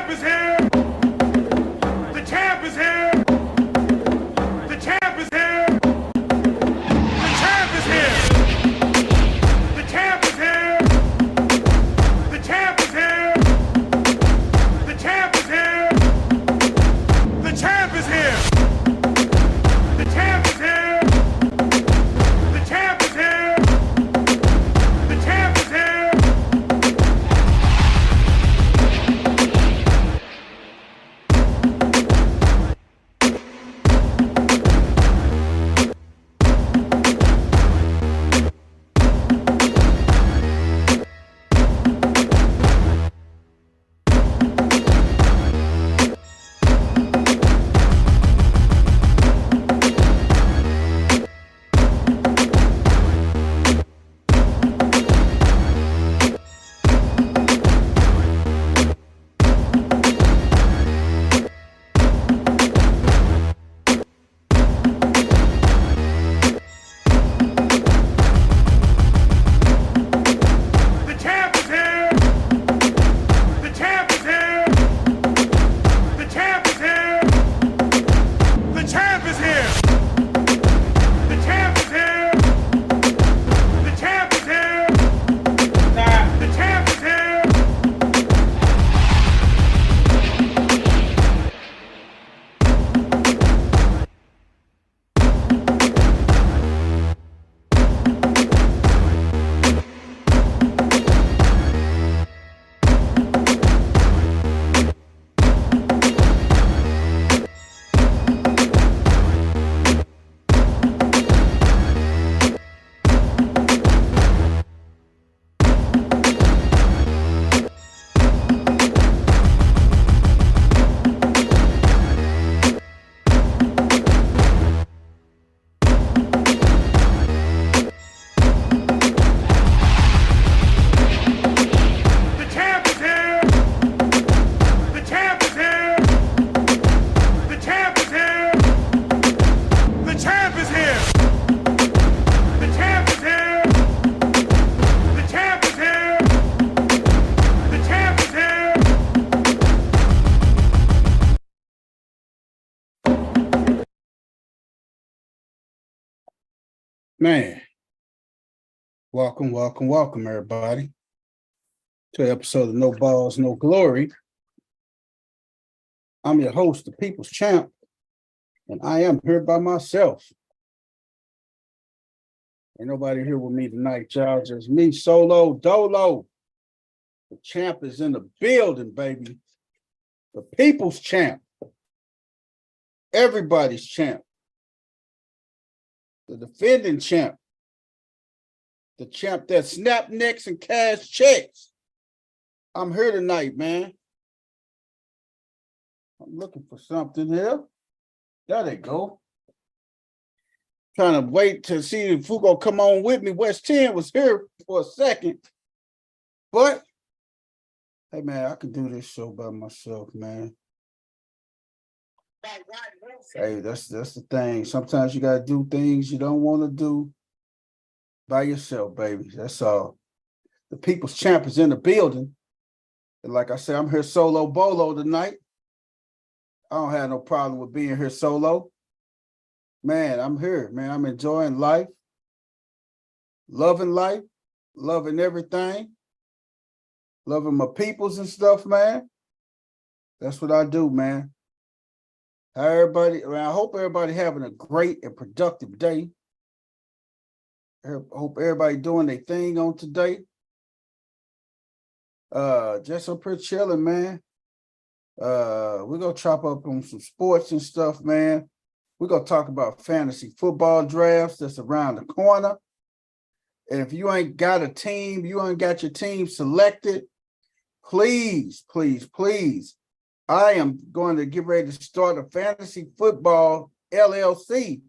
champ is here. The champ is here. The champ is here. The champ is here. The champ is here. The champ is here. The champ is here. The champ is here. The champ is here. The champ is here. The champ is here. Man, welcome, everybody, to an episode of No Balls, No Glory. I'm your host, the People's Champ, and I am here by myself. Ain't nobody here with me tonight, y'all. Just me, solo, dolo. The champ is in the building, baby. The People's Champ. Everybody's champ. The defending champ. The champ that snap necks and cash checks. I'm here tonight, man. I'm looking for something here. There they go. Trying to wait to see if Fugo come on with me. West 10 was here for a second. But, hey, man, I can do this show by myself, man. Hey, that's the thing. Sometimes you got to do things you don't want to do by yourself, baby. That's all. The People's Champ is in the building. And like I said, I'm here solo bolo tonight. I don't have no problem with being here solo. Man, I'm here, man. I'm enjoying life, loving everything, loving my peoples and stuff, man. That's what I do, man. I hope everybody having a great and productive day. I hope everybody doing their thing on today. Just up here chilling, man. We're gonna chop up on some sports and stuff, man. We're gonna talk about fantasy football drafts that's around the corner. And if you ain't got a team, you ain't got your team selected, please, I am going to get ready to start a fantasy football LLC.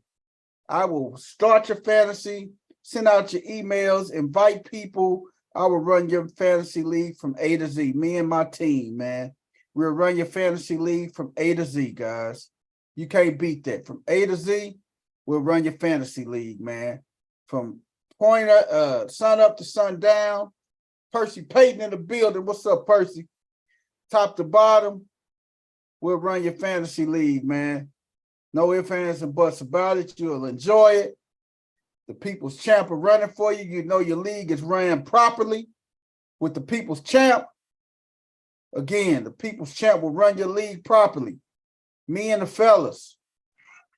I will start your fantasy, send out your emails, invite people. I will run your fantasy league from A to Z. Me and my team, man. We'll run your fantasy league from A to Z, guys. You can't beat that. From A to Z, we'll run your fantasy league, man. From sun up to sundown. Percy Payton in the building. What's up, Percy? Top to bottom. We'll run your fantasy league, man. No ifs, ands, and buts about it. You'll enjoy it. The People's Champ are running for you. You know your league is ran properly with the People's Champ. Again, the People's Champ will run your league properly. Me and the fellas,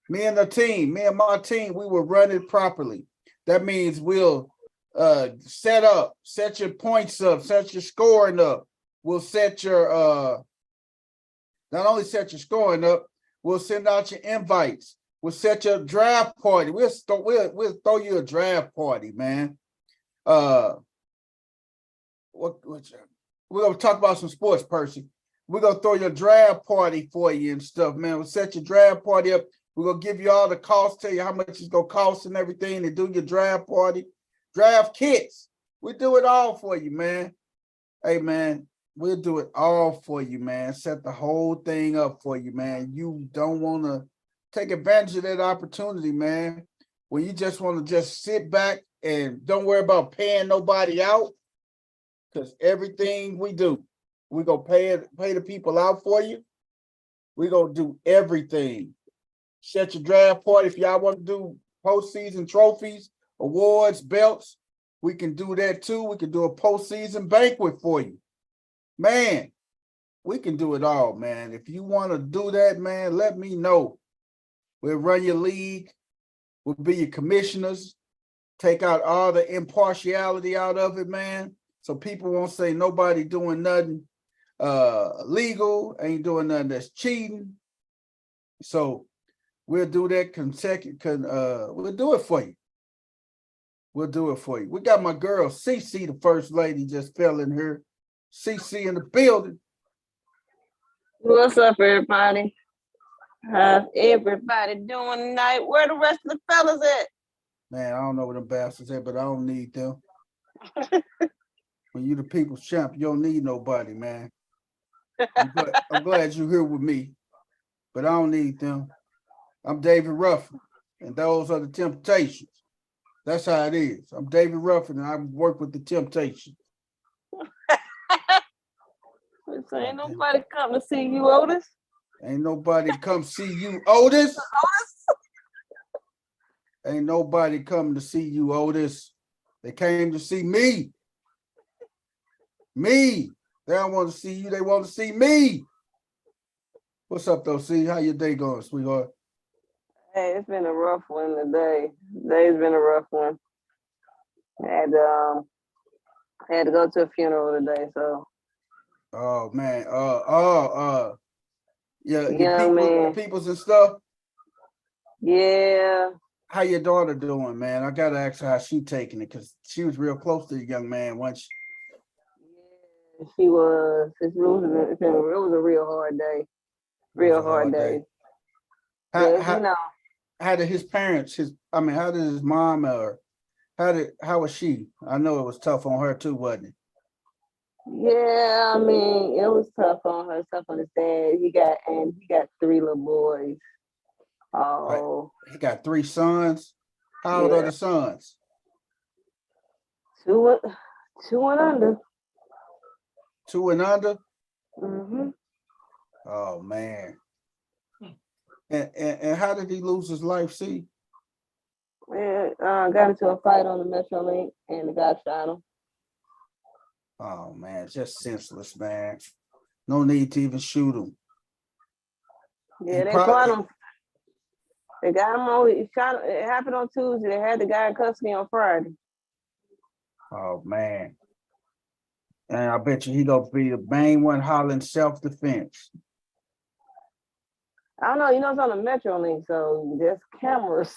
me and the team, me and my team, we will run it properly. That means we'll set your points up, set your scoring up. We'll set your not only set your scoring up, we'll send out your invites. We'll set your draft party. We'll throw you a draft party, man. We're gonna talk about some sports, Percy. We're gonna throw your draft party for you and stuff, man. We'll set your draft party up. We're gonna give you all the costs, tell you how much it's gonna cost and everything to do your draft party. Draft kits. We do it all for you, man. Hey, man, we'll do it all for you, man. Set the whole thing up for you, man. You don't want to take advantage of that opportunity, man. When you just want to just sit back and don't worry about paying nobody out, because everything we do, we're going to pay the people out for you. We're going to do everything. Set your draft party. If y'all want to do postseason trophies, awards, belts, we can do that too. We can do a postseason banquet for you. Man, we can do it all, man. If you want to do that, man, let me know. We'll run your league. We'll be your commissioners. Take out all the impartiality out of it, man. So people won't say nobody doing nothing legal, ain't doing nothing that's cheating. So we'll do that we'll do it for you. We'll do it for you. We got my girl, CC, the first lady, just fell in here. CC in the building. What's up, everybody? How's everybody doing tonight? Where the rest of the fellas at? Man, I don't know where them bastards at, but I don't need them. When you the People's Champ, you don't need nobody, man. I'm glad you're here with me, but I don't need them. I'm David Ruffin, and those are the Temptations. That's how it is. I'm David Ruffin, and I work with the Temptations. So ain't nobody come to see you, Otis. Ain't nobody come see you, Otis. Ain't nobody come to see you, Otis. They came to see me. Me. They don't want to see you. They want to see me. What's up, though, C? How your day going, sweetheart? Hey, it's been a rough one today. Today's been a rough one. I had to go to a funeral today, so. Oh man. Yeah, Young man. peoples and stuff. Yeah. How your daughter doing, man? I gotta ask her how she taking it, because she was real close to the young man once. Yeah, she was. It was a real hard day. Real hard day. How did his parents, how did his mom, or how was she? I know it was tough on her too, wasn't it? Yeah, I mean, it was tough on her, tough on his dad. He got 3 little boys. Oh, he got 3 sons. How old are the sons? 2 and under. 2 and under? Mm-hmm. Oh man. And how did he lose his life, see? Yeah, got into a fight on the Metrolink and the guy shot him. Oh man, just senseless, man. No need to even shoot him. Yeah, they caught him. They got him on. He shot. It happened on Tuesday. They had the guy in custody on Friday. Oh man. And I bet you he gonna be the main one hollering self-defense. I don't know. You know, it's on the Metrolink, so there's cameras.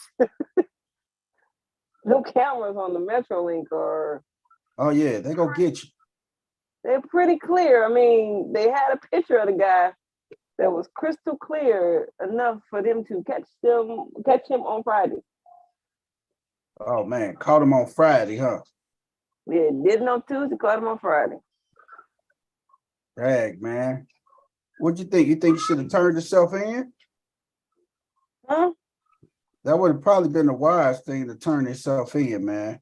No cameras on the Metrolink are. Oh yeah, they gonna get you. They're pretty clear. I mean, they had a picture of the guy that was crystal clear enough for them to catch him on Friday. Oh man, caught him on Friday, huh? Yeah, didn't on Tuesday, caught him on Friday. Dang, man. What'd you think? You think you should have turned yourself in? Huh? That would have probably been the wise thing, to turn himself in, man.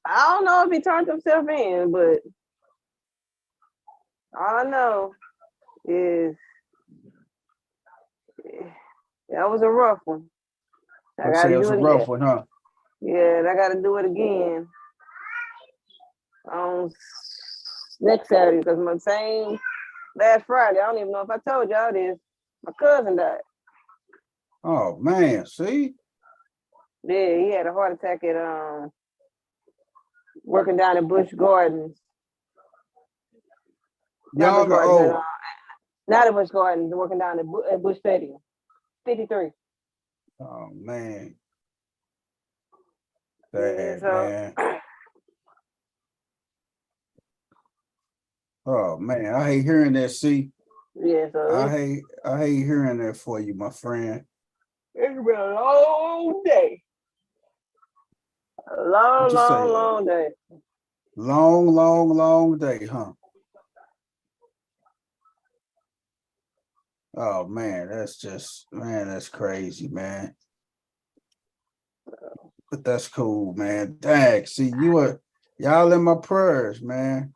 I don't know if he turned himself in, but all I know is That was a rough one. I I'd got say to it was do a it rough again. one, huh? Yeah, I got to do it again on next Saturday because my same last Friday. I don't even know if I told y'all this. My cousin died. Oh man, see? Yeah, he had a heart attack at working down at Busch Gardens. Not Busch Young or Gardens, old? not at Busch Gardens, working down at Busch Stadium. 53. Oh man. Yeah, Sad, so man. Oh man, I hate hearing that. See, yeah, so I hate hearing that for you, my friend. it's been a long day. A long, What you long, say? long day. Long day, huh? Oh man, that's crazy, man. But that's cool, man. Dang, see, y'all in my prayers, man.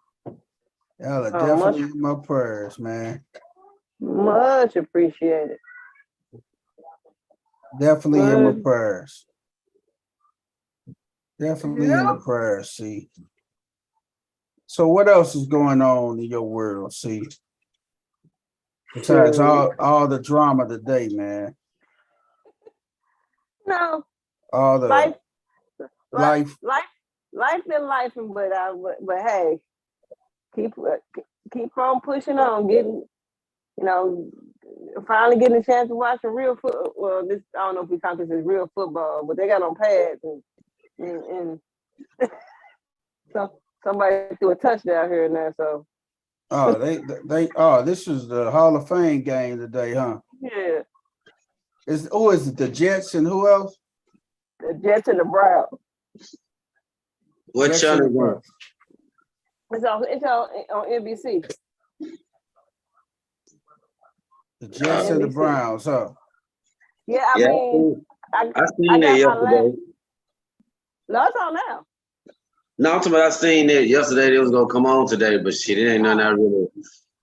Y'all are Much, definitely in my prayers, man. much appreciated. Definitely in my Much, prayers. Definitely in the yeah. prayers, see. So what else is going on in your world, see? Besides Shoot. all the drama today, man. No, All the life, life, life. life been life, but hey, keep on pushing on, getting, finally getting a chance to watch a real foot. Well, this I don't know if we count this as real football, but they got on pads and so somebody threw a touchdown here and there. So Oh, this is the Hall of Fame game today, huh? yeah, Is it the Jets and who else? the Jets and the Browns. What Jets and channel the is that? Browns. It's on NBC. The Jets and the NBC. Browns, huh? Yeah, I Yeah, mean, I I seen that got my last. yesterday. No, it's on now. No, I'm talking about I seen it yesterday. It was gonna come on today, but shit, it ain't nothing I really.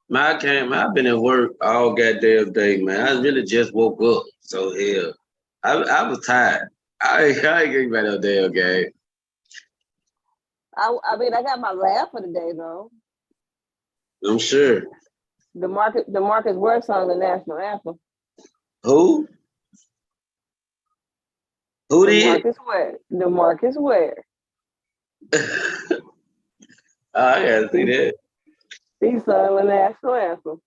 Man, I've been at work all goddamn day, man. I really just woke up, so hell, I was tired. I ain't getting back no damn game. I mean, I got my laugh for the day though. I'm sure. The Marcus Ware song, the national anthem. Who? Who did? The Marcus Ware. I gotta see He that. sung the national anthem.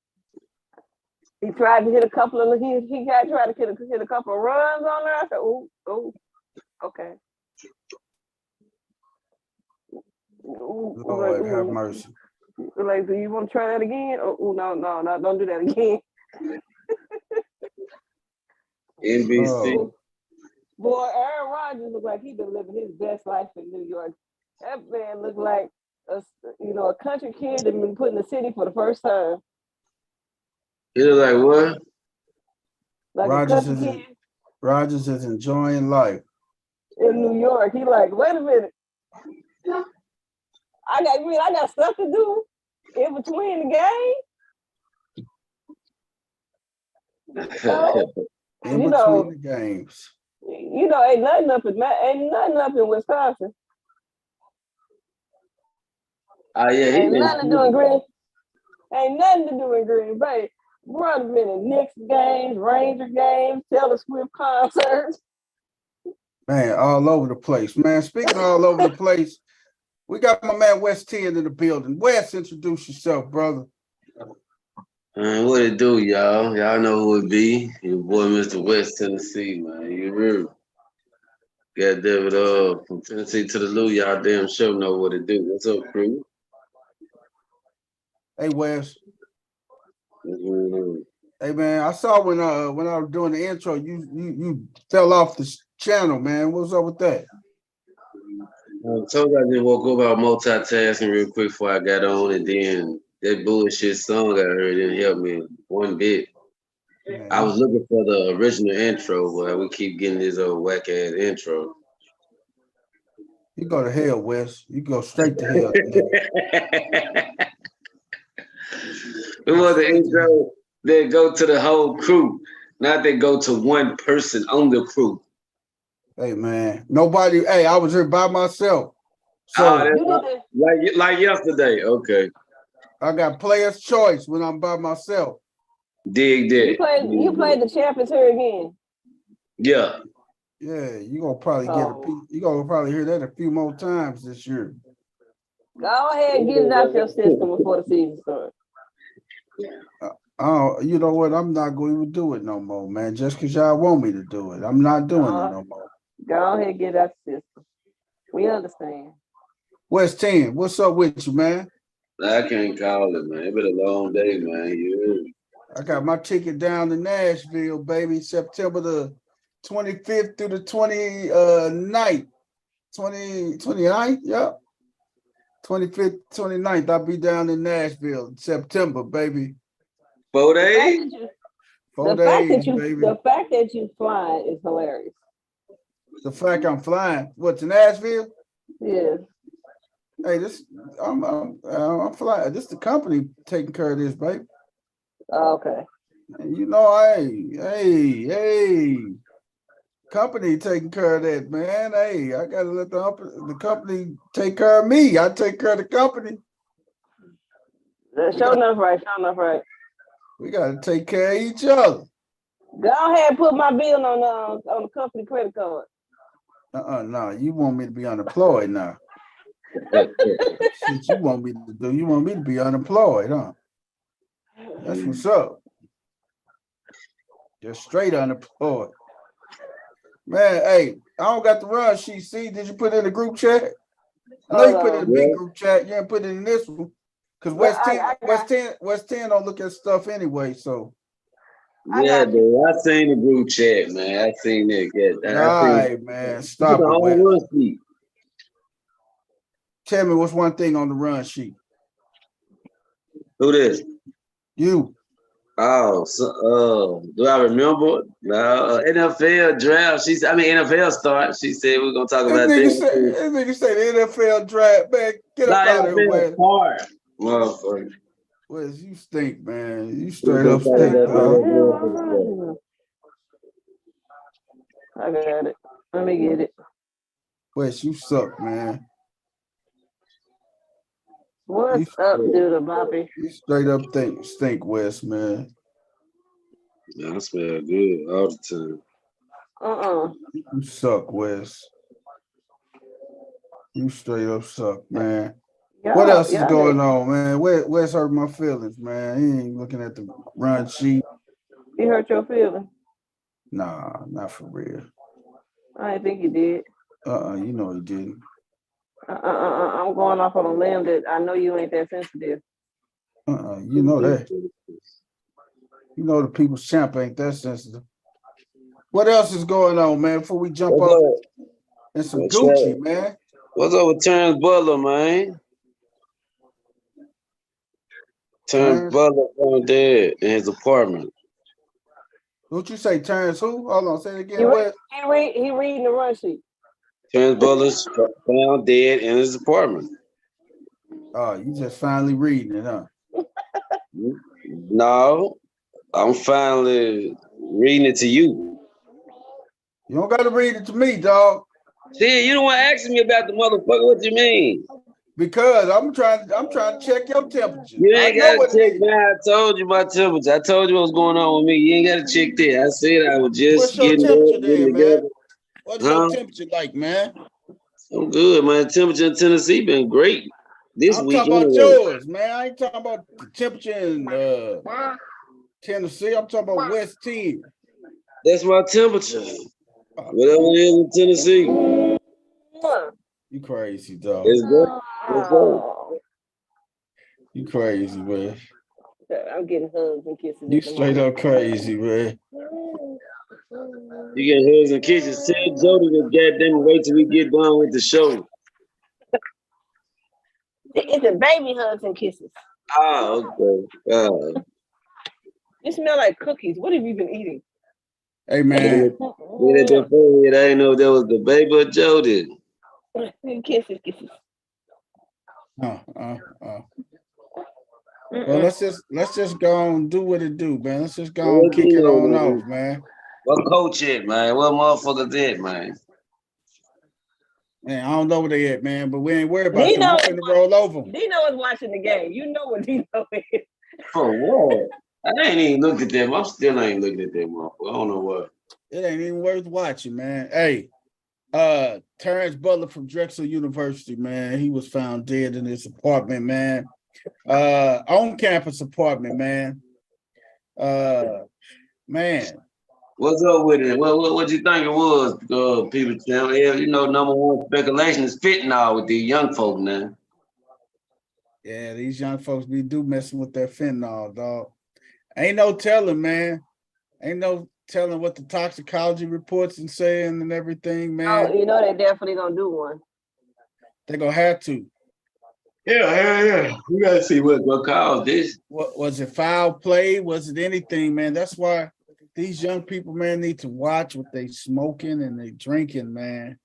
He tried to hit a couple of he got tried to hit a couple of runs on there. I said, "Ooh, okay." Lord have mercy. Like, do you want to try that again? Oh, no, don't do that again. NBC. Oh, Boy, Aaron Rodgers looked like he'd been living his best life in New York. That man looked like a country kid that been put in the city for the first time. He look like what? Like a country kid Rogers is enjoying life. in New York. He like, wait a minute. I got stuff to do in between the game. In between the games. Ain't nothing up in Wisconsin. Oh yeah, he Ain't been nothing to do in Green. Ain't nothing to do in Green Bay. Run a minute. Knicks games, Ranger games, Taylor Swift concerts. Man, all over the place. Man, speaking all over the place, we got my man Wes 10 in the building. Wes, introduce yourself, brother. What it do, y'all? Y'all know who it be. Your boy, Mr. West Tennessee, man. You heard? Got David from Tennessee to the Lou. Y'all damn sure know what it do. What's up, crew? Hey, Wes. Mm-hmm. Hey, man, I saw when I was doing the intro, you fell off the channel, man. What's up with that? I told you I just woke up about multitasking real quick before I got on, and then that bullshit song I heard didn't help me one bit. Man, I was looking for the original intro, but we keep getting this old whack ass intro. you go to hell, Wes. You go straight to hell. We want the intro, then go to the whole crew. Not they go to one person on the crew. Hey man, nobody. Hey, I was here by myself, Oh, so that's You did like yesterday. Okay, I got player's choice when I'm by myself. dig you that. played the champions here again. Yeah. Yeah, you gonna probably Oh. you gonna probably hear that a few more times this year. Go ahead and get it out your system before the season starts. Oh, you know what? I'm not going to even do it no more, man. Just because y'all want me to do it, I'm not doing it no more. Go ahead and get it out the system. We understand. West 10, what's up with you, man? I can't call it, man. It's been a long day, man. You I got my ticket down to Nashville, baby, September the 25th through the 29th. 29th, yeah. 25th, 29th. I'll be down in Nashville in September, baby. 4 The fact days? that you, 4 days, baby. the fact that you flying is hilarious. The fact I'm flying, what, to Nashville? Yeah. Hey, I'm flying. This the company taking care of this, baby. Okay. And you know, hey, company taking care of that, man. Hey, I gotta let the company take care of me. I take care of the company. Show enough right. Show enough right. We gotta take care of each other. Go ahead and put my bill on the company credit card. No, you want me to be unemployed now. Shit, you want me to do? You want me to be unemployed, huh? That's what's up. Just straight unemployed. Man, hey, I don't got the run sheet. See, did you put it in the group chat? I know you put it in the big group chat. You didn't put it in this one. Because West 10 don't look at stuff anyway, so. Yeah, dude. I seen the group chat, man. I seen it. Yeah, All right, man. Stop it, West. Run sheet. Tell me what's one thing on the run sheet. Who this? You. Oh, so, do I remember? NFL draft. NFL start. She said we're gonna talk about This that. nigga say the NFL draft, man. Get up out of here, Wes. Part. Motherfucker. Wes, you stink, man. You straight up stink, dog. I got it. Let me get it. Wes, you suck, man. What's up, dude, Bobby? You straight up stink, Wes, man. Yeah, I smell good all the time. You suck, Wes. You straight up suck, man. What else is going on, man? Where's hurt my feelings, man? He ain't looking at the run sheet. He hurt your feelings? Nah, not for real. I didn't think he did. You know he didn't. I'm going off on a limb that I know you ain't that sensitive. You know that. You know the people's champ ain't that sensitive. What else is going on, man? Before we jump up in some Gucci, man. What's up with Terrence Butler, man? Terrence Butler found dead in his apartment. What you say, Terrence who? Hold on, say it again. He reading the run sheet. Terrence Butler's found dead in his apartment. Oh, you just finally reading it, huh? No, I'm finally reading it to you. You don't got to read it to me, dog. See, you don't want to ask me about the motherfucker. What you mean? Because I'm trying to check your temperature. You ain't got to check mine. I told you my temperature. I told you what's going on with me. You ain't got to check that. I said I was just getting together. What's your temperature like, man? I'm good, man. Temperature in Tennessee been great this week. I'm talking about yours, man. I ain't talking about the temperature in Tennessee. I'm talking about West 10. That's my temperature. Whatever it is in Tennessee. You crazy, dog. It's good. It's good. You crazy, man. I'm getting hugs and kisses. You straight up crazy, man. You get hugs and kisses. Tell Jody to goddamn wait till we get done with the show. It's a baby hugs and kisses. Oh, okay. You smell like cookies. What have you been eating? Hey, man. I didn't know that was the baby or Jody. Kisses. Well, let's just go and do what it do, man. Let's just go and What kick it deal, on man? off, man. What coach it, man? What motherfuckers it, man? Man, I don't know where they at, man, but we ain't worried about them. Dino We finna roll over 'em. Dino is watching the game. You know what Dino is. For what? I ain't even looked at them. I'm still ain't looking at them, motherfucker. I don't know what. It ain't even worth watching, man. Hey, Terrence Butler from Drexel University, man. He was found dead in his apartment, man. On campus apartment, man. Man. What's up with it? What you think it was, people? Yeah, you know, number one speculation is fentanyl with these young folk now. Yeah, these young folks be messing with that fentanyl, dog. Ain't no telling, man. Ain't no telling what the toxicology reports and saying and everything, Oh, man. you know they definitely gonna do one. They're gonna have to. Yeah. We gotta see what caused this. What was it, foul play? Was it anything, man? That's why these young people, man, need to watch what they smoking and they drinking, man.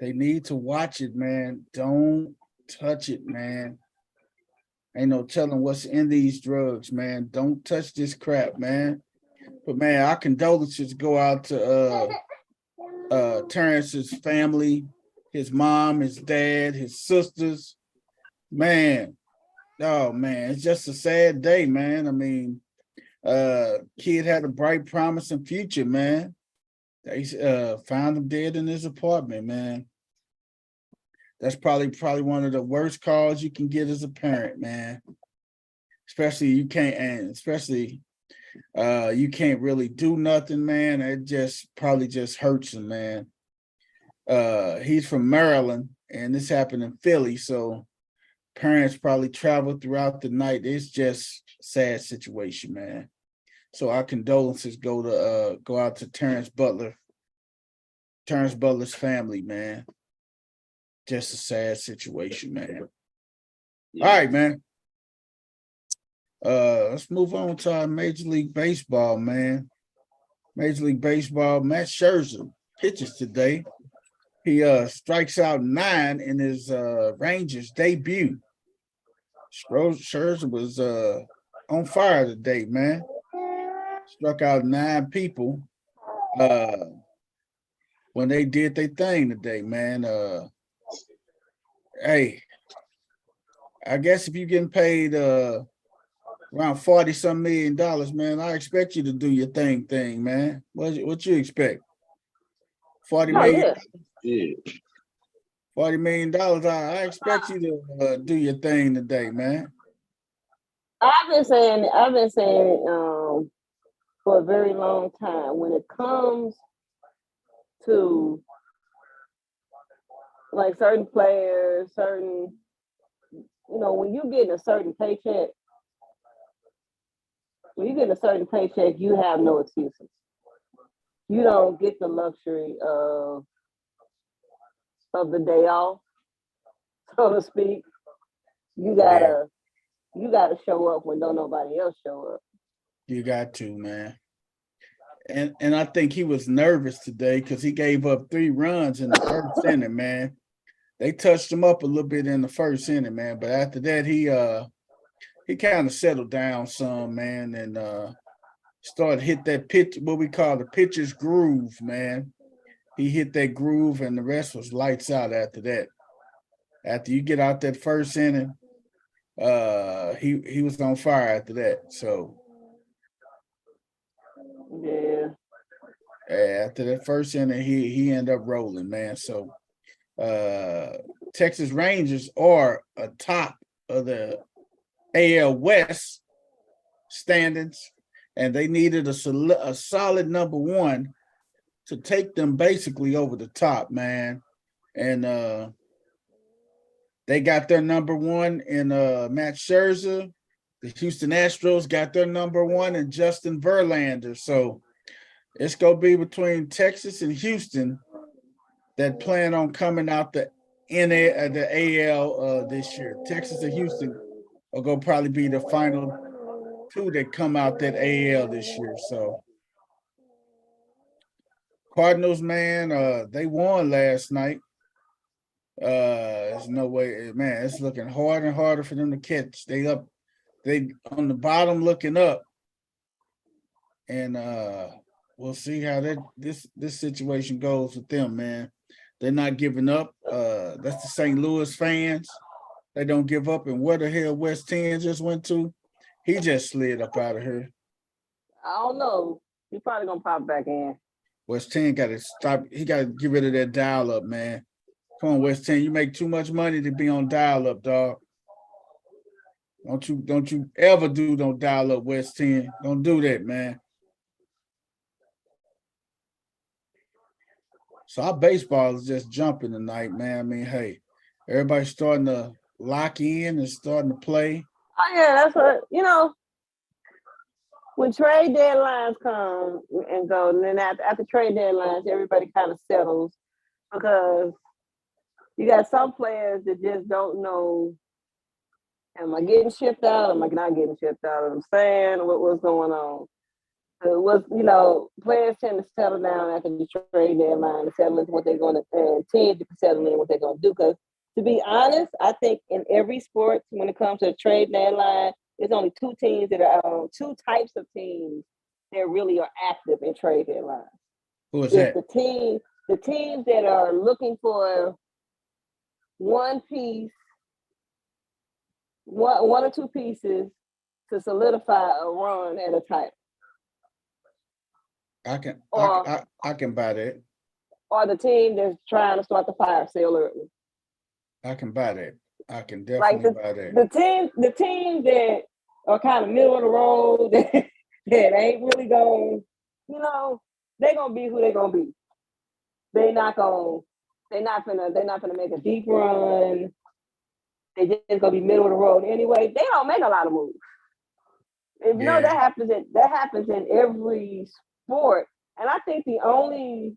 They need to watch it, man. Don't touch it, man. Ain't no telling what's in these drugs, man. Don't touch this crap, man. But man, our condolences go out to Terrence's family, his mom, his dad, his sisters. Man, oh man, it's just a sad day, man. I mean, kid had a bright, promising future, man. They found him dead in his apartment, man. That's probably one of the worst calls you can get as a parent, man. Especially you can't really do nothing, man. It probably just hurts him, man. He's from Maryland and this happened in Philly, so parents probably traveled throughout the night. It's just a sad situation, man. So our condolences go out to Terrence Butler's family, man. Just a sad situation, man. Yeah. All right, man. Let's move on to our Major League Baseball, man. Major League Baseball, Matt Scherzer pitches today. He strikes out 9 in his Rangers debut. Scherzer was on fire today, man. Struck out 9 people when they did their thing today, man. Hey, I guess if you're getting paid around $40-some million, man, I expect you to do your thing, man. What you expect? $40 million? Yeah. $40 million. I expect you to do your thing today, man. I've been saying for a very long time, when it comes to like certain players, when you get a certain paycheck, you have no excuses. You don't get the luxury of the day off, so to speak. You gotta show up when don't nobody else show up. You got to, man. And I think he was nervous today because he gave up 3 runs in the first inning, man. They touched him up a little bit in the first inning, man. But after that, he kind of settled down some, man, and started hit that pitch, what we call the pitcher's groove, man. He hit that groove, and the rest was lights out after that. After you get out that first inning, he was on fire after that. So Yeah. After that first inning, he ended up rolling, man. So Texas Rangers are atop of the AL West standings, and they needed a solid number 1 to take them basically over the top, man. And they got their number 1 in Matt Scherzer. The Houston Astros got their number 1 in Justin Verlander. So it's gonna be between Texas and Houston that plan on coming out the AL this year. Texas and Houston are gonna probably be the final 2 that come out that AL this year. So Cardinals, man, they won last night. There's no way, man. It's looking harder and harder for them to catch. They on the bottom looking up, and we'll see how this situation goes with them, man. They're not giving up. That's the St. Louis fans. They don't give up. And where the hell West 10 just went to? He just slid up out of here. I don't know. He probably gonna pop back in. West 10 got to stop. He got to get rid of that dial up, man. Come on, West 10. You make too much money to be on dial up, dog. Don't you ever do no dial up, West 10. Don't do that, man. So our baseball is just jumping tonight, man. I mean, hey, everybody's starting to lock in and starting to play. Oh yeah, that's what when trade deadlines come and go, and then after trade deadlines, everybody kind of settles because you got some players that just don't know, am I getting shipped out? Am I not getting shipped out? I'm saying what's going on. Players tend to settle down after the trade deadline and settle into what they're going to tend to settle in what they're going to do. Because to be honest, I think in every sport, when it comes to a trade deadline, there's only two types of teams that really are active in trade deadlines. Who is that? The teams that are looking for one piece, one or two pieces to solidify a run at a time. I can buy that. Or the team that's trying to start the fire sale early. I can buy that. I can definitely buy that. The teams that are kind of middle of the road that ain't really going, they're gonna be who they're gonna be. They're not gonna make a deep run. They just gonna be middle of the road anyway. They don't make a lot of moves. You know that happens in every sport. And I think the only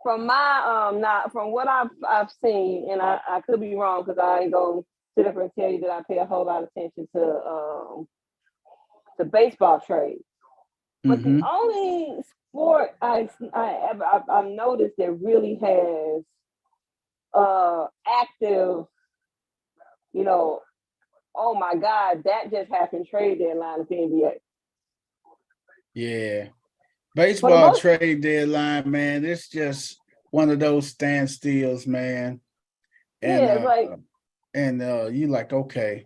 from what I've seen, and I could be wrong because I ain't going to sit up and tell you that I pay a whole lot of attention to baseball trades. But the only sport I've noticed that really has active, oh my God, that just happened trade deadline at the NBA. Yeah. Baseball trade deadline, man, it's just one of those standstills, man. And you like, okay.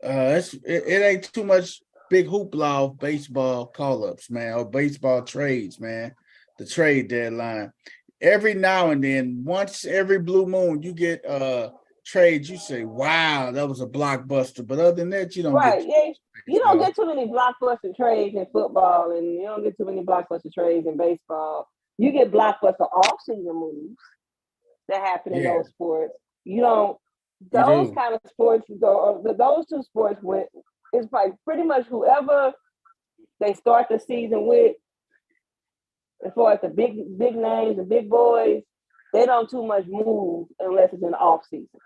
It ain't too much big hoopla of baseball call-ups, man, or baseball trades, man. The trade deadline. Every now and then, once every blue moon, you get trades, you say, wow, that was a blockbuster. But other than that, you don't get you don't get too many blockbuster trades in football, and you don't get too many blockbuster trades in baseball. You get blockbuster off-season moves that happen in those sports. Those kind of sports, those two sports it's like pretty much whoever they start the season with, as far as the big names and big boys, they don't too much move unless it's in the off-season.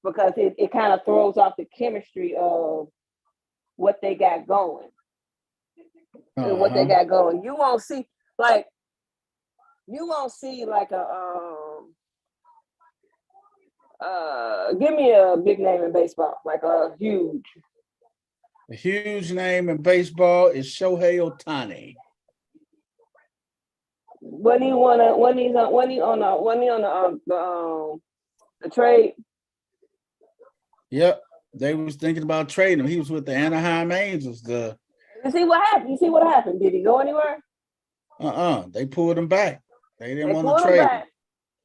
Because it kind of throws off the chemistry of what they got going. And what they got going. You won't see like give me a big name in baseball, like a huge. A huge name in baseball is Shohei Ohtani. When he on the trade. Yep, they was thinking about trading him. He was with the Anaheim Angels. You see what happened? Did he go anywhere? They pulled him back. They didn't want to trade him.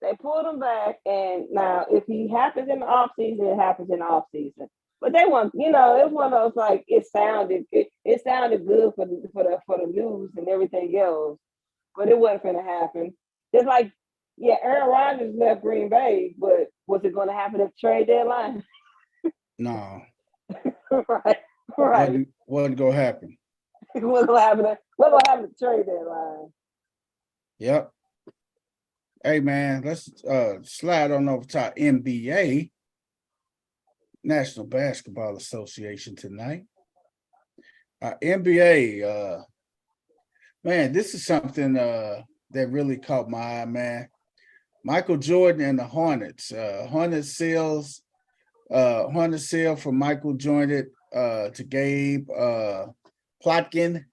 They pulled him back, and now if he happens in the offseason, it happens in the offseason. But they want, it's one of those like it sounded good for the news and everything else, but it wasn't going to happen. Just like, Aaron Rodgers left Green Bay, but was it going to happen at the trade deadline? No. Right. Wasn't going to happen. What's going to happen at the trade deadline? Yep. Hey, man, let's slide on over to our NBA, National Basketball Association tonight. NBA, man, this is something that really caught my eye, man. Michael Jordan and the Hornets. Hornets sale for Michael Jordan to Gabe Plotkin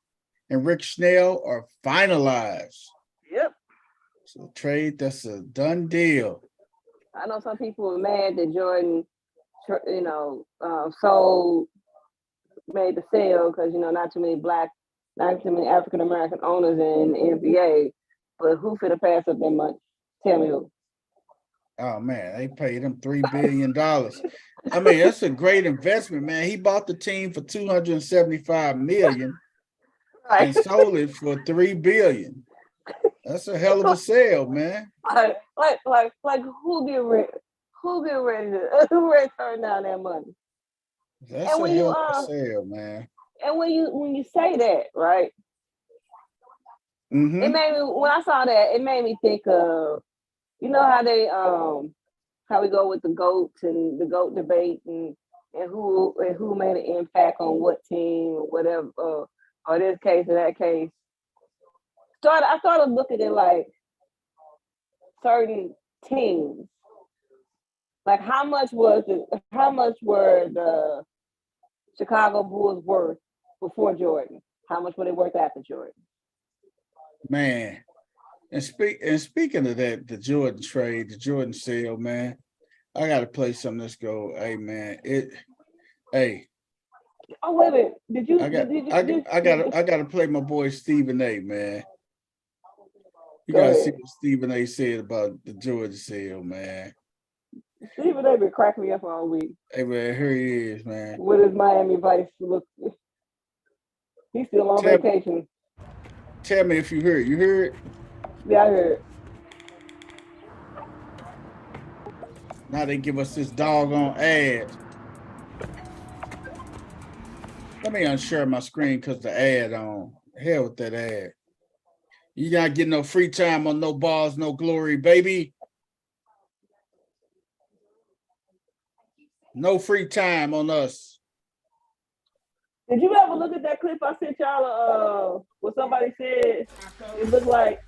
and Rick Schnell are finalized. Yep. So trade, that's a done deal. I know some people were mad that Jordan, sold, made the sale because, not too many African American owners in the NBA. But who finna pass up that money? Tell me who. Oh man, they paid him $3 billion. I mean, that's a great investment, man. He bought the team for $275 million Right. and sold it for $3 billion. That's a hell of a sale, man. Like who get ready? Who get ready to turn down that money? That's a hell of a sale, man. And when you say that, right? Mm-hmm. It made me, when I saw that, it made me think of, how they how we go with the GOATs and the GOAT debate and who made an impact on what team or whatever, or this case or that case. I started looking at like certain teams. Like how much were the Chicago Bulls worth before Jordan? How much were they worth after Jordan? Man. And speaking of that, the Jordan trade, the Jordan sale, man, I gotta play something. Let's go. Hey man, Oh wait a minute. Did you I gotta play my boy Stephen A, man. You Go gotta ahead. see what Stephen A said about the Jordan sale, man. Stephen A been cracking me up all week. Hey man, here he is, man. With his Miami Vice look. He's still on vacation. Tell me if you heard. You heard? Yeah, I heard. Now they give us this doggone ad. Let me unshare my screen because the ad on. Hell with that ad. You not getting no free time on No Balls, No Glory, baby. No free time on us. Did you ever look at that clip I sent y'all? What somebody said it looked like.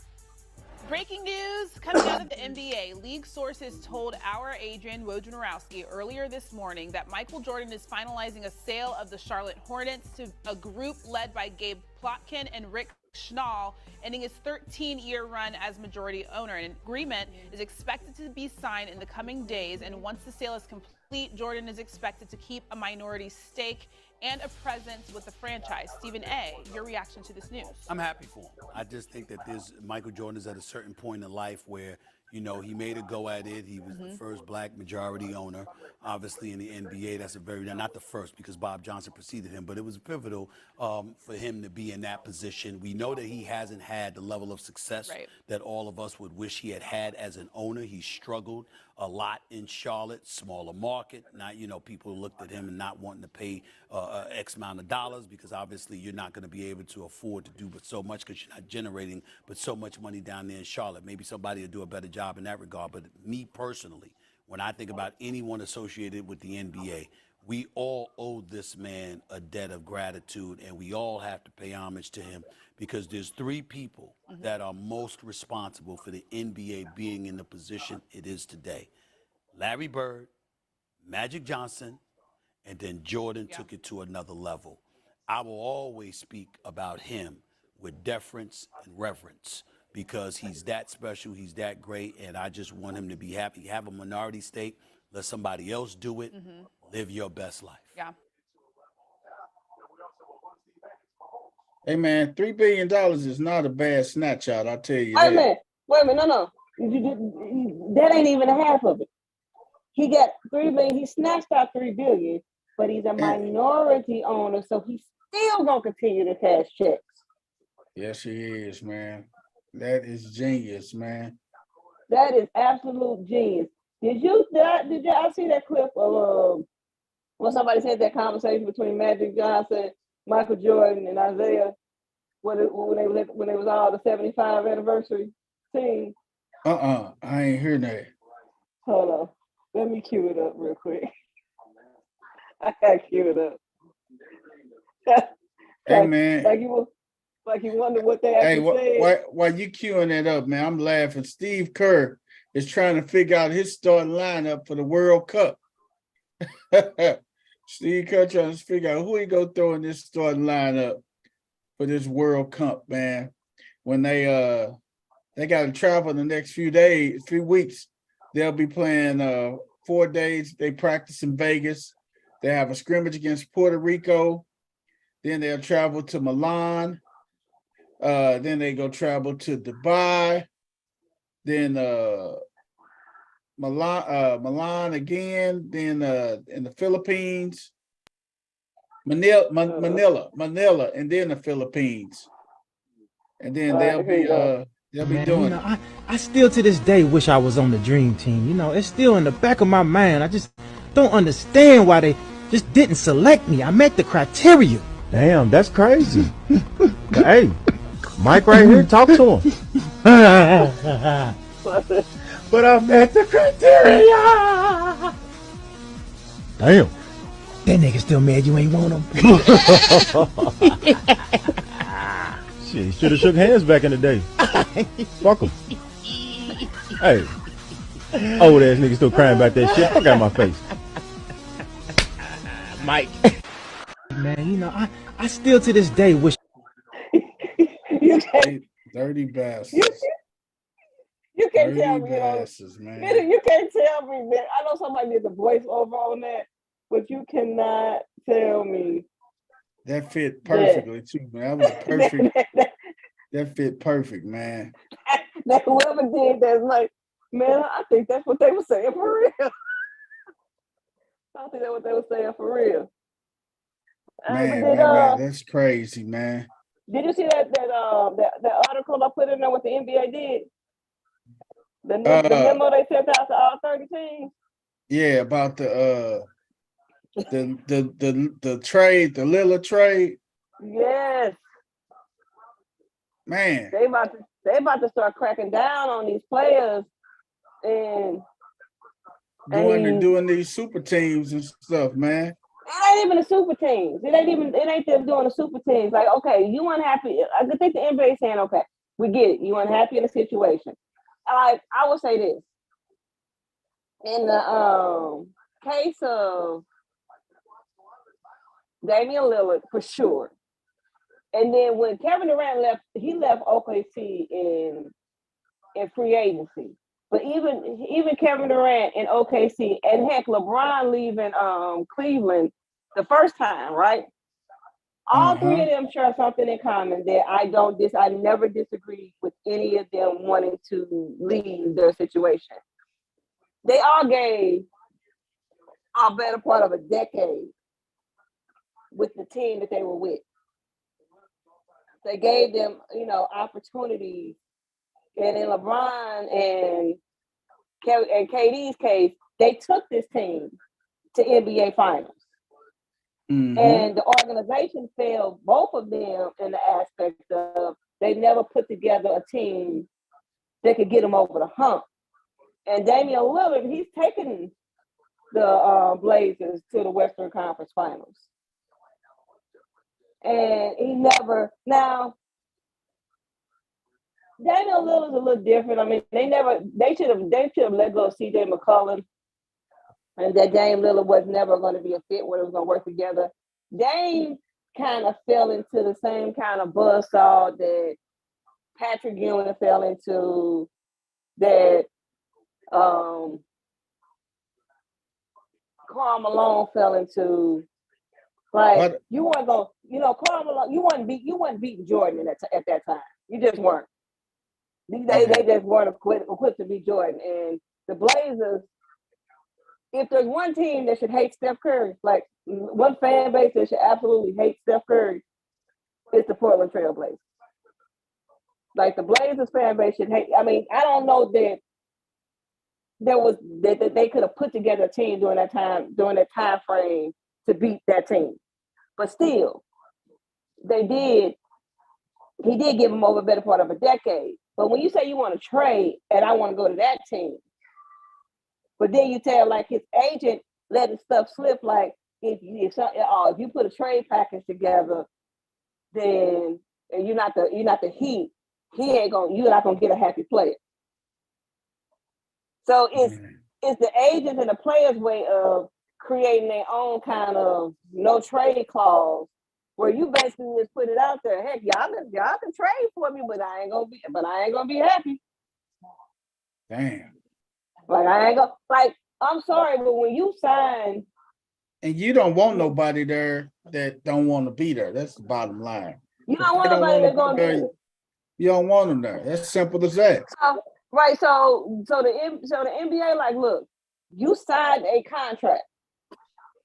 Breaking news coming out of the NBA. League sources told our Adrian Wojnarowski earlier this morning that Michael Jordan is finalizing a sale of the Charlotte Hornets to a group led by Gabe Plotkin and Rick Schnall, ending his 13-year run as majority owner. An agreement is expected to be signed in the coming days, and once the sale is complete, Jordan is expected to keep a minority stake and a presence with the franchise. Stephen A., your reaction to this news? I'm happy for him. I just think that Michael Jordan is at a certain point in life where, he made a go at it. He was the first black majority owner, obviously in the NBA. That's not the first because Bob Johnson preceded him, but it was pivotal for him to be in that position. We know that he hasn't had the level of success that all of us would wish he had as an owner. He struggled a lot in Charlotte, smaller market. Now, people looked at him and not wanting to pay X amount of dollars because obviously you're not going to be able to afford to do but so much because you're not generating but so much money down there in Charlotte. Maybe somebody will do a better job in that regard. But me personally, when I think about anyone associated with the NBA, we all owe this man a debt of gratitude, and we all have to pay homage to him because there's three people that are most responsible for the NBA being in the position it is today. Larry Bird, Magic Johnson, and then Jordan took it to another level. I will always speak about him with deference and reverence because he's that special, he's that great, and I just want him to be happy. Have a minority stake, let somebody else do it, live your best life. Yeah. Hey man, $3 billion is not a bad snatch out, I'll tell you Wait that. a minute, no. That ain't even a half of it. He got $3 billion. He snatched out $3 billion, but he's a minority owner, so he's still gonna continue to cash checks. Yes, he is, man. That is genius, man. That is absolute genius. Did y'all see that clip of when somebody said that conversation between Magic Johnson, Michael Jordan, and Isaiah when they was all the 75th anniversary team? I ain't hearing that. Hold on. Let me cue it up real quick. I gotta cue it up. Hey man. Like you wonder what they actually said. Why you queuing that up, man? I'm laughing. Steve Kerr is trying to figure out his starting lineup for the World Cup. Steve Kerr trying to figure out who he go throw in this starting lineup for this World Cup, man. When they got to travel the next few weeks. They'll be playing 4 days. They practice in Vegas. They have a scrimmage against Puerto Rico. Then they'll travel to Milan. Then they go travel to Dubai. Then Milan again. Then in the Philippines. Manila, and then the Philippines. And then they'll be doing it. I still to this day wish I was on the dream team. You know, it's still in the back of my mind. I just don't understand why they just didn't select me. I met the criteria. Damn, that's crazy. Hey, Mike right here, talk to him. But I met the criteria. Damn. That nigga still mad you ain't want him. Shit, he should have shook hands back in the day. Fuck him. Hey, old ass nigga still crying about that shit. Fuck out my face. Mike. Man, you know, I still to this day wish. You can't, Dirty bastards. you can't Dirty tell me, bastards, man. you can't tell me, man. I know somebody did the voiceover on that, but you cannot tell me. That fit perfectly too, man. That was perfect. That fit perfect, man. That whoever did that's like, man, I think that's what they were saying for real. I think that's what they were saying for real. Man, that's crazy, man. Did you see that article I put in there what the NBA did? The memo they sent out to all 30 teams? Yeah, about the trade, the Lillard trade. Yes. Man. They about to start cracking down on these players and doing these super teams and stuff, man. It ain't even the super teams. It ain't them doing the super teams. Like, okay, you unhappy. I think the NBA saying, okay, we get it. You unhappy in the situation. I would say this. In the case of Damian Lillard, for sure. And then when Kevin Durant left, he left OKC in free agency. But even Kevin Durant in OKC, and heck, LeBron leaving Cleveland the first time, right? All three of them share something in common that I never disagree with any of them wanting to leave their situation. They all gave a better part of a decade with the team that they were with. They gave them, opportunities. And in LeBron and KD's case, they took this team to NBA Finals. Mm-hmm. And the organization failed both of them in the aspect of they never put together a team that could get them over the hump. And Damian Lillard, he's taken the Blazers to the Western Conference Finals. And he never, now, Damian Lillard's a little different. I mean, they should have let go of CJ McCollum, and that Dame Lillard was never going to be a fit where it was going to work together. Dame kind of fell into the same kind of buzzsaw that Patrick Ewing fell into, that Karl Malone fell into. Like, you weren't going, Karl Malone, you weren't beating Jordan at that time. You just weren't. They just weren't equipped to beat Jordan. And the Blazers, if there's one team that should hate Steph Curry, like one fan base that should absolutely hate Steph Curry, it's the Portland Trail Blazers. Like, the Blazers fan base should hate. I mean, I don't know that they could have put together a team during that time frame to beat that team. But still, they did. He did give them over a better part of a decade. But when you say you want to trade and I want to go to that team, but then you tell like his agent letting stuff slip, like if you put a trade package together, then and you're not the Heat, you're not gonna get a happy player. So it's the agents and the players' way of creating their own kind of no trade clause, where you basically just put it out there. Heck, y'all can trade for me, but I ain't gonna be happy. Damn. Like I ain't gonna like. I'm sorry, but when you sign, And you don't want nobody there that don't want to be there. That's the bottom line. you If don't want they don't nobody wanna that's gonna be there, be. you don't want them there. That's simple as that. Right. So the NBA, like, look, you signed a contract.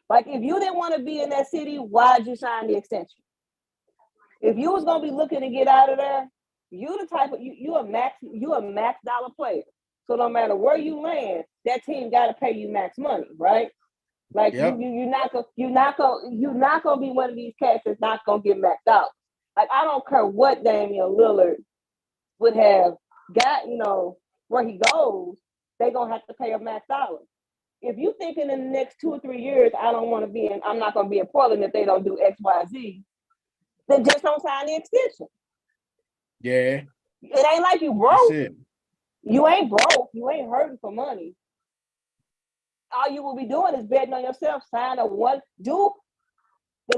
Like, if you didn't want to be in that city, why'd you sign the extension? If you was gonna be looking to get out of there, you the type of you a max dollar player. So no matter where you land, that team got to pay you max money, right? Like Yep. you're not gonna be one of these cats that's not gonna get maxed out. Like, I don't care what Damian Lillard would have got, where he goes, they're gonna have to pay a max dollar. If you thinking in the next 2 or 3 years, I'm not gonna be in Portland if they don't do X, Y, Z, then just don't sign the extension. Yeah. It ain't like you broke. That's it. You ain't broke. You ain't hurting for money. All you will be doing is betting on yourself. The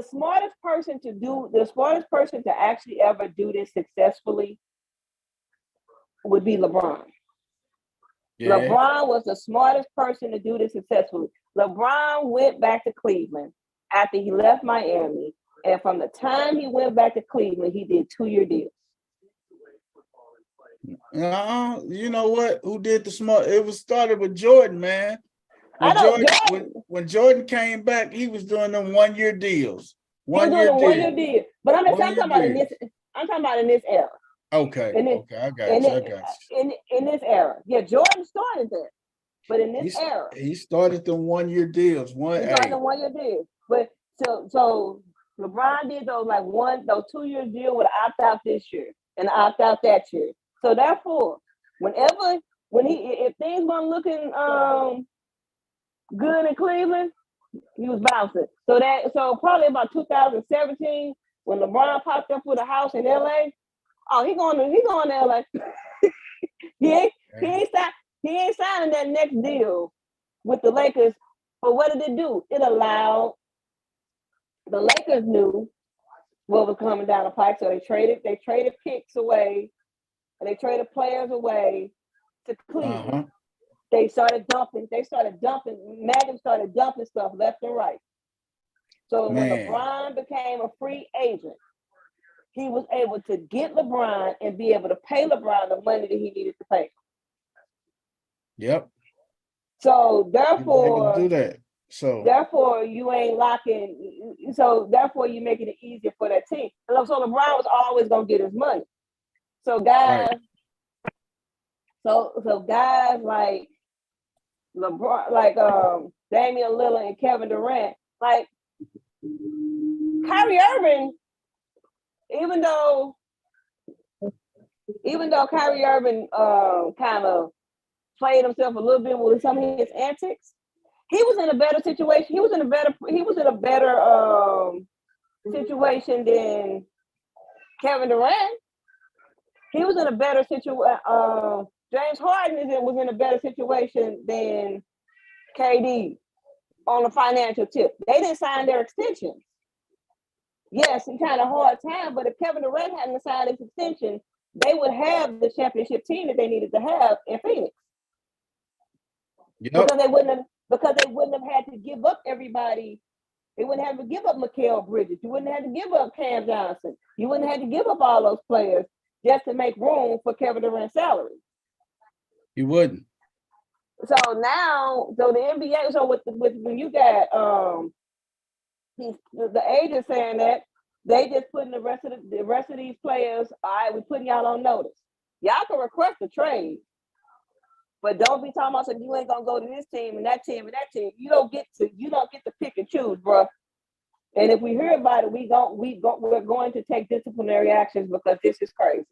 smartest person to actually ever do this successfully would be LeBron. Yeah. LeBron was the smartest person to do this successfully. LeBron went back to Cleveland after he left Miami. And from the time he went back to Cleveland, he did 2-year deals. You know what? Who did the smart? It was started with Jordan, man. When Jordan came back, he was doing them 1-year deals. One year deal. But I'm talking about in this era. Okay. I got you. In this era. Yeah, Jordan started that. But in this era. He started the 1-year deals. He started the 1-year deals. But so LeBron did those 2-year deal with an opt-out this year and an opt-out that year. So therefore, if things weren't looking good in Cleveland, he was bouncing. So probably about 2017, when LeBron popped up with a house in LA, he going to LA. he ain't signing that next deal with the Lakers. But what did it do? It allowed the Lakers knew what was coming down the pike, so they traded picks away, and they traded players away to Cleveland. They started dumping. Madden started dumping stuff left and right. So when LeBron became a free agent, he was able to get LeBron and be able to pay LeBron the money that he needed to pay. Yep. So therefore, do that. Therefore, you ain't locking. So therefore, you're making it easier for that team. So LeBron was always gonna get his money. So guys, so guys like LeBron, like Damian Lillard and Kevin Durant, like Kyrie Irving, even though Kyrie Irving kind of played himself a little bit with some of his antics, he was in a better situation. He was in a better situation than Kevin Durant. He was in a better situation. James Harden was in a better situation than KD on the financial tip. They didn't sign their extensions. Yes, he had a hard time, but if Kevin Durant hadn't signed his extension, they would have the championship team that they needed to have in Phoenix. Yep. Because they wouldn't have had to give up everybody. They wouldn't have to give up Mikal Bridges. You wouldn't have to give up Cam Johnson. You wouldn't have to give up all those players just to make room for Kevin Durant's salary. You wouldn't. So now, the NBA, so with when you got the agent saying that, they just putting the rest of these players, all right, we're putting y'all on notice. Y'all can request a trade, but don't be talking about you ain't gonna go to this team and that team and that team. You don't get to pick and choose, bro. And if we hear about it, we're going to take disciplinary actions because this is crazy.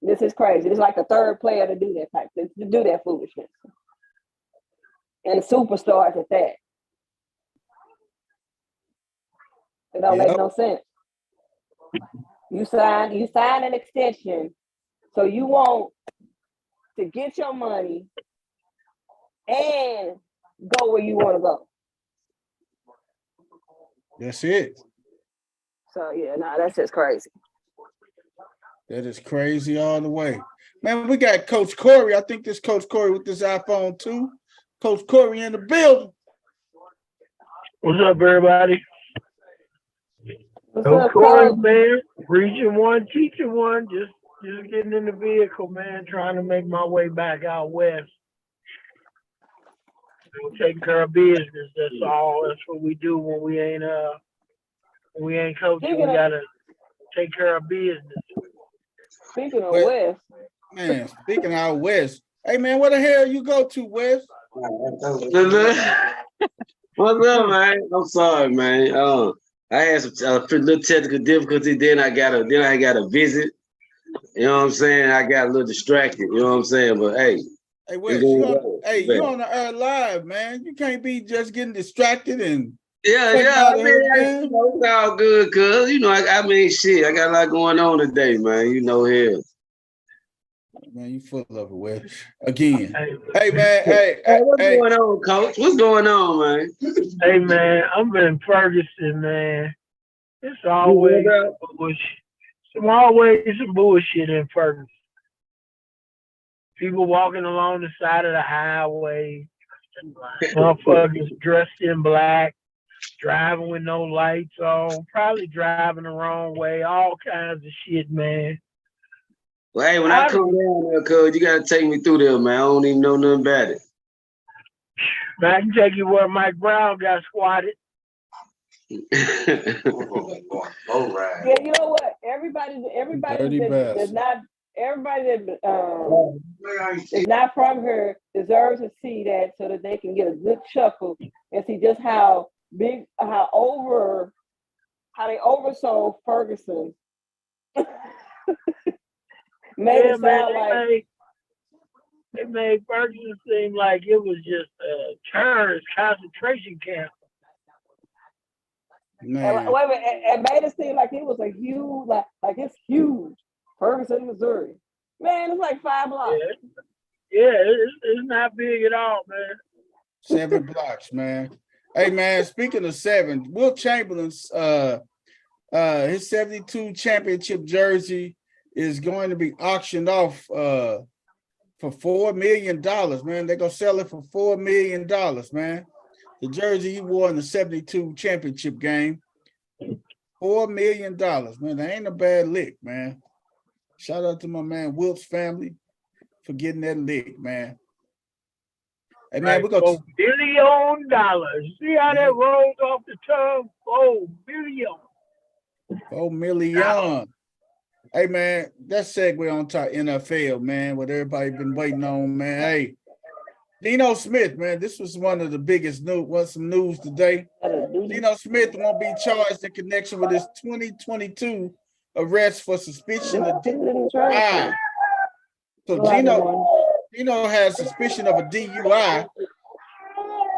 This is crazy. It's like the third player to do that foolishness. And superstars at that. It don't make no sense. You sign an extension, so you won't to get your money and go where you want to go. That's it. So yeah, nah, that's just crazy. That is crazy all the way. Man, we got Coach Corey. I think this Coach Corey with this iPhone too. Coach Corey in the building. What's up, everybody? What's No up, Corey, Coach? man. Preaching one, teaching one. Just getting in the vehicle, man. Trying to make my way back out west. Taking care of business. That's all. That's what we do when we ain't coaching. We gotta take care of business. Speaking of Well, West, man, speaking out west. Hey man, where the hell you go to, West? What's up, man? I'm sorry, man. I had some little technical difficulty. Then I got a visit. You know what I'm saying? I got a little distracted. You know what I'm saying? But hey, Hey West, you on the air live, man. You can't be just getting distracted and yeah. out I of mean, here, man. you know, it's all good, cuz I mean, shit. I got a lot going on today, man. You know, here. Man, you full of it, West. Again. Hey, man. Hey, What's going on, Coach? What's going on, man? hey, man. I'm in Ferguson, man. It's always some bullshit in Ferguson. People walking along the side of the highway, motherfuckers dressed in black, driving with no lights on, probably driving the wrong way, all kinds of shit, man. Well, hey, when I come down there, cuz, you gotta take me through there, man. I don't even know nothing about it. Man, I can take you where Mike Brown got squatted. yeah, you know what? Everybody that's not from here deserves to see that so that they can get a good chuckle and see just how they oversold Ferguson. It made Ferguson seem like it was just a terrorist concentration camp. Man. Wait a minute, it made it seem like it was a huge, like it's huge. Ferguson, Missouri. Man, it's like 5 blocks. Yeah, it's not big at all, man. 7 blocks, man. Hey, man, speaking of 7, Will Chamberlain's his 72 championship jersey is going to be auctioned off for $4 million, man. They're gonna sell it for $4 million, man. The jersey he wore in the 72 championship game. $4 million, man. That ain't a bad lick, man. Shout out to my man Wilt's family for getting that lick, man. Hey, man, we're gonna $4 billion. See how that rolls off the tongue? $4 billion. $4 million. Hey, man, that segue on top NFL, man, what everybody been waiting on, man. Hey, Dino Smith, man, this was one of the biggest some news today. Dino Smith won't be charged in connection with his 2022 arrest for suspicion of DUI. So Dino has suspicion of a DUI,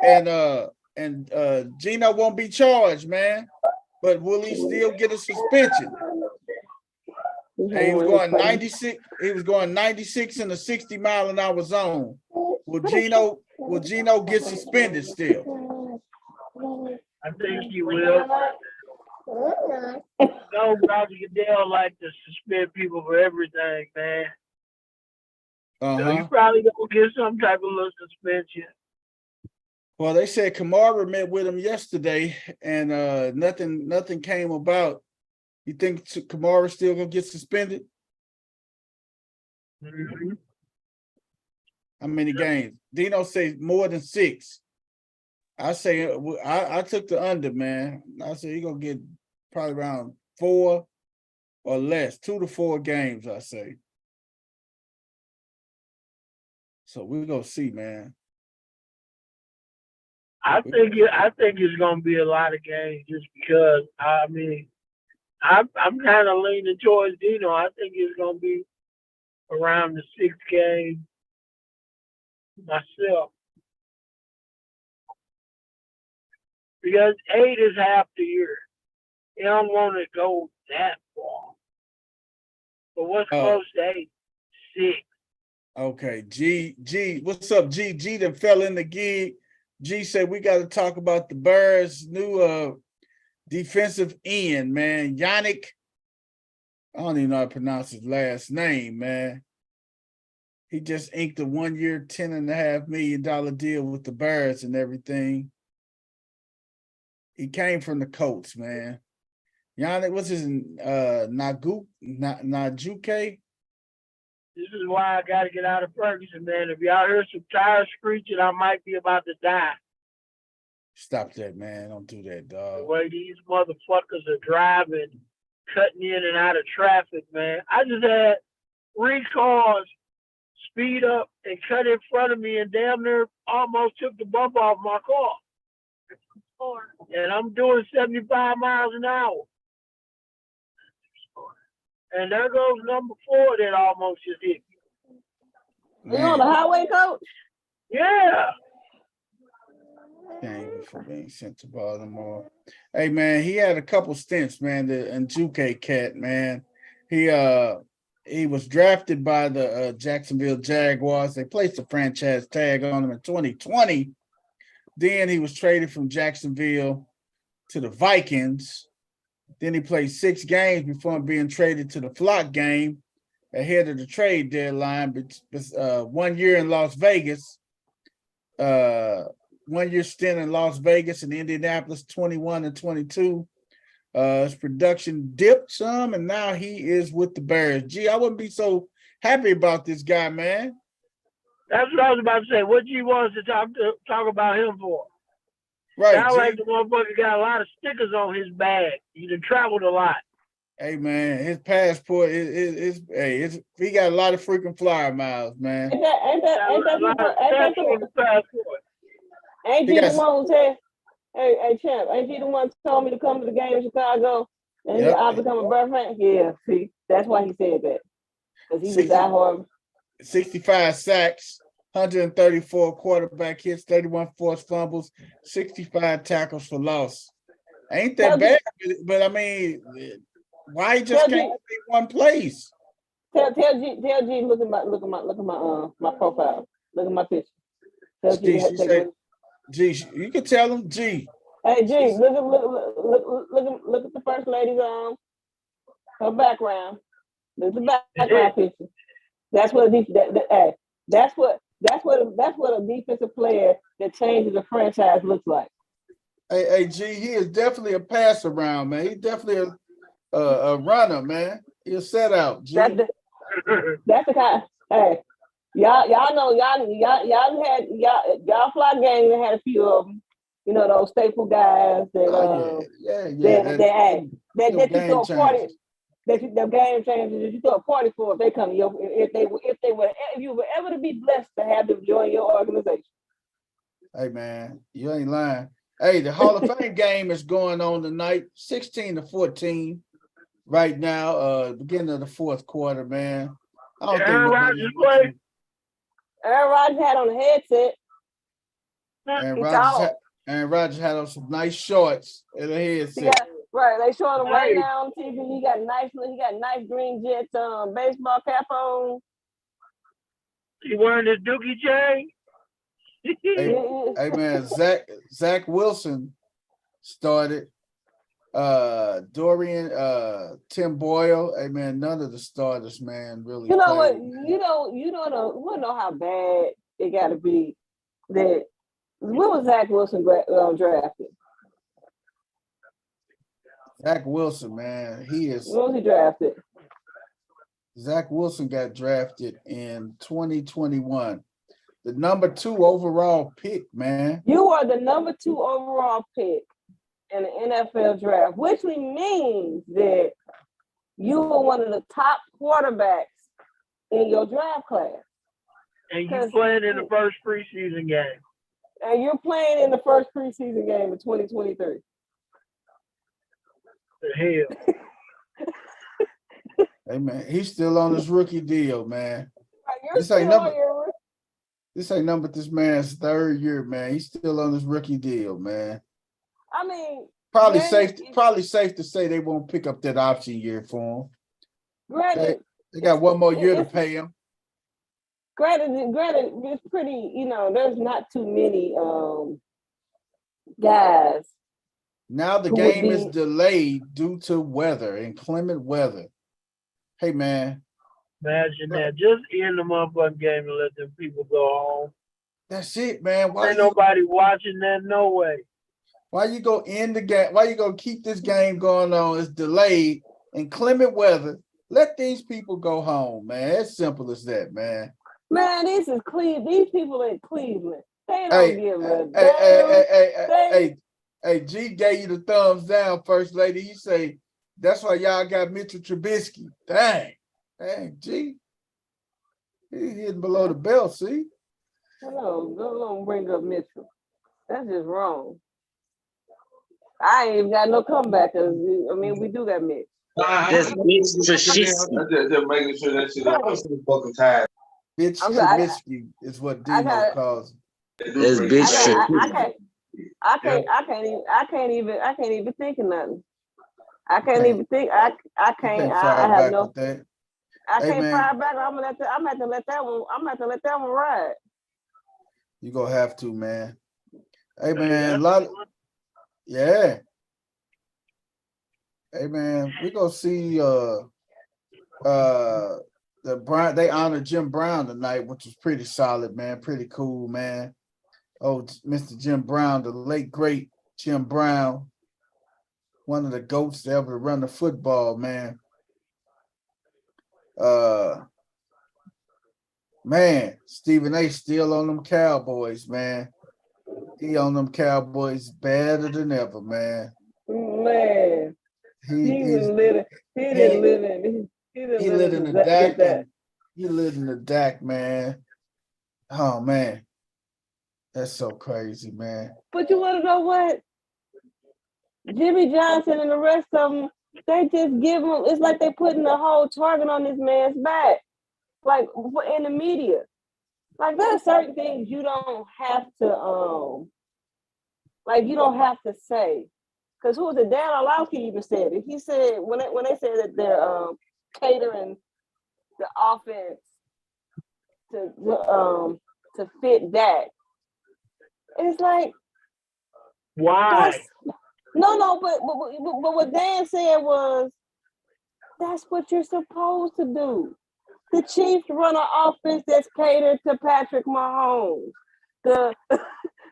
and Gino won't be charged, man. But will he still get a suspension? And he was going 96. He was going 96 in a 60-mile-an-hour zone. Will Gino get suspended still? I think he will. No, Roger Goodell like to suspend people for everything, man. So you probably gonna get some type of little suspension. Well, they said Kamara met with him yesterday, and nothing came about. You think Kamara still gonna get suspended? Mm-hmm. How many games? Dino says more than 6. I say I took the under, man. I said he's gonna get probably around 4 or less, 2 to 4 games, I say. So we're gonna see, man. I think it's gonna be a lot of games just because I'm kind of leaning towards Dino. I think it's gonna be around the 6th game myself. Because 8 is half the year. You don't want to go that far. But what's close to 8? 6. Okay, G, what's up, G? G that fell in the gig. G said we got to talk about the Bears' new defensive end, man. Yannick, I don't even know how to pronounce his last name, man. He just inked a 1 year, $10.5 million deal with the Bears and everything. He came from the Colts, man. Yannick, what's his Najuke? This is why I got to get out of Ferguson, man. If y'all hear some tires screeching, I might be about to die. Stop that, man. Don't do that, dog. The way these motherfuckers are driving, cutting in and out of traffic, man. I just had 3 cars speed up and cut in front of me and damn near almost took the bump off my car. And I'm doing 75 miles an hour. And there goes number 4 that almost just hit me. You on the highway, coach? Yeah. Dang, for being sent to Baltimore. Hey, man, he had a couple stints, man. The Njuke cat, man. He was drafted by the Jacksonville Jaguars. They placed a franchise tag on him in 2020. Then he was traded from Jacksonville to the Vikings. Then he played 6 games before being traded to the Flock game ahead of the trade deadline. But 1 year in Las Vegas, 1 year stint in Las Vegas and Indianapolis, 21 and 22. His production dipped some, and now he is with the Bears. Gee, I wouldn't be so happy about this guy, man. That's what I was about to say. What you want us to talk about him for? Right. Sound like the motherfucker got a lot of stickers on his bag. He done traveled a lot. Hey, man, his passport is he got a lot of freaking flyer miles, man. Ain't that the passport? Ain't he the one who said, hey, champ, ain't he the one who told me to come to the game in Chicago and I'll become a Bear fan? Yeah, see, that's why he said that. Because he's a diehard. 65 sacks, 134 quarterback hits, 31 forced fumbles, 65 tackles for loss. Ain't that bad, but I mean, why he just can't take one place? Tell G, look at my profile. Look at my picture. Tell G, you can tell him, G. Hey G, look at the first lady's her background. Look at the background picture. That's what a defensive player that changes a franchise looks like. Hey, G, he is definitely a pass around, man. He's definitely a runner, man. He'll set out. G. That's the kind. Hey, y'all know y'all fly games and had a few of them. You know those staple guys that that you throw a party. That the game changes. If you throw a party for, if they come, if you were ever to be blessed to have them join your organization. Hey man, you ain't lying. Hey, the Hall of Fame game is going on tonight, 16-14, right now. Beginning of the 4th quarter, man. I don't think Aaron Rodgers had on a headset. Aaron Rodgers had on some nice shorts and a headset. Yeah, right. They showing him right now on TV. He got nice green Jets baseball cap on. He wearing his dookie chain. Hey man, Zach Wilson started. Dorian, Tim Boyle. Hey man, none of the starters, man, really. You know what? You don't know how bad it got to be. That when was Zach Wilson drafted? Zach Wilson, man, he is. When was he drafted? Zach Wilson got drafted in 2021. The number 2 overall pick, man. You are the number 2 overall pick in the NFL draft, which means that you were one of the top quarterbacks in your draft class. And you're playing in the first preseason game. And you're playing in the first preseason game of 2023. The hell. Hey man, he's still on his rookie deal, man. This ain't number this man's 3rd year, man. He's still on his rookie deal, man. I mean, probably safe to say they won't pick up that option year for him. Granted, they got one more year to pay him. Granted, it's pretty. There's not too many guys. Now the who would game is be. delayed due to weather, inclement weather. Hey man, Imagine that. Just end the motherfucking game and let them people go home. that's it, man. Ain't nobody watching that, no way. Why you go end the game? Why you gonna keep this game going on? It's delayed, inclement weather. Let these people go home, man. It's simple as that, man. Man, this is Cleveland. These people in Cleveland, they don't Hey, give a hey, G gave you the thumbs down, First Lady. He say that's why y'all got Mitchell Trubisky. Dang, G. He hitting below the belt, see? Don't bring up Mitchell. That's just wrong. I ain't even got no comeback. We do got Mitch. That's Mitch Trubisky. Just making sure that shit. I'm so fucking tired. Bitch Trubisky is what Dino calls him. That's bitch Trubisky. I can't even think of nothing. I can't even think. I can't. I have no. I can't fire back. I'm gonna have to let that one. I'm gonna have to let that one ride. You gonna have to, man. Hey man, yeah. Hey man, we gonna see the Brown. They honored Jim Brown tonight, which was pretty solid, man. Pretty cool, man. Oh, Mr. Jim Brown, the late great Jim Brown, one of the GOATs to ever run the football, man. Man, Stephen A. still on them Cowboys, man. He on them Cowboys better than ever, man. Man, he lit in the Dak. He lit in the Dak, man. Oh man, that's so crazy, man. But you want to know what? Jimmy Johnson and the rest of them, they just give him. It's like they putting the whole target on this man's back, like in the media. Like there are certain things you don't have to say. Because who was it? Dan Orlovsky even said it. He said when they said that they're catering the offense to fit that. It's like why? But what Dan said was that's what you're supposed to do. The Chiefs run an offense that's catered to Patrick Mahomes. The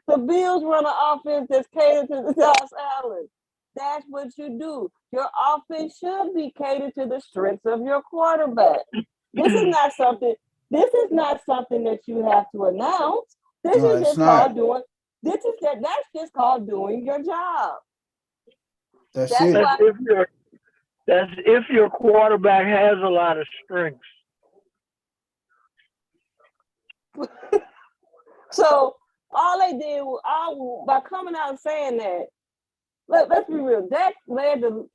Bills run an offense that's catered to Josh Allen. That's what you do. Your offense should be catered to the strengths of your quarterback. This is not something that you have to announce. That's just called doing your job. That's it. That's if your quarterback has a lot of strengths. So all they did was by coming out and saying that. Let's be real. Dak led and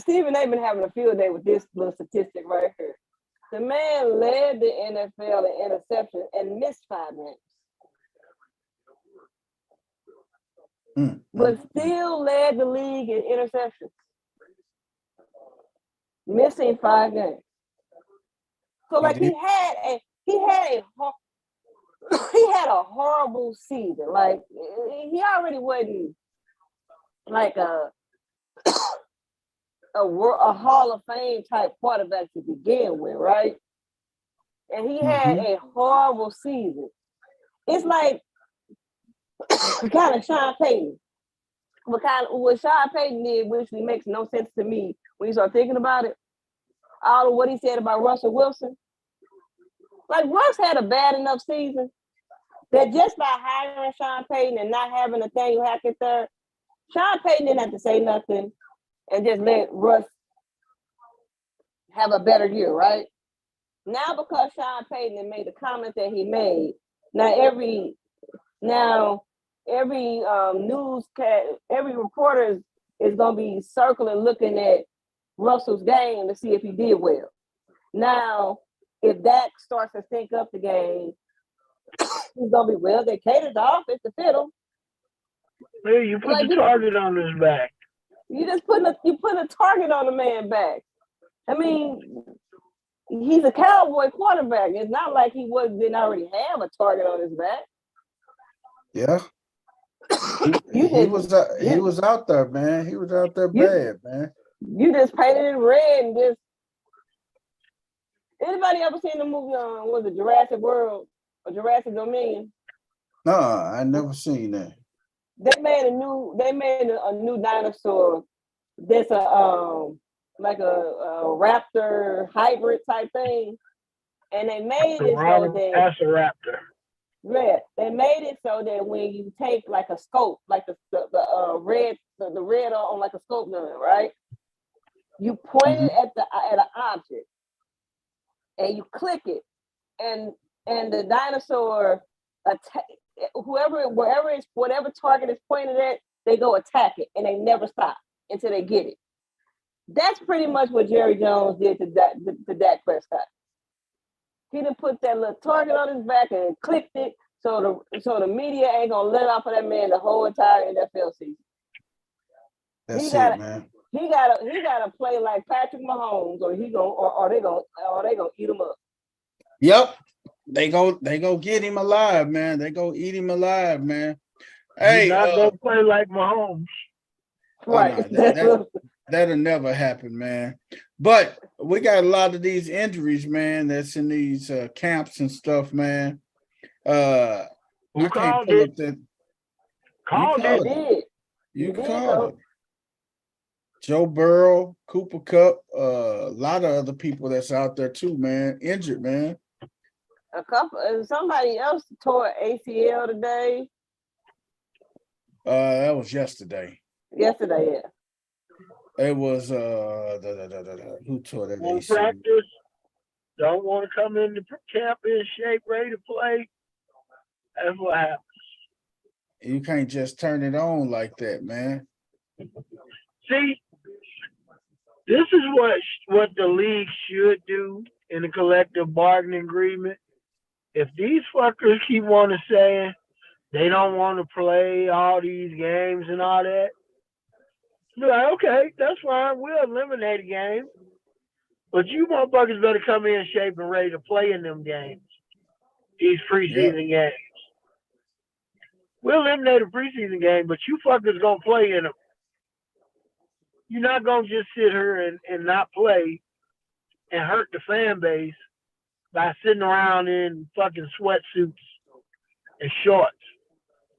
Stephen A. been having a field day with this little statistic right here. The man led the NFL in interception and missed 5 games. But still led the league in interceptions. Missing 5 games. So like he had a horrible season. Like he already wasn't like a Hall of Fame type quarterback to begin with, right? And he had a horrible season. It's like kind of Sean Payton. What Sean Payton did, which makes no sense to me when you start thinking about it. All of what he said about Russell Wilson. Like Russ had a bad enough season that just by hiring Sean Payton and not having Nathaniel Hackett there, Sean Payton didn't have to say nothing and just let Russ have a better year, right? Now because Sean Payton had made the comment that he made, every newscast, every reporter is gonna be circling looking at Russell's game to see if he did well. Now, if Dak starts to think up the game, he's gonna be they catered the offense to fit him. Hey, you put the target on his back. You just put a target on the man's back. I mean, he's a Cowboy quarterback. It's not like he didn't already have a target on his back. Yeah. He was out there, man. He was out there bad, man. You just painted it red and just. Anybody ever seen the movie was it Jurassic World or Jurassic Dominion? No, I never seen that. They made a new dinosaur that's like a raptor hybrid type thing. And they made it so that that's a raptor. Yeah, they made it so that when you take like a scope, like the red on like a scope gun, right? You point it at an object, and you click it, and the dinosaur whatever target is pointed at, they go attack it, and they never stop until they get it. That's pretty much what Jerry Jones did to Dak Prescott. He done put that little target on his back and clicked it, so the media ain't gonna let off of that man the whole entire NFL season. Man. He gotta play like Patrick Mahomes, or they gonna eat him up. Yep, they go get him alive, man. They go eat him alive, man. Hey, he's not gonna play like Mahomes. Right. No, that'll never happen, man. But we got a lot of these injuries, man, that's in these camps and stuff, man. Who called it? You called it. Joe Burrow, Cooper Kupp, a lot of other people that's out there too, man, injured, man. Somebody else tore ACL today. That was yesterday. Yesterday, yeah. It was who tore that ACL? Practice. Don't want to come into camp in shape, ready to play. That's what happens. You can't just turn it on like that, man. See, this is what the league should do in the collective bargaining agreement. If these fuckers keep on saying they don't want to play all these games and all that, be like, okay, that's fine. We'll eliminate a game. But you motherfuckers better come in shape and ready to play in them games. These preseason games. We'll eliminate a preseason game, but you fuckers gonna play in them. You're not gonna just sit here and not play and hurt the fan base by sitting around in fucking sweatsuits and shorts.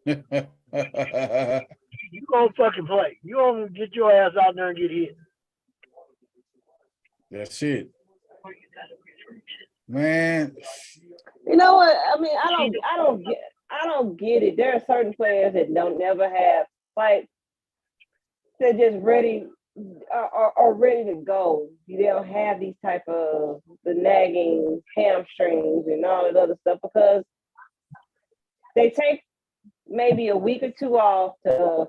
You gonna fucking play. You gonna get your ass out there and get hit. That's it, man. You know what? I mean, I don't get it. There are certain players that don't never have like they're just ready are ready to go. They don't have these type of the nagging hamstrings and all that other stuff because they take maybe a week or two off to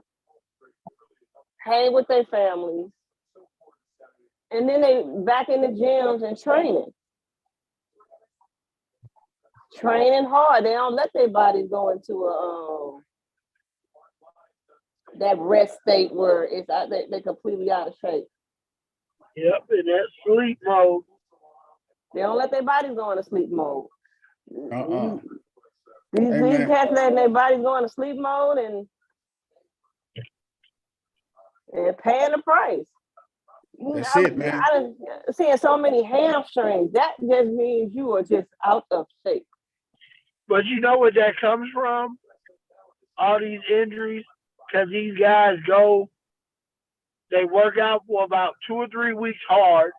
hang with their families, and then they back in the gyms and training hard. They don't let their bodies go into that rest state where it's out, they're completely out of shape. Yep, in that sleep mode. They don't let their bodies go into sleep mode. These cats letting their bodies go into sleep mode and paying the price. That's it, man. I'm seeing so many hamstrings. That just means you are just out of shape. But you know what that comes from? All these injuries? Because these guys they work out for about 2 or 3 weeks hard,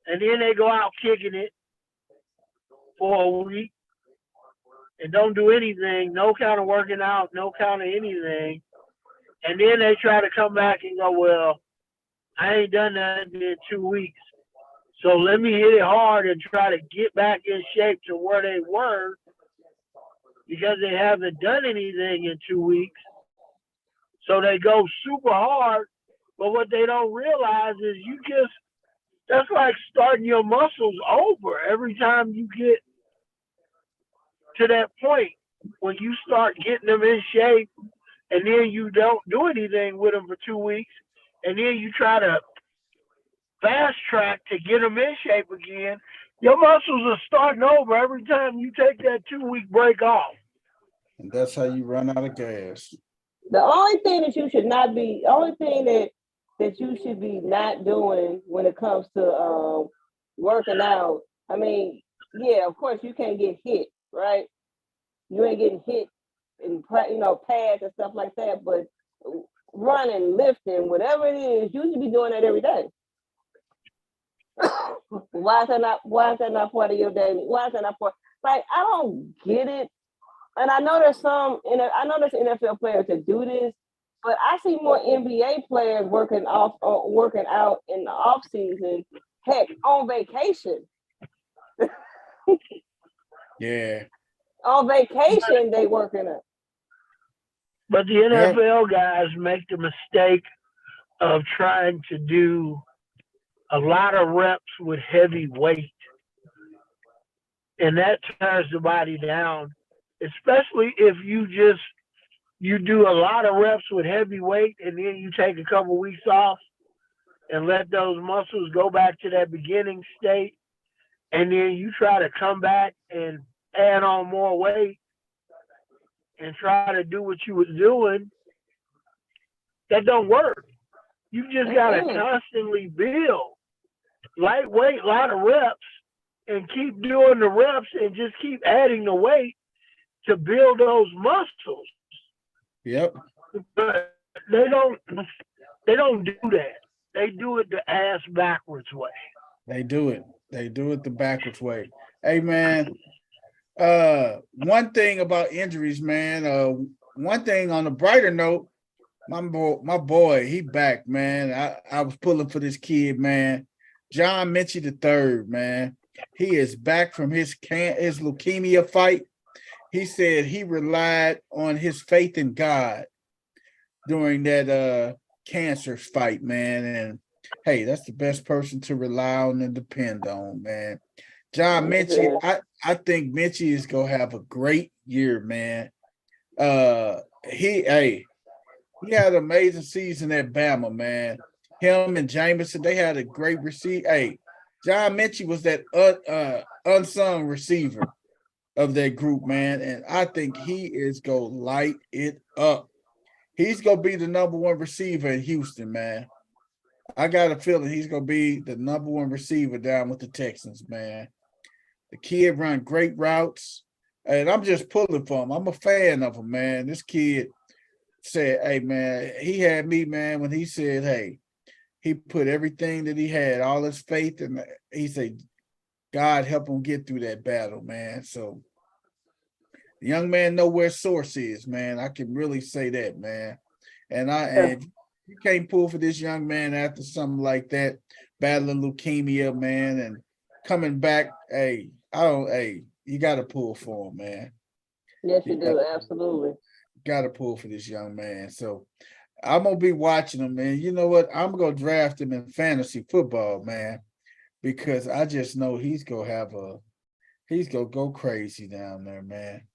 and then they go out kicking it for a week and don't do anything, no kind of working out, no kind of anything. And then they try to come back and go, well, I ain't done that in 2 weeks. So let me hit it hard and try to get back in shape to where they were because they haven't done anything in 2 weeks. So they go super hard, but what they don't realize is that's like starting your muscles over every time you get to that point when you start getting them in shape and then you don't do anything with them for 2 weeks and then you try to fast track to get them in shape again. Your muscles are starting over every time you take that 2-week break off. And that's how you run out of gas. The only thing that you should not be, only thing that you should be not doing when it comes to working out. I mean, yeah, of course you can't get hit, right? You ain't getting hit in pads and stuff like that. But running, lifting, whatever it is, you should be doing that every day. Why is that not part of your daily? Why is that not part? Like, I don't get it. And I know there's NFL players that do this, but I see more NBA players working out in the off season, heck, on vacation. Yeah. On vacation, they working out. But the NFL guys make the mistake of trying to do a lot of reps with heavy weight. And that tears the body down, especially if you do a lot of reps with heavy weight and then you take a couple weeks off and let those muscles go back to that beginning state. And then you try to come back and add on more weight and try to do what you was doing. That don't work. You just got to constantly build lightweight, a lot of reps, and keep doing the reps and just keep adding the weight to build those muscles. Yep. But they don't do that. They do it the ass backwards way. They do it the backwards way. Hey man, one thing about injuries, man. One thing on a brighter note, my boy, he back, man. I was pulling for this kid, man. John Minchie III, man. He is back from his leukemia fight. He said he relied on his faith in God during that cancer fight, man. And hey, that's the best person to rely on and depend on, man. John Minchie, I think Minchie is gonna have a great year, man. He had an amazing season at Bama, man. Him and Jameson, they had a great receiver. Hey, John Minchie was that unsung receiver of that group, man. And I think he is gonna light it up. He's gonna be the #1 receiver in Houston, man. I got a feeling he's gonna be the #1 receiver down with the Texans, man. The kid run great routes, and I'm just pulling for him. I'm a fan of him, man. This kid said, hey, man, he had me, man, when he said, hey, he put everything that he had, all his faith, and he said, God help him get through that battle, man. So the young man know where source is, man. I can really say that, man. And if you can't pull for this young man after something like that, battling leukemia, man, and coming back, you got to pull for him, man. Yes, you do. Absolutely. Got to pull for this young man. So I'm going to be watching him, man. You know what? I'm going to draft him in fantasy football, man, because I just know he's going to go crazy down there, man.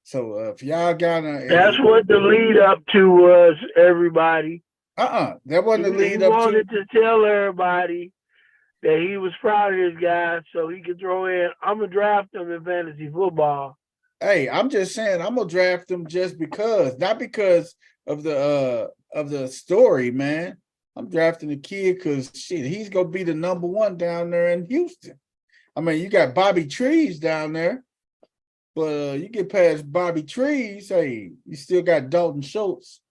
So if y'all got that's what the lead up to was, everybody. That wasn't the lead he up wanted to tell everybody that he was proud of this guy so he could throw in, I'm going to draft him in fantasy football. Hey, I'm just saying I'm gonna draft him just because, not because of the story, man. I'm drafting the kid because shit, he's gonna be the #1 down there in Houston. I mean, you got Bobby Trees down there, but you get past Bobby Trees, hey, you still got Dalton Schultz,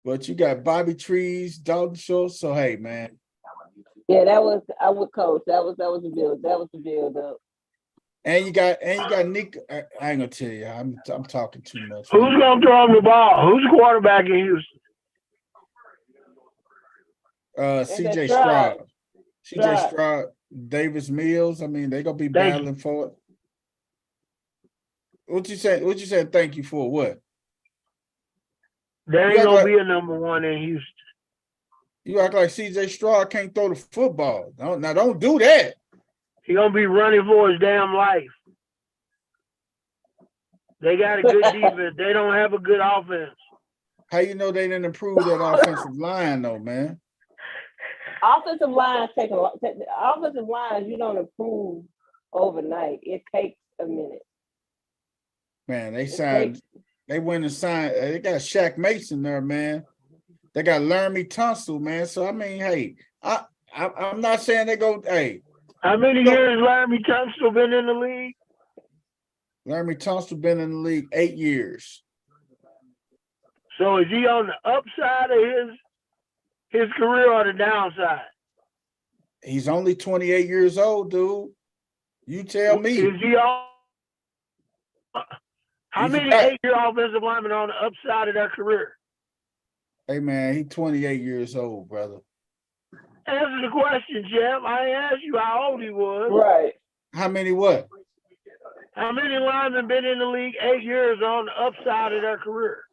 but you got Bobby Trees, Dalton Schultz. So hey, man. Yeah, I would coach. That was the build. That was the build up. And you got Nick. I ain't gonna tell you. I'm talking too much. Who's gonna throw him the ball? Who's the quarterback in Houston? CJ Stroud. CJ Stroud, Davis Mills. I mean, they gonna be battling for it. What you saying? Thank you for what? There ain't gonna be a #1 in Houston. You act like CJ Stroud can't throw the football. Don't do that. He gonna be running for his damn life. They got a good defense. They don't have a good offense. How you know they didn't improve that offensive line though, man? offensive lines take a lot. Offensive lines you don't improve overnight. It takes a minute. Man, they went and signed. They got Shaq Mason there, man. They got Laramie Tunsil, man. So I mean, hey, I'm not saying they go. Hey, how many years Laramie Tunsil been in the league? Laramie Tunsil been in the league 8 years. So is he on the upside of his career or the downside? He's only 28 years old, dude. You tell me. Is he on? How many 8-year offensive linemen are on the upside of their career? Hey, man, he's 28 years old, brother. Answer the question, Jeff. I asked you how old he was. Right. How many what? How many linemen been in the league 8 years on the upside of their career?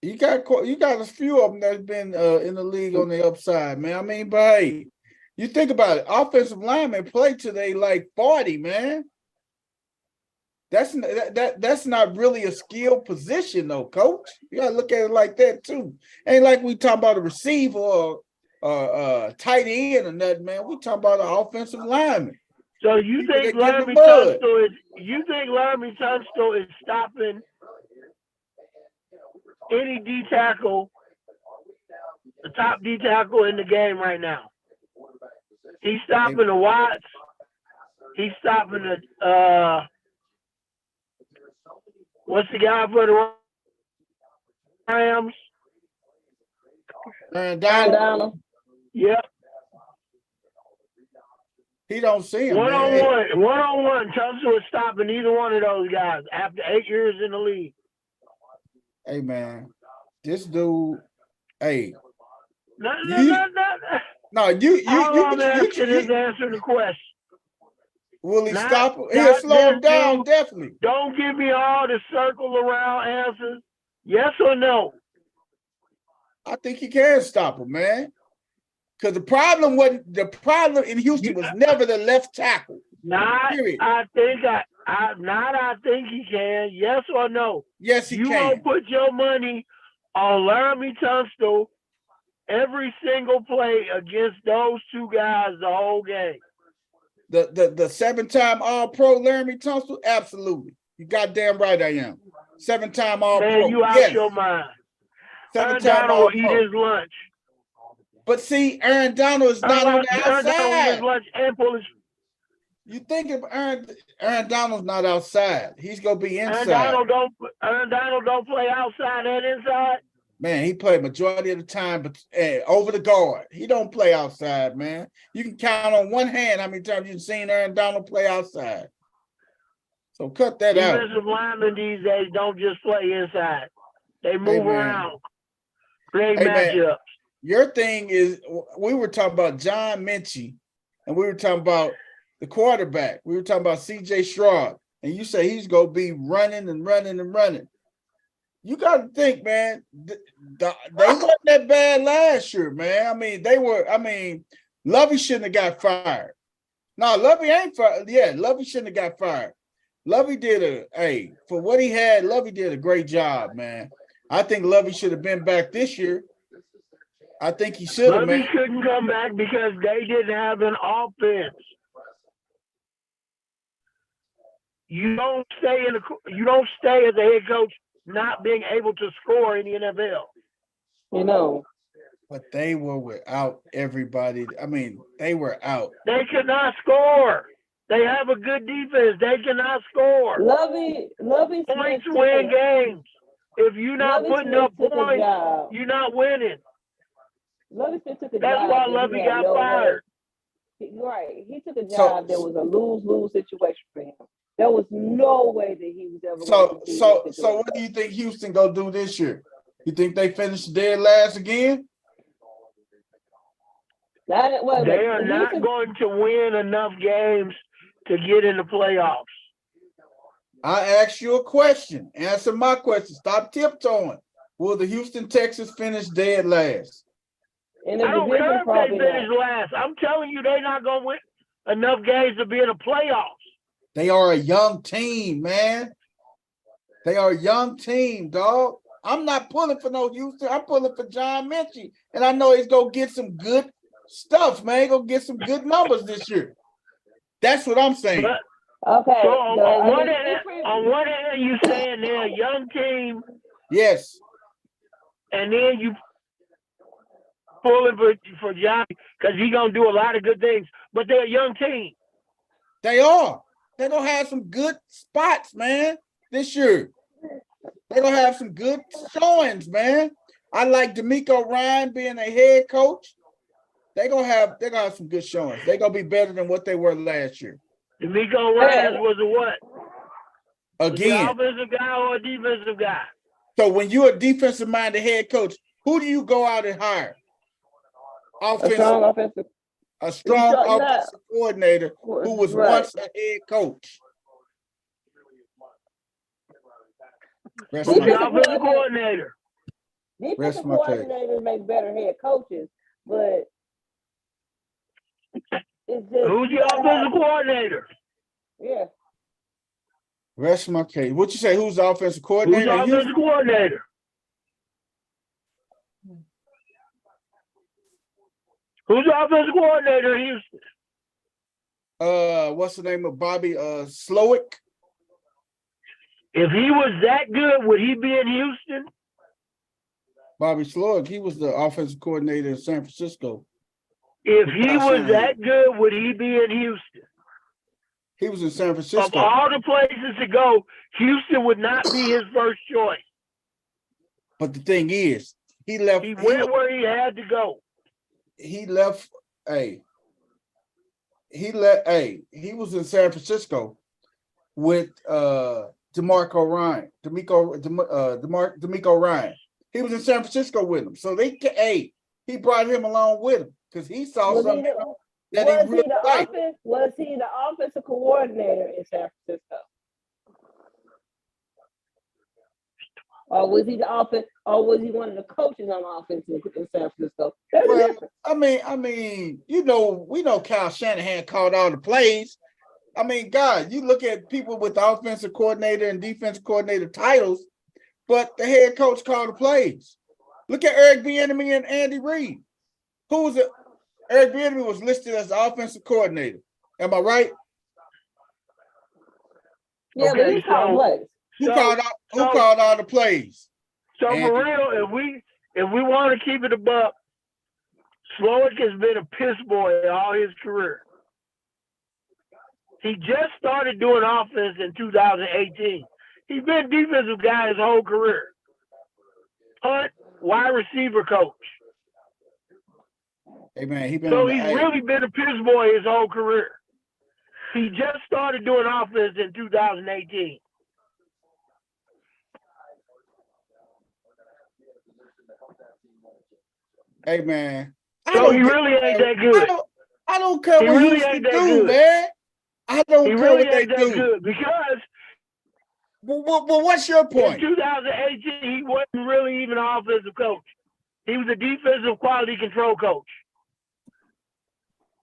You got a few of them that's been in the league on the upside, man. I mean, but hey, you think about it. Offensive linemen play till they like 40, man. That's not really a skilled position, though, coach. You gotta look at it like that too. Ain't like we talking about a receiver or tight end or nothing, man. We talking about an offensive lineman. So you People think that get in Laramie the mud. Tunsil is stopping any D tackle, the top D tackle in the game right now? He's stopping the Watts. He's stopping the what's the guy for the Rams? Donald. Yep. He don't see him. One on one. Tunsil is stopping either one of those guys after 8 years in the league. Hey, man, this dude. Hey. No. No, you asking is answer the question. Will he stop him? He'll slow him down, definitely. Don't give me all the circle around answers. Yes or no? I think he can stop him, man. Because the problem in Houston was never the left tackle. I think he can. Yes or no? Yes, he can. You won't put your money on Laramie Tunsil every single play against those two guys the whole game. The 7-time All-Pro Laramie Tunsil? Absolutely. You goddamn right I am. 7-time All-Pro. Man, you out your mind. 7-time All-Pro. Eat his lunch. But see, Aaron Donald is not on the outside. Donald eat his lunch and pull his. You think of Aaron Donald's not outside. He's gonna be inside. Aaron Donald don't play outside and inside. Man, he played majority of the time, but over the guard. He don't play outside, man. You can count on one hand how many times you've seen Aaron Donald play outside. So cut that out. Defensive linemen these days don't just play inside. They move around, create matchups. Your thing is, we were talking about John Minchie, and we were talking about the quarterback. We were talking about C.J. Stroud, and you say he's going to be running and running and running. You got to think, man, they weren't that bad last year, man. Lovey shouldn't have got fired. No, Lovey ain't fired. Yeah, Lovey shouldn't have got fired. Lovey for what he had, Lovey did a great job, man. I think Lovey should have been back this year. I think he should have, man. Lovey couldn't come back because they didn't have an offense. You don't stay as a head coach not being able to score in the NFL. You know. But they were without everybody. I mean, they were out. They could not score. They have a good defense. They cannot score. Lovey points win games. If you're not putting up points, you're not winning. Lovey took a job. That's why Lovey got fired. Right. He took a job that was a lose-lose situation for him. There was no way that he was ever going to So what do you think Houston gonna do this year? You think they finish dead last again? They are not going to win enough games to get in the playoffs. I asked you a question. Answer my question. Stop tiptoeing. Will the Houston Texans finish dead last? I don't care if they finish last. I'm telling you, they're not going to win enough games to be in the playoffs. They are a young team, man. They are a young team, dog. I'm not pulling for no Houston. I'm pulling for John Minchie, and I know he's gonna get some good stuff, man. He's gonna get some good numbers this year. That's what I'm saying. But, Okay. so on one hand, you saying they're a young team, Yes, and then you pulling for John because he's gonna do a lot of good things. But they're a young team. they are. They're gonna have some good spots, man, this year. They're gonna have some good showings, man. I like D'Amico Ryan being a head coach. They're gonna have some good showings. They're gonna be better than what they were last year. D'Amico Ryan was a what? Again. Was he an offensive guy or a defensive guy? So when you're a defensive minded head coach, who do you go out and hire? A strong offensive coordinator who was once a head coach. Who's the offensive coordinator? Defensive coordinators make better head coaches, but it's just who's the offensive coordinator? Yeah. Rest my case. What you say? Who's the offensive coordinator? Who's the offensive coordinator? Who's the offensive coordinator in Houston? What's the name of Bobby Slowick? If he was that good, would he be in Houston? Bobby Slowick, he was the offensive coordinator in San Francisco. If he was that good, would he be in Houston? He was in San Francisco. Of all the places to go, Houston would not be his first choice. But the thing is, he left. He went where he had to go. He left. He was in San Francisco with D'Amico Ryan. He was in San Francisco with him. So he brought him along with him because he saw something that he really liked. Was he the offensive coordinator in San Francisco? Or was he the offense? Or was he one of the coaches on offense in San Francisco? Well, I mean, we know Kyle Shanahan called all the plays. I mean, God, you look at people with the offensive coordinator and defensive coordinator titles, but the head coach called the plays. Look at Eric Bieniemy and Andy Reid. Who was it? Eric Bieniemy was listed as the offensive coordinator. Am I right? Yeah, but he called plays. Who called all the plays? So for real, if we want to keep it a buck, Slowick has been a piss boy all his career. He just started doing offense in 2018. He's been defensive guy his whole career. Punt, wide receiver coach. Hey man, he's really been a piss boy his whole career. He just started doing offense in 2018. Hey man, so he really ain't that good. I don't care what he really do, man. I don't care what they do. Good because. Well, what's your point? In 2018, he wasn't really even an offensive coach. He was a defensive quality control coach.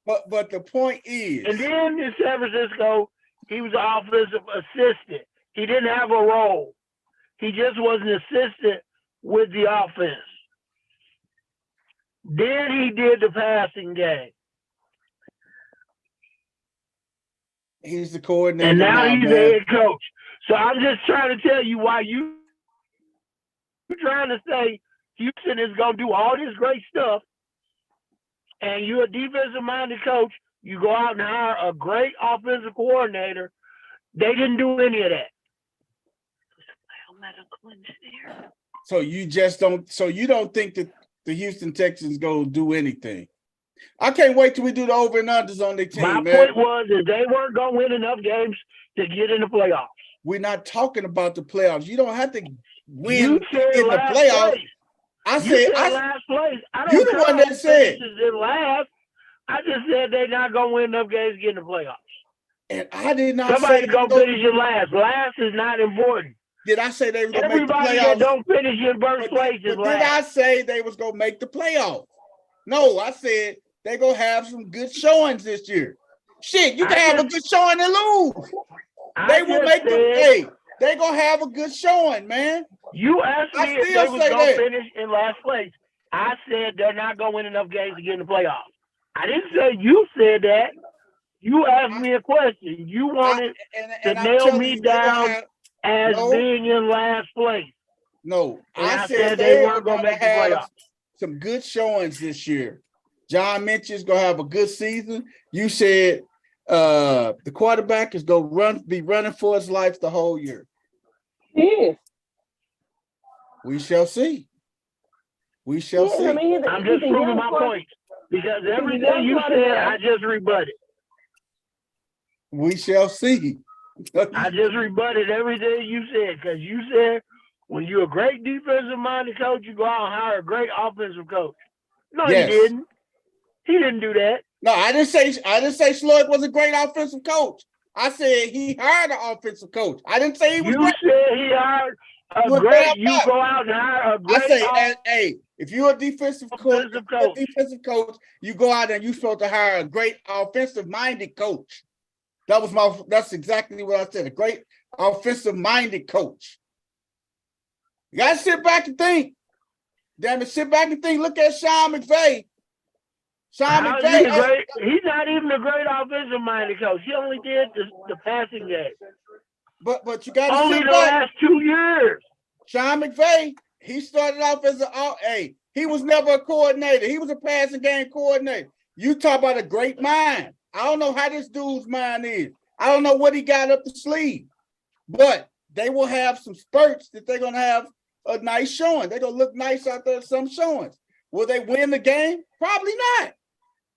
But the point is, and then in San Francisco, he was an offensive assistant. He didn't have a role. He just was an assistant with the offense. Then he did the passing game. He's the coordinator. And now he's the head coach. So I'm just trying to tell you why you're trying to say Houston is going to do all this great stuff, and you're a defensive-minded coach. You go out and hire a great offensive coordinator. They didn't do any of that. So you don't think that the Houston Texans go do anything? I can't wait till we do the over and unders on their team. My point was that they weren't going to win enough games to get in the playoffs. We're not talking about the playoffs. You don't have to win in the playoffs. Place. I said last place. I don't you're the one that said in last. I just said they're not going to win enough games to get in the playoffs. And I did not Somebody's say going to finish in last. Last is not important. Did I say they were going to make the playoffs? Everybody that don't finish in first place is last. Did I say they was going to make the playoffs? No, I said they're going to have some good showings this year. Shit, you can have a good showing and lose. They will make the they gonna have a good showing, man. You asked I me if still they was say gonna that. finish in last place. I said they're not gonna win enough games to get in the playoffs. I didn't say you said that. You asked me a question. You wanted to And I'm nail telling me you, they're gonna down have as being in last place. no. And I I said said they they are weren't gonna gonna make the have playoffs. some good showings this year. John Minch's gonna have a good season. You said the quarterback is gonna be running for his life the whole year. He is. We shall see. We shall see. I mean, I'm just proving my point because everything you said, I just rebutted. We shall see. I just rebutted everything you said because you said when you're a great defensive-minded coach, you go out and hire a great offensive coach. No, Yes. he didn't. He didn't do that. No, I didn't say Slug was a great offensive coach. I said he hired an offensive coach. I didn't say he was You great. said he hired a great. You go out and hire a great. I say, hey, if you're a defensive coach, you go out and you're supposed to hire a great offensive-minded coach. That's exactly what I said. A great offensive-minded coach. You gotta sit back and think. Damn it, sit back and think. Look at Sean McVay. Sean McVay. He's not even a great offensive-minded coach. He only did the passing game. But you gotta only sit the back. last 2 years. Sean McVay, he started off as he was never a coordinator. He was a passing game coordinator. You talk about a great mind. I don't know how this dude's mind is. I don't know what he got up the sleeve, but they will have some spurts that they're gonna have a nice showing. They're gonna look nice out there. Some showings. Will they win the game? Probably not.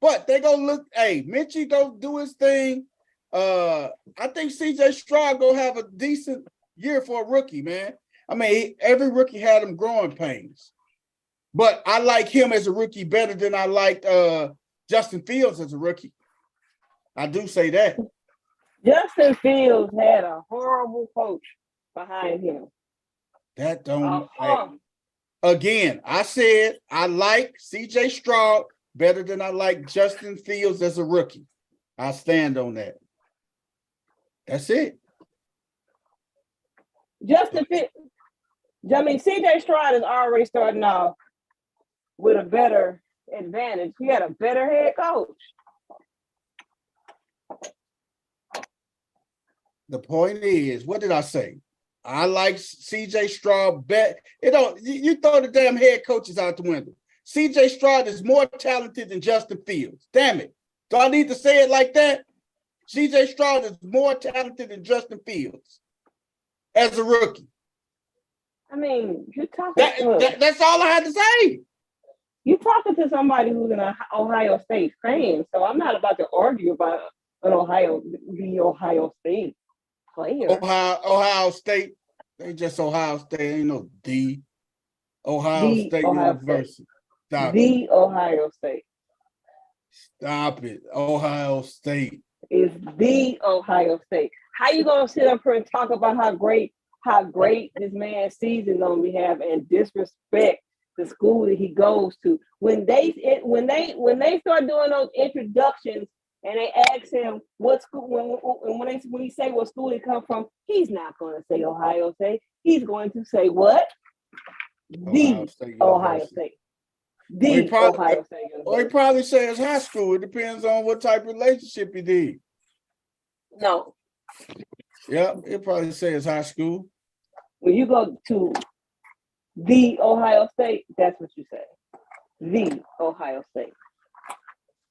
But they gonna look. Hey, Minchie go do his thing. I think CJ Stroud gonna have a decent year for a rookie, man. I mean, every rookie had him growing pains, but I like him as a rookie better than I liked Justin Fields as a rookie. I do say that. Justin Fields had a horrible coach behind him. That don't. Again, I said I like CJ Stroud better than I like Justin Fields as a rookie. I stand on that. That's it. Justin Fields. I mean, CJ Stroud is already starting off with a better advantage. He had a better head coach. The point is, what did I say? I like CJ Stroud bet. You throw the damn head coaches out the window. CJ Stroud is more talented than Justin Fields. Damn it. Do I need to say it like that? CJ Stroud is more talented than Justin Fields as a rookie. I mean, you're talking. That's all I had to say. You're talking to somebody who's an Ohio State fan, so I'm not about to argue about the Ohio State player. Ohio State, they just Ohio State. Ain't no D. Ohio State University. Ohio State. Stop it. Ohio State. Is the Ohio State. How you gonna sit up here and talk about how great this man's season gonna be having and disrespect the school that he goes to? When they start doing those introductions and they ask him what school, when he say what school he come from, he's not going to say Ohio State. He's going to say what? The Ohio State. Ohio State. Or he probably says high school. It depends on what type of relationship he did. No. Yeah, he'll probably say it's high school. When you go to the Ohio State, that's what you say. The Ohio State.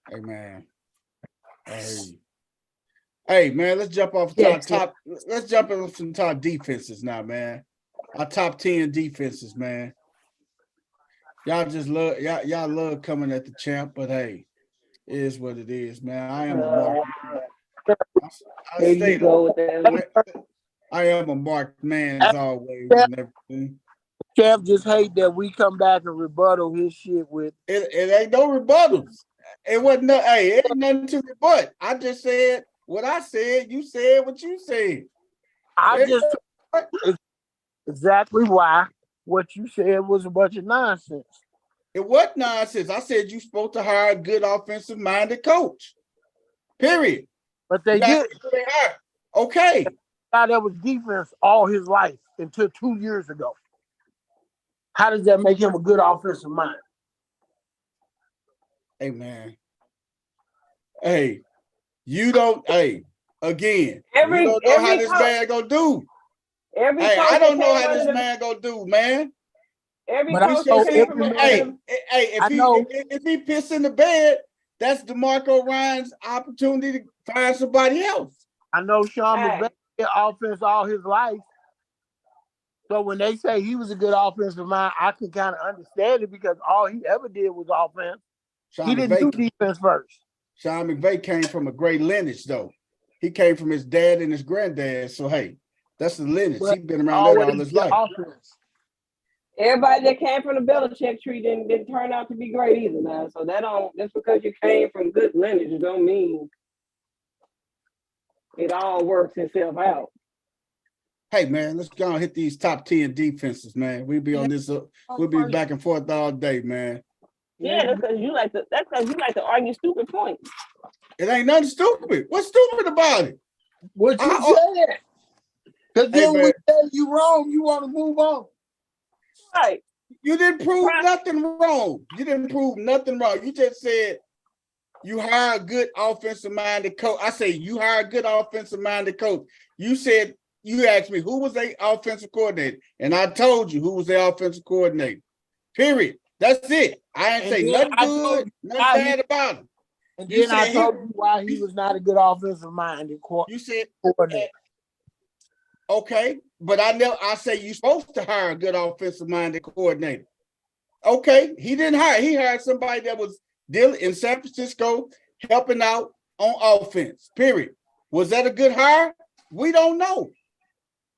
Hey, man. Hey, man, let's jump off top. Let's jump into some top defenses now, man. Our top 10 defenses, man. Y'all just love y'all love coming at the champ, but hey, it is what it is, man. I am a marked man as always and everything. Champ just hate that we come back and rebuttal his shit with it ain't no rebuttals. It wasn't it ain't nothing to rebut. I just said what I said, you said what you said. Exactly why what you said was a bunch of nonsense. It wasn't nonsense. I said you're supposed to hire a good offensive-minded coach. Period. But they did. Okay. guy that was defense all his life until 2 years ago. How does that make him a good offensive mind? Hey, man. Hey, you don't. Hey, again, you Every don't know how every this coach, man gonna do. every Hey, coach I that don't know came how under this the man gonna do, man. every But I We coach should that know came see. from every under man. Hey, I know. if he piss in the bed, that's DeMarco Ryan's opportunity to find somebody else. I know Sean Hey. McVay did offense all his life. So when they say he was a good offensive mind, I can kind of understand it because all he ever did was offense. He didn't do defense first. Sean McVay came from a great lineage, though. He came from his dad and his granddad. So hey, that's the lineage. He's been around that all his life. Offense. Everybody that came from the Belichick tree didn't turn out to be great either now. So that don't just because you came from good lineage don't mean it all works itself out. Hey man, let's go and hit these top 10 defenses, man. We'll be on this. We'll be back and forth all day, man. Yeah, that's because you like to argue stupid points. It ain't nothing stupid. What's stupid about it? What you said? Because then man, we say you wrong, you want to move on. Right. You didn't prove nothing wrong. You didn't prove nothing wrong. You just said you hire a good offensive-minded coach. I say you hire a good offensive-minded coach. You said, you asked me who was the offensive coordinator, and I told you who was the offensive coordinator. Period. That's it. I ain't say nothing good, nothing bad about him. And then I told you why he was not a good offensive-minded coordinator. You said, okay, but I say you're supposed to hire a good offensive-minded coordinator. Okay, he didn't hire. He hired somebody that was dealing in San Francisco, helping out on offense. Period. Was that a good hire? We don't know.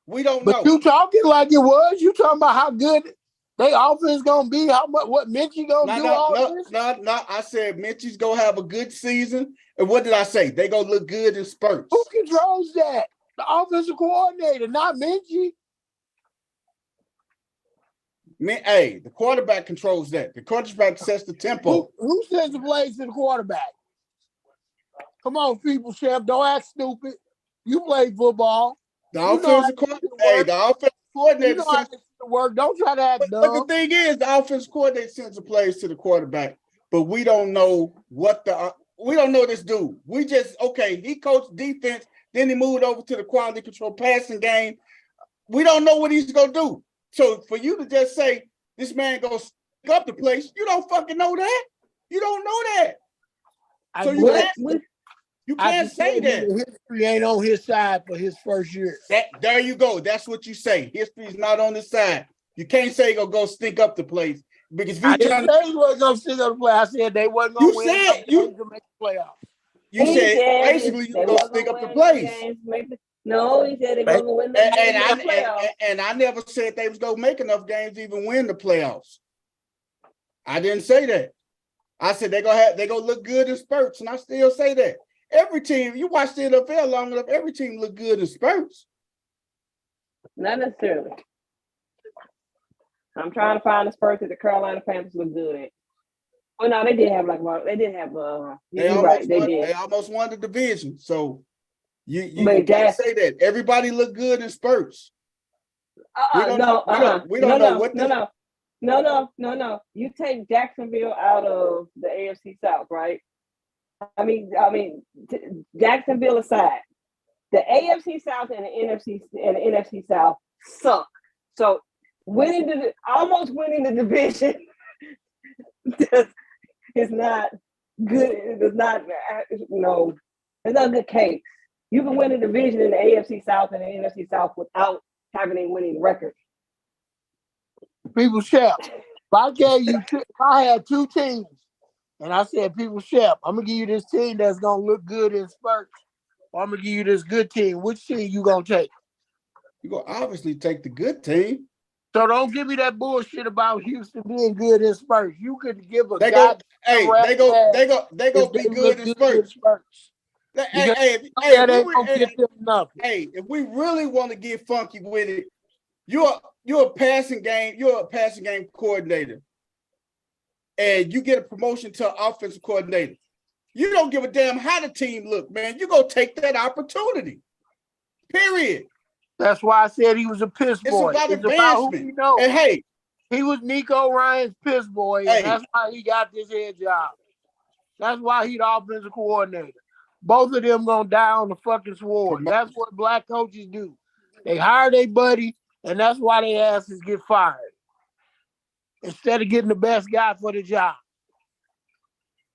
We don't know. But you talking like it was. You talking about how good they offense gonna be? How much? What Minchie gonna do? No. I said Minchie's gonna have a good season. And what did I say? They gonna look good in spurts. Who controls that? The offensive coordinator, not Minchie. Hey, the quarterback controls that. The quarterback sets the tempo. Who sends the plays to the quarterback? Come on, people, Chef. Don't act stupid. You play football. The offensive coordinator you know how to work. Don't try to act dumb. But the thing is, the offensive coordinator sends the plays to the quarterback, but we don't know we don't know this dude. We just, he coached defense, then he moved over to the quality control passing game. We don't know what he's gonna do. So for you to just say this man goes stick up the place, you don't fucking know that. You don't know that. So you can't say that. History ain't on his side for his first year. There you go. That's what you say. History's not on his side. You can't say he's gonna go stink up the place because I didn't say he wasn't gonna stink up the place. I said they wasn't gonna win to make the playoffs. You said basically you gonna stink up the place. No, he said they're going to win the playoffs. And I never said they was going to make enough games to even win the playoffs. I didn't say that. I said they're going to look good in spurts, and I still say that. Every team, you watch the NFL long enough, every team look good in spurts. Not necessarily. I'm trying to find the Spurs that the Carolina Panthers look good at. Well, no, they did have They almost won the division, so. You can't say that. Everybody look good in spurts. We don't know what. No. You take Jacksonville out of the AFC South, right? I mean, Jacksonville aside, the AFC South and the NFC South suck. So almost winning the division is not good. It's not it's not a good case. You can win a division in the AFC South and the NFC South without having a winning record. People Chef, if I had two teams and I said, People Chef, I'm gonna give you this team that's gonna look good in spurts, or I'm gonna give you this good team. Which team you gonna take? You're gonna obviously take the good team. So don't give me that bullshit about Houston being good in spurts. You could give a they go be good in spurts. If we really want to get funky with it, you're a passing game coordinator, and you get a promotion to an offensive coordinator. You don't give a damn how the team look, man. You go take that opportunity. Period. That's why I said he was a piss It's boy. about It's about who advancement. he knows. And hey, He was Nico Ryan's piss boy, Hey. and that's why he got this head job. That's why he the offensive coordinator. Both of them gonna die on the fucking sword. That's what black coaches do. They hire their buddy, and that's why they asses get fired. Instead of getting the best guy for the job.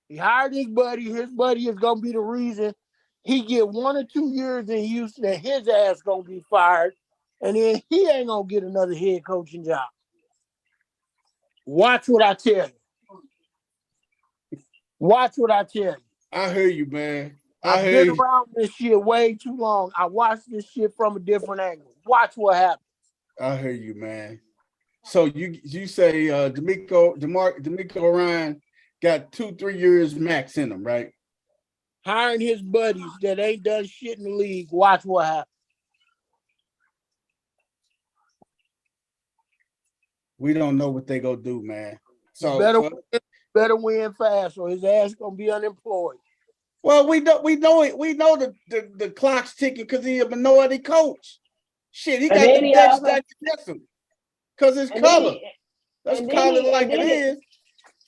He hired his buddy. His buddy is gonna be the reason he get 1 or 2 years in Houston and his ass gonna be fired. And then he ain't gonna get another head coaching job. Watch what I tell you. Watch what I tell you. I hear you, man. I've been around this shit way too long. I watched this shit from a different angle. Watch what happens. I hear you, man. So you say D'Amico Ryan got 2-3 years max in him, right? Hiring his buddies that ain't done shit in the league. Watch what happens. We don't know what they gonna do, man. So better win fast, or his ass gonna be unemployed. Well, we know it. We know the clock's ticking because he's a minority coach. Shit, he got the deck stacked against him because his color. Let's call it like it is.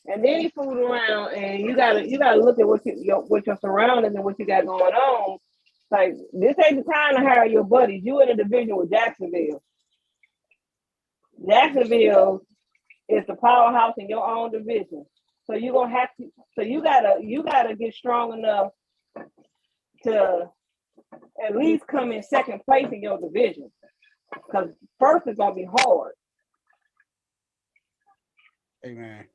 And then he fooled around, and you gotta look at what your surroundings and what you got going on. Like, this ain't the time to hire your buddies. You in a division with Jacksonville. Jacksonville is the powerhouse in your own division. So you're gonna have to. So you gotta get strong enough to at least come in second place in your division. Because first is gonna be hard. Hey man.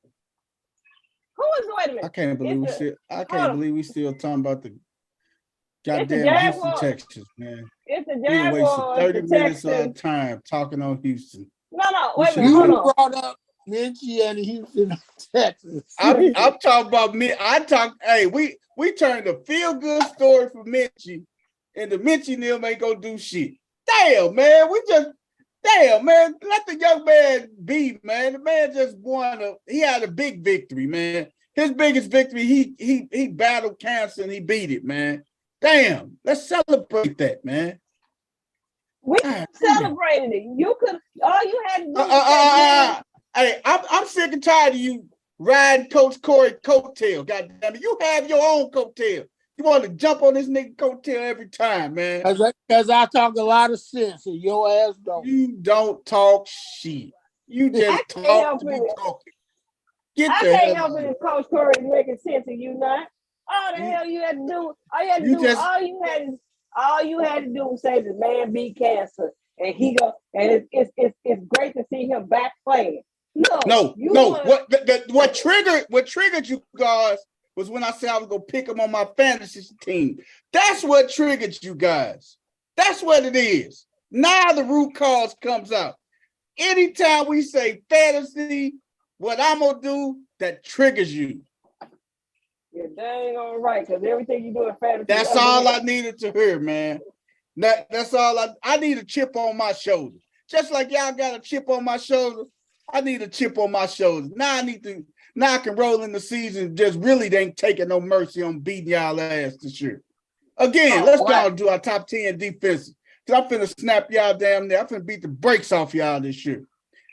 Wait a minute. I can't believe we still talking about the goddamn Houston Texans, man. It's the We Jaguars. wasted 30 minutes of our time talking on Houston. No, wait a minute. You Hold on. brought up Minchie and Houston, Texas. I'm talking about me. Hey, we turned a feel-good story for Minchie, and the Minchie Neil ain't gonna do shit. Damn, man. Damn, man. Let the young man be, man. The man just he had a big victory, man. His biggest victory, he battled cancer and he beat it, man. Damn, let's celebrate that, man. We celebrated it. All you had to do hey, I'm sick and tired of you riding Coach Corey coattail. God damn it. You have your own coattail. You want to jump on this nigga coattail every time, man. Because I talk a lot of sense and your ass don't. You don't talk shit. You just talk to be talking. I can't help it if Coach Corey is making sense of you not. All the hell you had to do, all you had to do was say the man beat cancer. And it's great to see him back playing. No. What triggered you guys was when I said I was gonna pick him on my fantasy team. That's what triggered you guys. That's what it is. Now the root cause comes out. Anytime we say fantasy, what I'm gonna do, that triggers you. You're dang all right, because everything you do in fantasy. That's all I needed to hear, man. That's all I need a chip on my shoulder. Just like y'all got a chip on my shoulder, I need a chip on my shoulder. Now I can roll in the season. Just really ain't taking no mercy on beating y'all ass this year. Again, let's go and do our top 10 defenses. Cause I'm finna snap y'all damn near. I'm finna beat the brakes off y'all this year.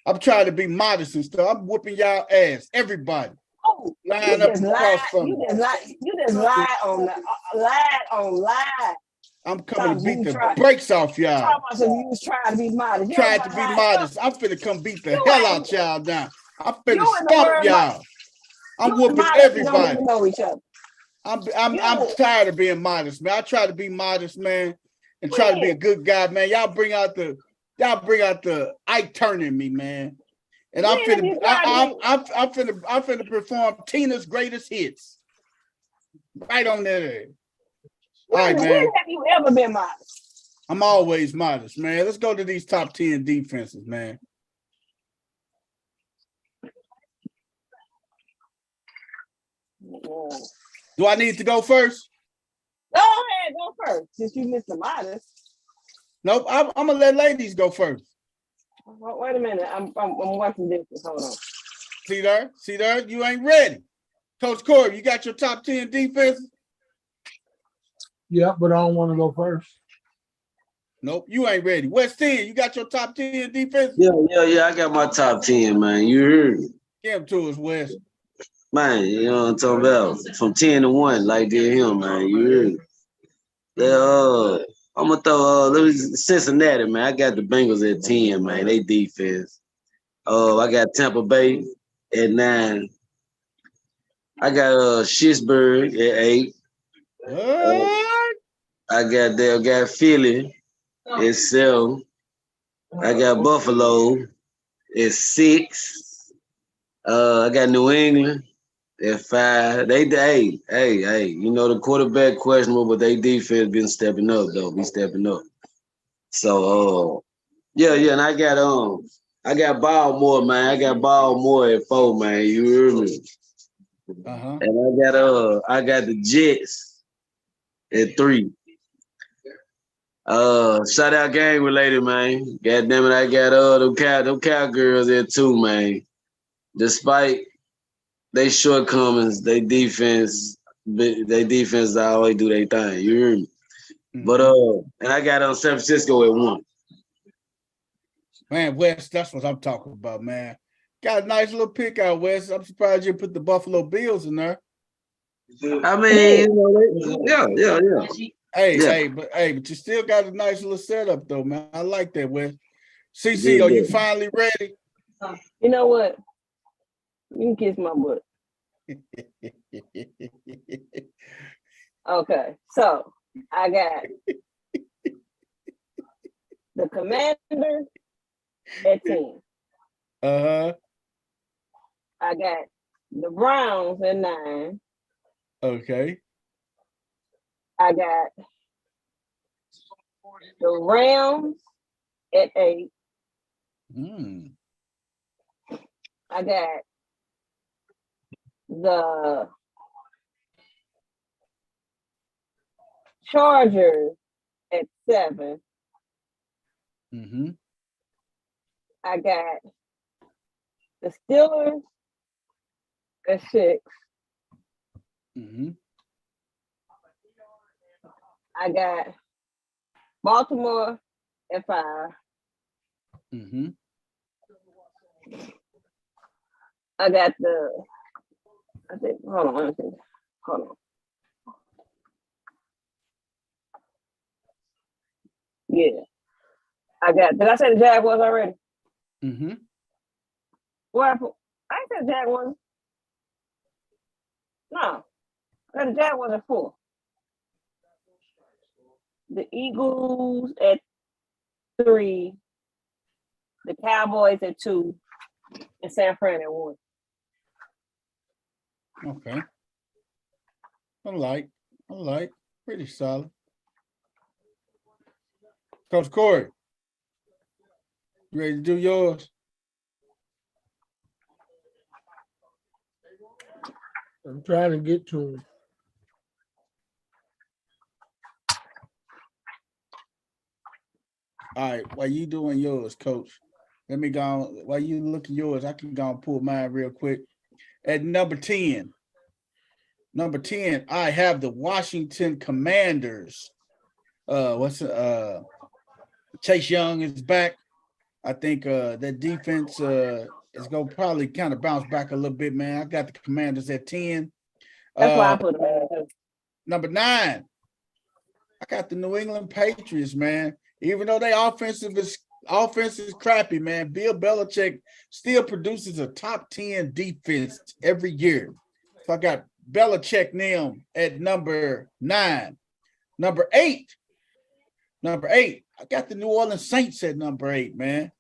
I'm trying to be modest and stuff. I'm whooping y'all ass, everybody. Oh, line up across from you just lied on lie. I'm coming to beat the brakes off y'all. You was trying to be modest. Tried to be modest. I'm finna come beat the hell out y'all now. I'm finna stomp y'all. I'm whooping everybody. I'm tired of being modest, man. I try to be modest, man, and try to be a good guy, man. Y'all bring out the Ike Turner in me, man. And I'm finna perform Tina's greatest hits. Right on there. All right, man. When have you ever been modest? I'm always modest, man. Let's go to these top 10 defenses, man. Do I need to go first? Go ahead, go first. Since you missed the modest. Nope, I'm gonna let ladies go first. Wait a minute. I'm watching this. Hold on. See there? You ain't ready. Coach Corey, you got your top 10 defenses? Yeah, but I don't want to go first. Nope, you ain't ready. West 10, you got your top 10 defense? Yeah. I got my top 10, man. You heard me. Give them to us, West. Man, you know what I'm talking about? From 10 to 1, like did him, man. You heard me. I'm gonna throw Cincinnati, man. I got the Bengals at 10, man. They defense. I got Tampa Bay at 9. I got Pittsburgh at 8. What? Got Philly at 7. I got Buffalo at 6. I got New England at 5. Hey. You know the quarterback questionable, but they defense been stepping up though. Be stepping up. So yeah, and I got Baltimore, man. I got Baltimore at 4, man. You hear me? And I got the Jets at 3. Shout out gang related, man. God damn it, I got them cowgirls there too, man. Despite they shortcomings, they defense always do their thing. You hear me? But and I got San Francisco at 1. Man, West, that's what I'm talking about, man. Got a nice little pick out, West. I'm surprised you put the Buffalo Bills in there. I mean, yeah. Hey, but you still got a nice little setup though, man. I like that, Wes. CC, are you finally ready? You know what? You can kiss my butt. Okay, so I got the Commanders at 10. I got the Browns at 9. Okay. I got the Rams at 8. I got the Chargers at 7. I got the Steelers at 6. I got Baltimore at 5. I got hold on. Yeah. Did I say the Jaguars already? What? I ain't said Jaguars. No. I got the Jaguars at 4. The Eagles at 3. The Cowboys at 2. And San Fran at 1. Okay. I like. Pretty solid. Coach Corey, you ready to do yours? I'm trying to get to him. All right, while you doing yours, Coach, let me go on. While you looking yours, I can go and pull mine real quick. At number 10, I have the Washington Commanders. Chase Young is back. I think that defense is going to probably kind of bounce back a little bit, man. I got the Commanders at 10. That's why I put them in there. Number 9, I got the New England Patriots, man. Even though their offense is crappy, man, Bill Belichick still produces a top 10 defense every year. So I got Belichick now at number 9. Number 8, I got the New Orleans Saints at number 8, man.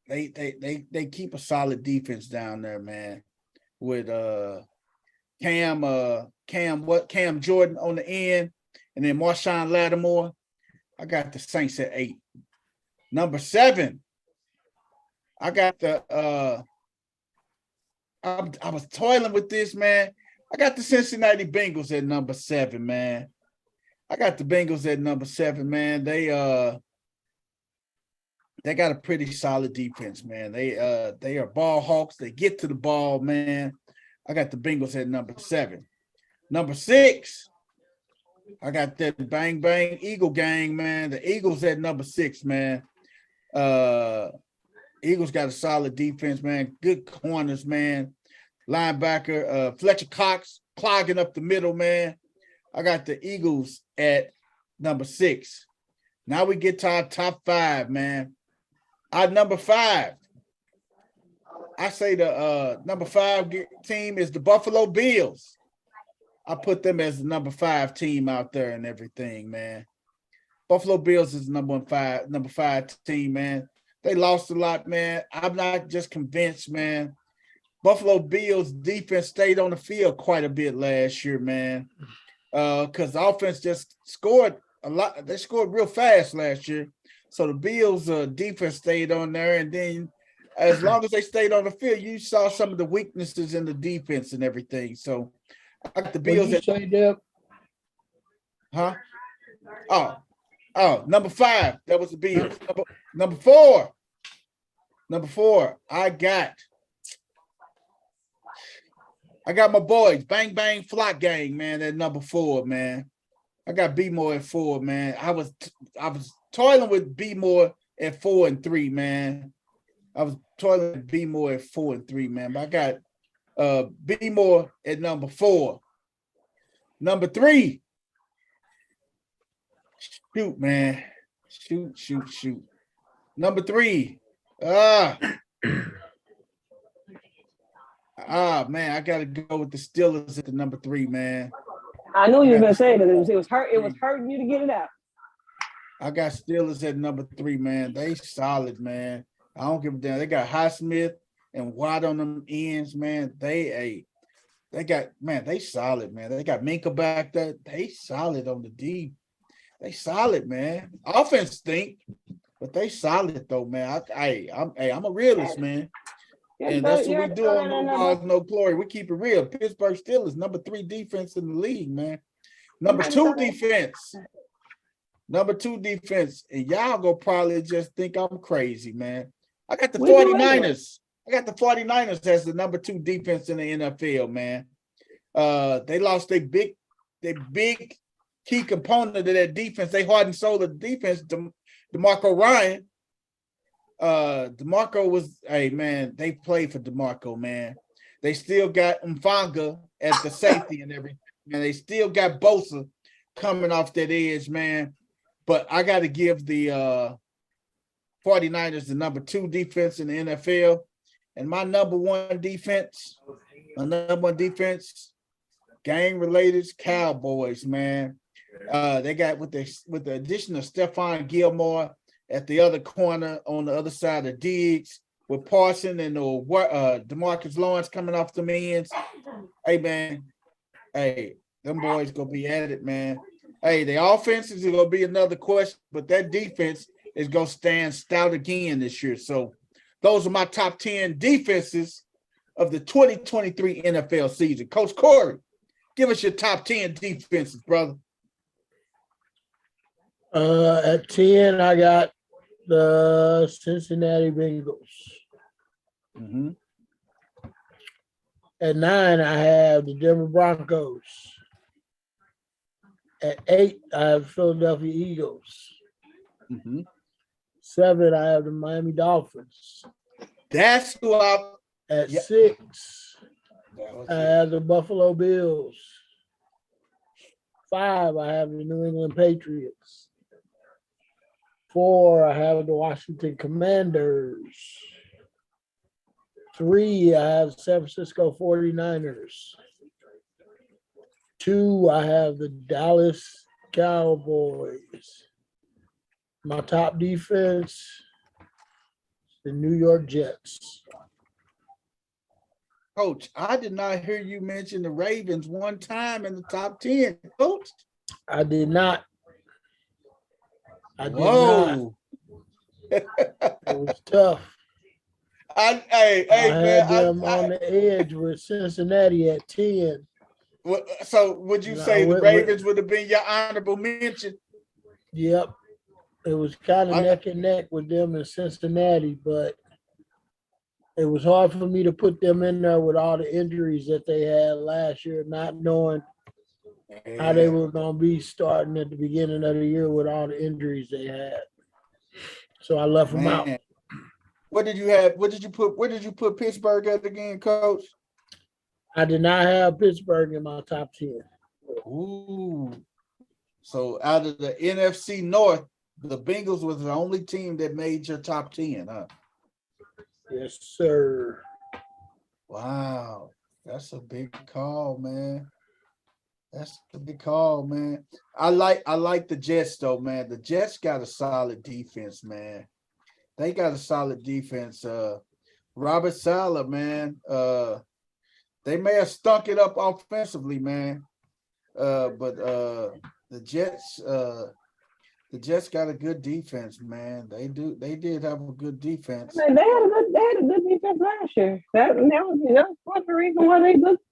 They keep a solid defense down there, man. With Cam Jordan on the end, and then Marshawn Lattimore. I got the Saints at 8. Number 7, I got the I was toiling with this, man. I got the Cincinnati Bengals at number 7, man. I got the Bengals at number 7, man. They got a pretty solid defense, man. They are ball hawks. They get to the ball, man. I got the Bengals at number 7. Number 6, I got that bang bang Eagle gang, man. The Eagles at number 6, man. Eagles got a solid defense, man. Good corners, man. Linebacker, Fletcher Cox clogging up the middle, man. I got the Eagles at number 6. Now we get to our top 5, man. Our number 5. I say the number 5 team is the Buffalo Bills. I put them as the number 5 team out there and everything, man. Buffalo Bills is the number 5 team, man. They lost a lot, man. I'm not just convinced, man. Buffalo Bills defense stayed on the field quite a bit last year, man. Because the offense just scored a lot. They scored real fast last year. So the Bills defense stayed on there. And then as long as they stayed on the field, you saw some of the weaknesses in the defense and everything. So I got the Bills What you say, Deb? Huh? Oh, number 5. That was the Bills. Number 4. Number 4. I got my boys, Bang Bang Flock Gang, man, at number 4, man. I got B-More at 4, man. I was toiling with B-More at 4 and 3, man. I was toiling with B-More at 4 and 3, man. But I got B-More at number 4. Number 3. Shoot, man. Shoot. Number 3. Man, I gotta go with the Steelers at the number 3, man. I knew you were gonna say that it was hurting you to get it out. I got Steelers at number 3, man. They solid, man. I don't give a damn. They got Highsmith and Watt on them ends, man. They solid, man. They got Minka back there. They solid on the D. They solid, man. Offense stink, but they solid though, man. I'm a realist, man. And that's what we do on No Balls, No Glory. We keep it real. Pittsburgh Steelers, number 3 defense in the league, man. Number 2 defense. And y'all gonna probably just think I'm crazy, man. I got the 49ers. I got the 49ers as the number 2 defense in the NFL, man. They lost their big key component of that defense. They heart and soul of the defense, DeMarco Ryan. DeMarco was, hey man, they played for DeMarco, man. They still got Mfanga at the safety and everything, and they still got Bosa coming off that edge, man. But I got to give the 49ers the number 2 defense in the NFL. And my number 1 defense, gang related Cowboys, man. They got with the addition of Stephon Gilmore at the other corner on the other side of Diggs, with Parson and DeMarcus Lawrence coming off the ends. Hey, man. Hey, them boys gonna be at it, man. Hey, the offense is gonna be another question, but that defense is gonna stand stout again this year. So those are my top 10 defenses of the 2023 NFL season. Coach Corey, give us your top 10 defenses, brother. At 10, I got the Cincinnati Bengals. Mm-hmm. At 9, I have the Denver Broncos. At 8, I have Philadelphia Eagles. Mm-hmm. 7, I have the Miami Dolphins. That's who At 6, I have the Buffalo Bills. 5, I have the New England Patriots. 4, I have the Washington Commanders. 3, I have San Francisco 49ers. 2, I have the Dallas Cowboys. My top defense, the New York Jets. Coach, I did not hear you mention the Ravens one time in the top 10, Coach. I did not. Whoa. It was tough. I had them on the edge with Cincinnati at 10. So would you say the Ravens would have been your honorable mention? Yep. It was kind of neck and neck with them in Cincinnati, but it was hard for me to put them in there with all the injuries that they had last year, not knowing how they Yeah, were gonna be starting at the beginning of the year with all the injuries they had. So I left them out. man. What did you have? What did you put? Where did you put Pittsburgh at again, Coach? I did not have Pittsburgh in my top 10. Ooh. So out of the NFC North, the Bengals was the only team that made your top 10, huh? Yes, sir. Wow. That's a big call, man. That's a big call, man. I like the Jets though, man. The Jets got a solid defense, man. They got a solid defense. Robert Saleh, man. They may have stunk it up offensively, man. But the Jets got a good defense, man. They did have a good defense. I mean, they had a good defense last year. That was part of the reason why they looked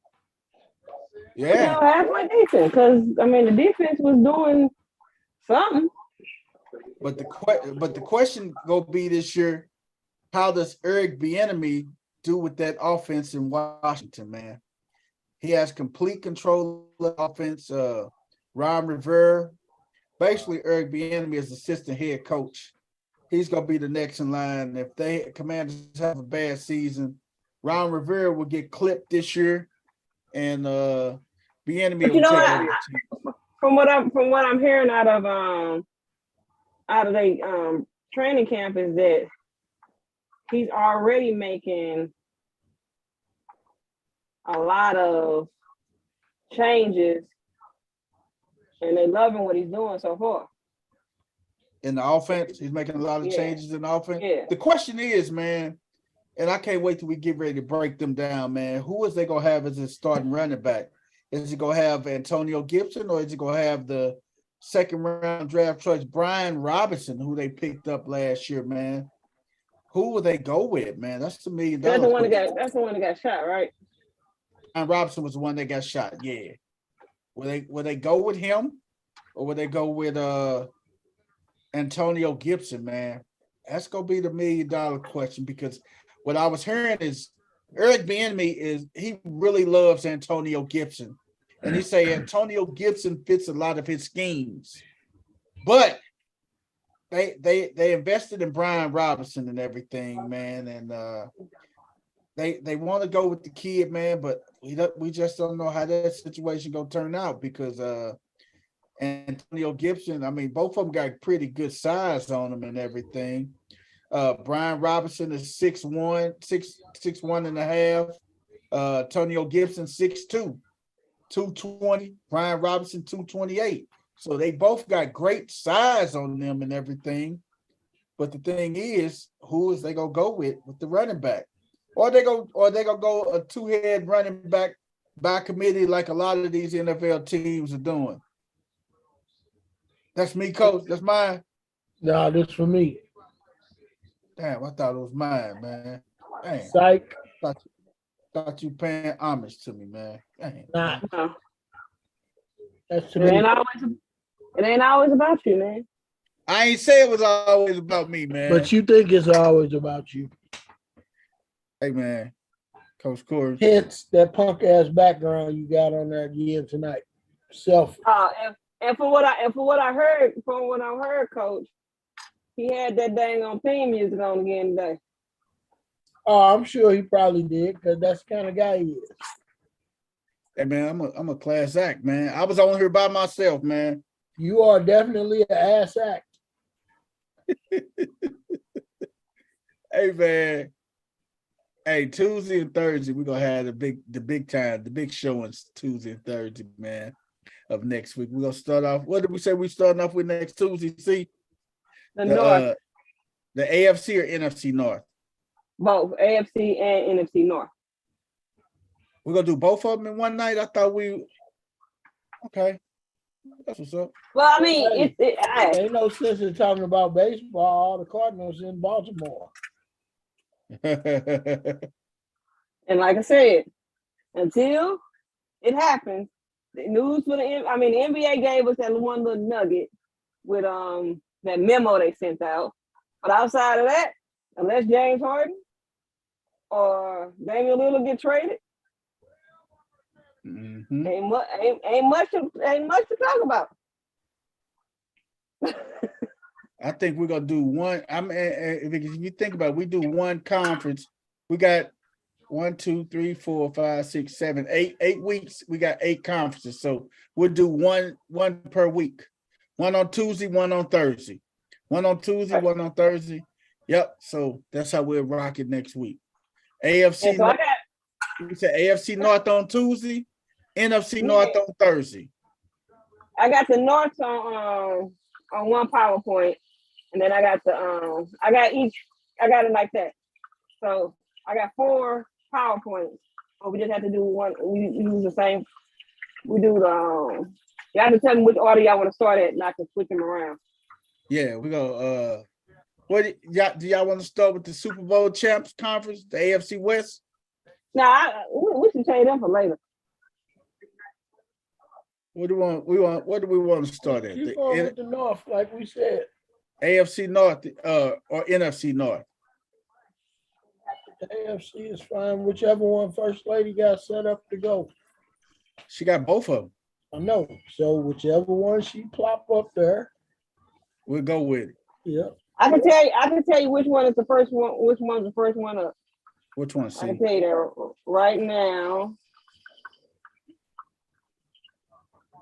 Yeah. halfway decent. Because I mean, the defense was doing something. But the question gonna be this year, how does Eric Bieniemy do with that offense in Washington, man? He has complete control of the offense. Ron Rivera, basically Eric Bieniemy is assistant head coach. He's gonna be the next in line. If they Commanders have a bad season, Ron Rivera will get clipped this year, and Bieniemy But will take over the team. from what I'm hearing out of the training camp is that he's already making a lot of changes, and they loving what he's doing so far. In the offense, he's making a lot of changes in the offense. Yeah. The question is, man, and I can't wait till we get ready to break them down, man. Who is they gonna have as a starting running back? Is he gonna have Antonio Gibson, or is he gonna have the second round draft choice Brian Robinson, who they picked up last year, man? Who will they go with, man? That's $1 million. That's the one that got shot, right? Brian Robinson was the one that got shot. Yeah. Will they go with him, or will they go with Antonio Gibson, man? That's gonna be the $1 million question, because what I was hearing is Eric Bieniemy he really loves Antonio Gibson, and he say Antonio Gibson fits a lot of his schemes, but they invested in Brian Robinson and everything, man, and they want to go with the kid, man, but we just don't know how that situation gonna turn out, because Antonio Gibson, I mean, both of them got pretty good size on them and everything. Brian Robinson is 6'1", 6'1" and a half. Antonio Gibson 6'2", 220. Brian Robinson 228. So they both got great size on them and everything. But the thing is, who is they gonna go with the running back? Or they gonna go a two-head running back by committee like a lot of these NFL teams are doing. That's me, Coach. That's mine. No, this for me. Damn, I thought it was mine, man. Damn. Psych. Thought you paying homage to me, man. Damn. Nah. No. That's to It me. ain't always about you, man. I ain't say it was always about me, man. But you think it's always about you. Hey, man. Coach Corey. Hence that punk ass background you got on that again tonight. Self. And from what I heard, Coach, he had that dang on theme music on again today. Oh, I'm sure he probably did, because that's the kind of guy he is. Hey, man, I'm a class act, man. I was on here by myself, man. You are definitely an ass act. Hey, man. Hey, Tuesday and Thursday, we're gonna have the big showings Tuesday and Thursday, man, of next week. We're gonna start off. What did we say we starting off with next Tuesday? See? The North. The AFC or NFC North? Both AFC and NFC North. We're gonna do both of them in one night. I thought okay. That's what's up. Well, I mean, Ain't no sense in talking about baseball. All the Cardinals in Baltimore. and like I said, until it happens, the news for the NBA gave us that one little nugget with that memo they sent out. But outside of that, unless James Harden or Damian Lillard get traded, Mhm. Ain't much to talk about. I think we're gonna do one. If you think about it, we do one conference. We got 1, 2, 3, 4, 5, 6, 7, 8. 8 weeks. We got 8 conferences. So we'll do one per week. One on Tuesday, one on Thursday. One on Tuesday, one on Thursday. Yep. So that's how we'll rock it next week. AFC. So We said AFC North on Tuesday, NFC North on Thursday. I got the North on one PowerPoint, and then I got I got it like that. So I got 4 PowerPoints, but we just have to do one. We use the same. We do the. You have to tell me which order y'all want to start at, not to switch them around. Yeah, we go. What do y'all want to start with the Super Bowl champs conference, the AFC West? Nah, we should change them for later. What do we want to start at? Keep on with the North, like we said. AFC North or NFC North? The AFC is fine. Whichever one First Lady got set up to go. She got both of them. I know. So whichever one she plop up there, we'll go with it. Yeah. I can tell you which one is the first one. Which one's the first one up? Which one? I can tell you that right now.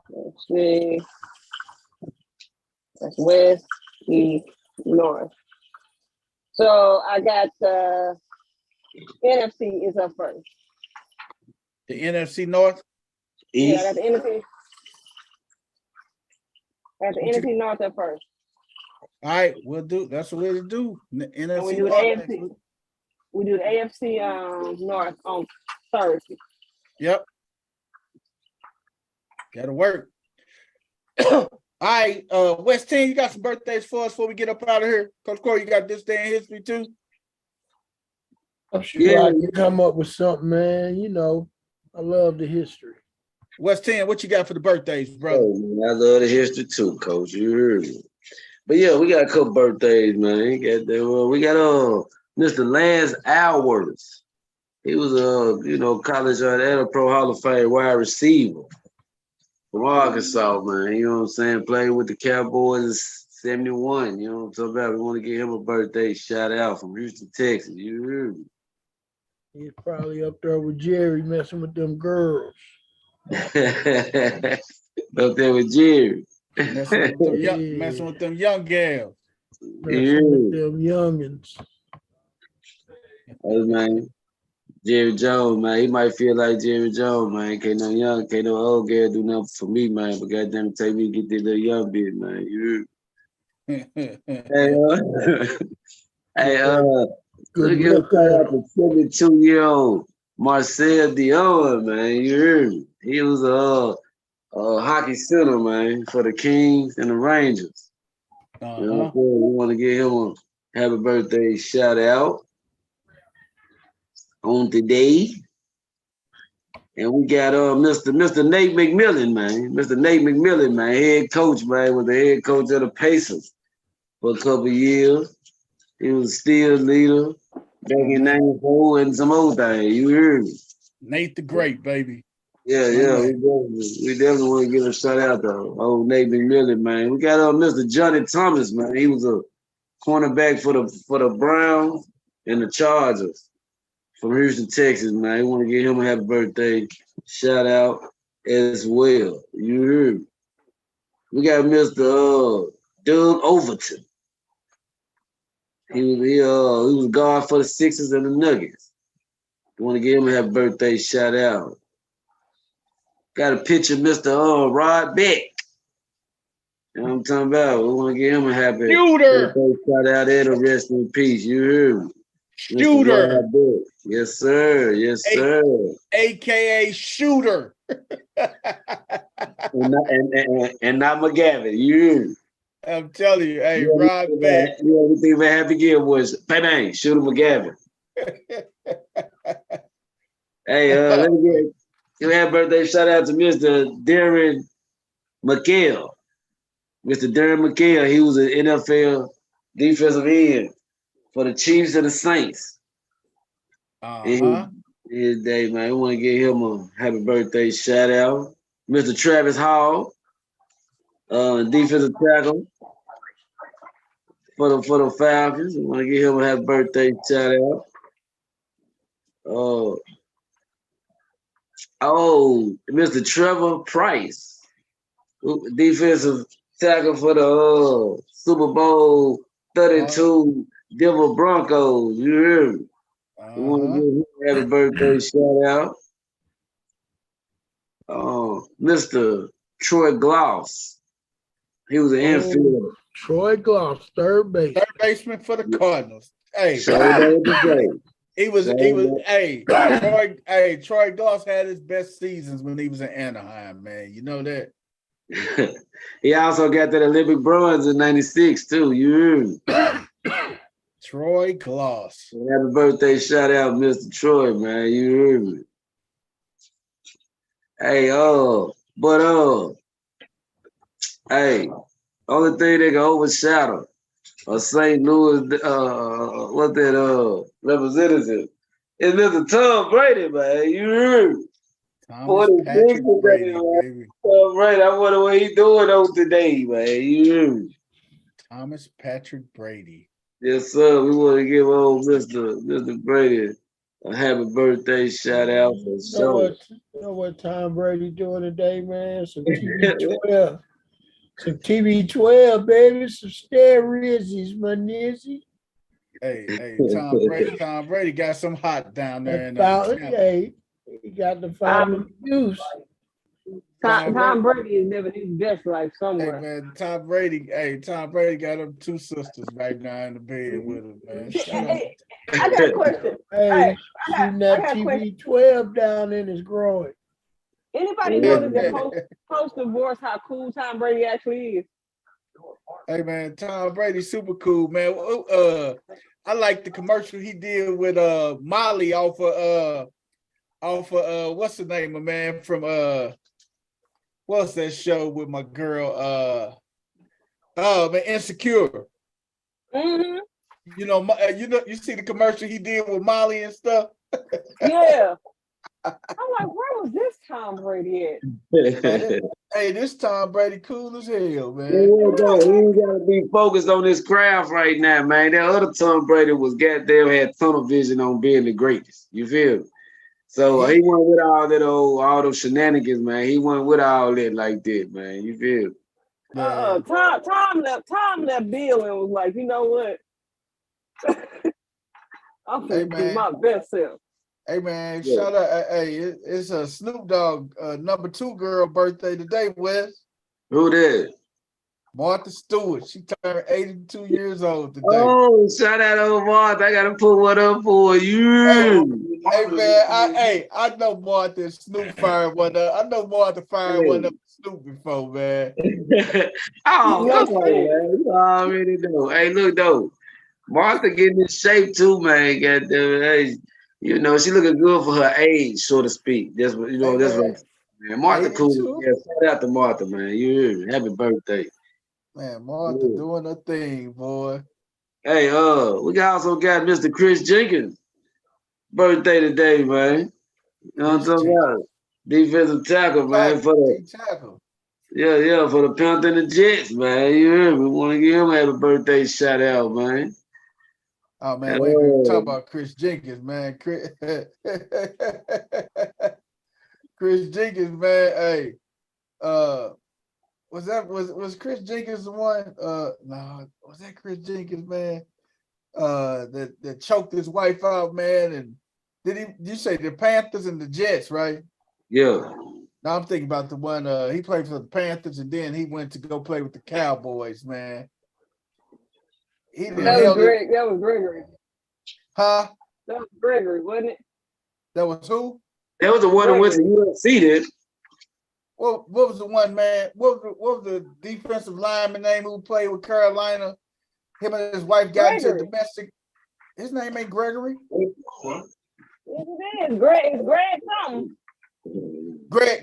Let's see. That's West, East, North. So I got the NFC is up first. The NFC North? Yeah, I got the NFC. NFC North up first. All right, we'll do. That's the way to do. The NFC and we do North. AFC. We do the AFC North on Thursday. Yep. Gotta work. All right, West 10, you got some birthdays for us before we get up out of here? Coach Corey, you got this day in history too? I'm sure I can come up with something, man. You know, I love the history. West 10, what you got for the birthdays, brother? Oh, man, I love the history too, Coach. You heard me. But yeah, we got a couple birthdays, man. We got Mr. Lance Alworth. He was college and pro Hall of Fame wide receiver from Arkansas, man. You know what I'm saying? Played with the Cowboys 71. You know what I'm talking about? We want to give him a birthday shout out from Houston, Texas. You heard me. He's probably up there with Jerry messing with them girls. Up there with Jerry. Messing with them young gals. Messing with them youngins. Hey, man. Jerry Jones, man. He might feel like Jerry Jones, man. Can't no old girl do nothing for me, man. But goddamn it, take me to get this little young bitch, man. You look at the 72-year-old Marcel Dion, man. You heard me. He was a hockey center, man, for the Kings and the Rangers. You know what I'm saying? We want to give him a happy birthday shout out on today. And we got Mr. Nate McMillan, man. Mr. Nate McMillan, man, head coach, man, was the head coach of the Pacers for a couple of years. He was a steel leader back in 94 and some old things. You heard me. Nate the Great, baby. Yeah. We definitely want to give a shout out to old Nate McMillan, man. We got Mr. Johnny Thomas, man. He was a cornerback for the Browns and the Chargers from Houston, Texas, man. We want to give him a happy birthday shout out as well. You heard me. We got Mr. Doug Overton. He was guard for the Sixers and the Nuggets. We want to give him a happy birthday shout out. Got a picture of Mr. Rod Beck. You know what I'm talking about? We want to give him a happy birthday shout out and rest in peace. You heard me. Shooter. Yes, sir. Yes, sir. AKA Shooter. and not McGavin. You. I'm telling you, hey, Rod Beck. Everything that Happy Gill was bang, Shooter McGavin. Hey, let me give a happy birthday shout out to Mr. Darren McHale. Mr. Darren McHale, he was an NFL defensive end for the Chiefs and the Saints. He His day, man. We want to give him a happy birthday shout out. Mr. Travis Hall, defensive tackle for the Falcons. We want to give him a happy birthday shout out. Mr. Trevor Price, defensive tackle for the Super Bowl 32 Denver Broncos. You hear me? We want to give him a happy birthday shout out. Mr. Troy Gloss. He was an infielder. Troy Gloss, third base. Third baseman for the Cardinals. Hey, Troy Gloss had his best seasons when he was in Anaheim, man. You know that. He also got that Olympic bronze in '96 too. You heard me? Troy Gloss. Happy birthday shout out, Mr. Troy, man. You heard me? Hey, only thing that can overshadow a St. Louis representative is Mr. Tom Brady, man. You heard me? Patrick Brady, baby. Tom Brady, I wonder what he doing on today, man. You heard me? Thomas Patrick Brady. Yes, sir. We want to give old Mr. Brady a happy birthday shout out for sure. You know what Tom Brady doing today, man? Some TB12. Some TB12, baby. Some steroids, my nizzy. Hey, Tom Brady got some hot down there in Hey, he got the fountain juice. Tom Brady is living his best life somewhere. Hey man, Tom Brady got them two sisters right now in the bed with him, man. Hey, I got a question. Hey, shooting that TB12 down in his groin. Anybody notice that post-divorce how cool Tom Brady actually is? Hey man, Tom Brady's super cool, man. I like the commercial he did with Molly off of what's the name of man from what's that show with my girl? Man, Insecure. Mm-hmm. You see the commercial he did with Molly and stuff. Yeah. I'm like, where was this Tom Brady at? Hey, this Tom Brady cool as hell, man. He ain't gotta be focused on this craft right now, man. That other Tom Brady was goddamn had tunnel vision on being the greatest. You feel me? So he went with all those shenanigans, man. He went with all that like that, man. You feel? Tom left Bill and was like, you know what? I'm gonna be my best self. Hey man, shout out! Hey, it's a Snoop Dogg number 2 girl birthday today, Wes. Who that? Martha Stewart. She turned 82 years old today. Oh, shout out to Martha. I gotta put one up for you. Hey man, I know Martha and Snoop fired one up. I know Martha fired one up Snoop before, man. Oh, come on, man. You already know. Hey, look though, Martha getting in shape too, man. Goddamn, hey, you know she looking good for her age, so to speak. That's what that's right. Man, Martha cool. Yeah, shout out to Martha, man. You hear me? Happy birthday. Man, Martha doing her thing, boy. Hey, we also got Mr. Chris Jenkins' birthday today, man. You know what I'm talking about? Defensive tackle, man. For the Panthers and the Jets, man. You hear me? We want to give him a happy birthday shout out, man. Oh man, we talk about Chris Jenkins, man. Chris Jenkins, man. Hey, was Chris Jenkins the one? No, was that Chris Jenkins, man? That choked his wife out, man. And you say the Panthers and the Jets, right? Yeah. Now I'm thinking about the one he played for the Panthers and then he went to go play with the Cowboys, man. That was Gregory. Huh? That was Gregory, wasn't it? That was who? That was the one that went to UFC, then. What was the one, man? What was the defensive lineman name who played with Carolina? Him and his wife got into domestic. His name ain't Gregory. Yes, it is. It's Greg something.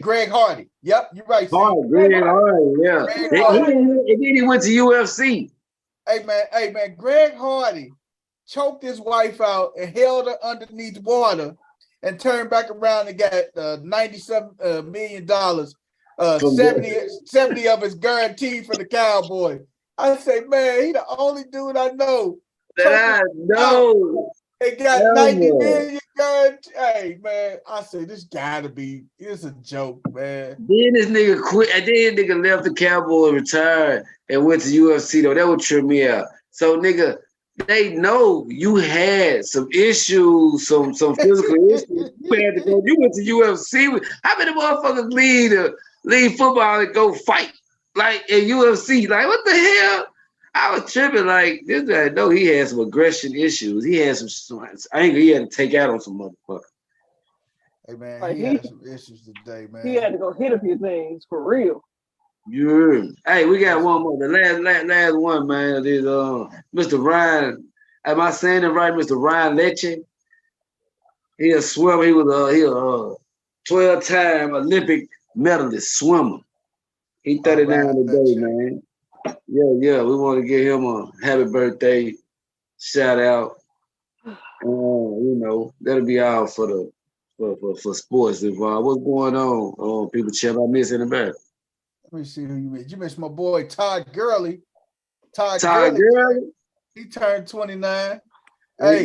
Greg Hardy. Yep, you're right. Greg Hardy, yeah. And then he went to UFC. Hey man, Greg Hardy choked his wife out and held her underneath water and turned back around and got $97 million. From 70 of it's guaranteed for the Cowboys. I say, man, he the only dude I know. that I know. They got Hell 90 yeah. million guaranteed. Hey, man, I say this gotta be. It's a joke, man. Then this nigga quit. And then nigga left the Cowboy, retired, and went to UFC though. That would trip me out. So nigga, they know you had some issues, some physical issues. You had to go. You went to UFC. How many motherfuckers leave football and go fight like in UFC? Like what the hell? I was tripping. Like this guy know he had some aggression issues. He had some anger he had to take out on some motherfuckers. Hey, man, Like he had some issues today, man. He had to go hit a few things for real. Yeah. Hey, we got one more. The last one, man, is Mr. Ryan. Am I saying it right, Mr. Ryan Leche? He a swimmer. He was a 12-time Olympic medalist swimmer. He 39 today, man. Yeah. We want to give him a happy birthday shout out. You know, that'll be all for the for sports involved. What's going on? People chat. I miss anybody. Let me see who you missed. You missed my boy Todd Gurley. Todd Gurley. He turned 29. Hey,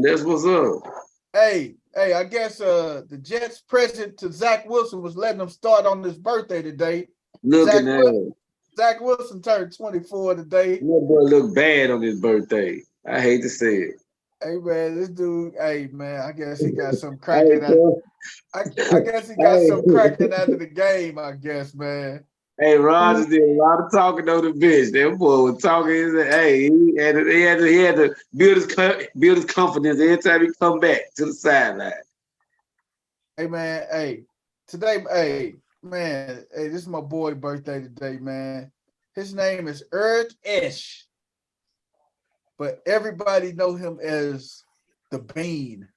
that's what's up. Hey, I guess the Jets president to Zach Wilson was letting him start on his birthday today. Zach Wilson turned 24 today. That boy look bad on his birthday. I hate to say it. Hey man, this dude, hey man, I guess he got some cracking I guess he got some cracking after the game, I guess, man. Hey, Rodgers did a lot of talking on the bench. That boy was talking. He said, hey, he had to build his confidence every time he come back to the sideline. Hey man, today, this is my boy birthday today, man. His name is Eric Esch, but everybody know him as the Bean.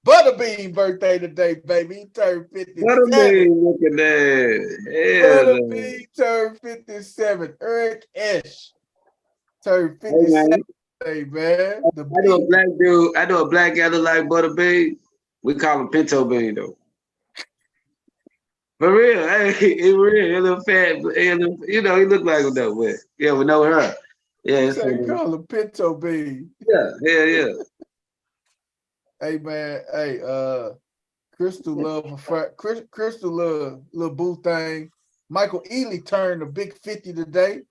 Butterbean birthday today, baby. He turned 57. Butterbean looking at. Butterbean turned 57. Eric Esch turned 57 today, man. I know a black guy that like Butterbean. We call him Pinto Bean, though. For real, hey, he real. A little fat, you know, he look like him though. But yeah, we know her. Yeah, so you call him Pinto Bean. Yeah. Hey man, Crystal love little boo thing. Michael Ealy turned a big 50 today.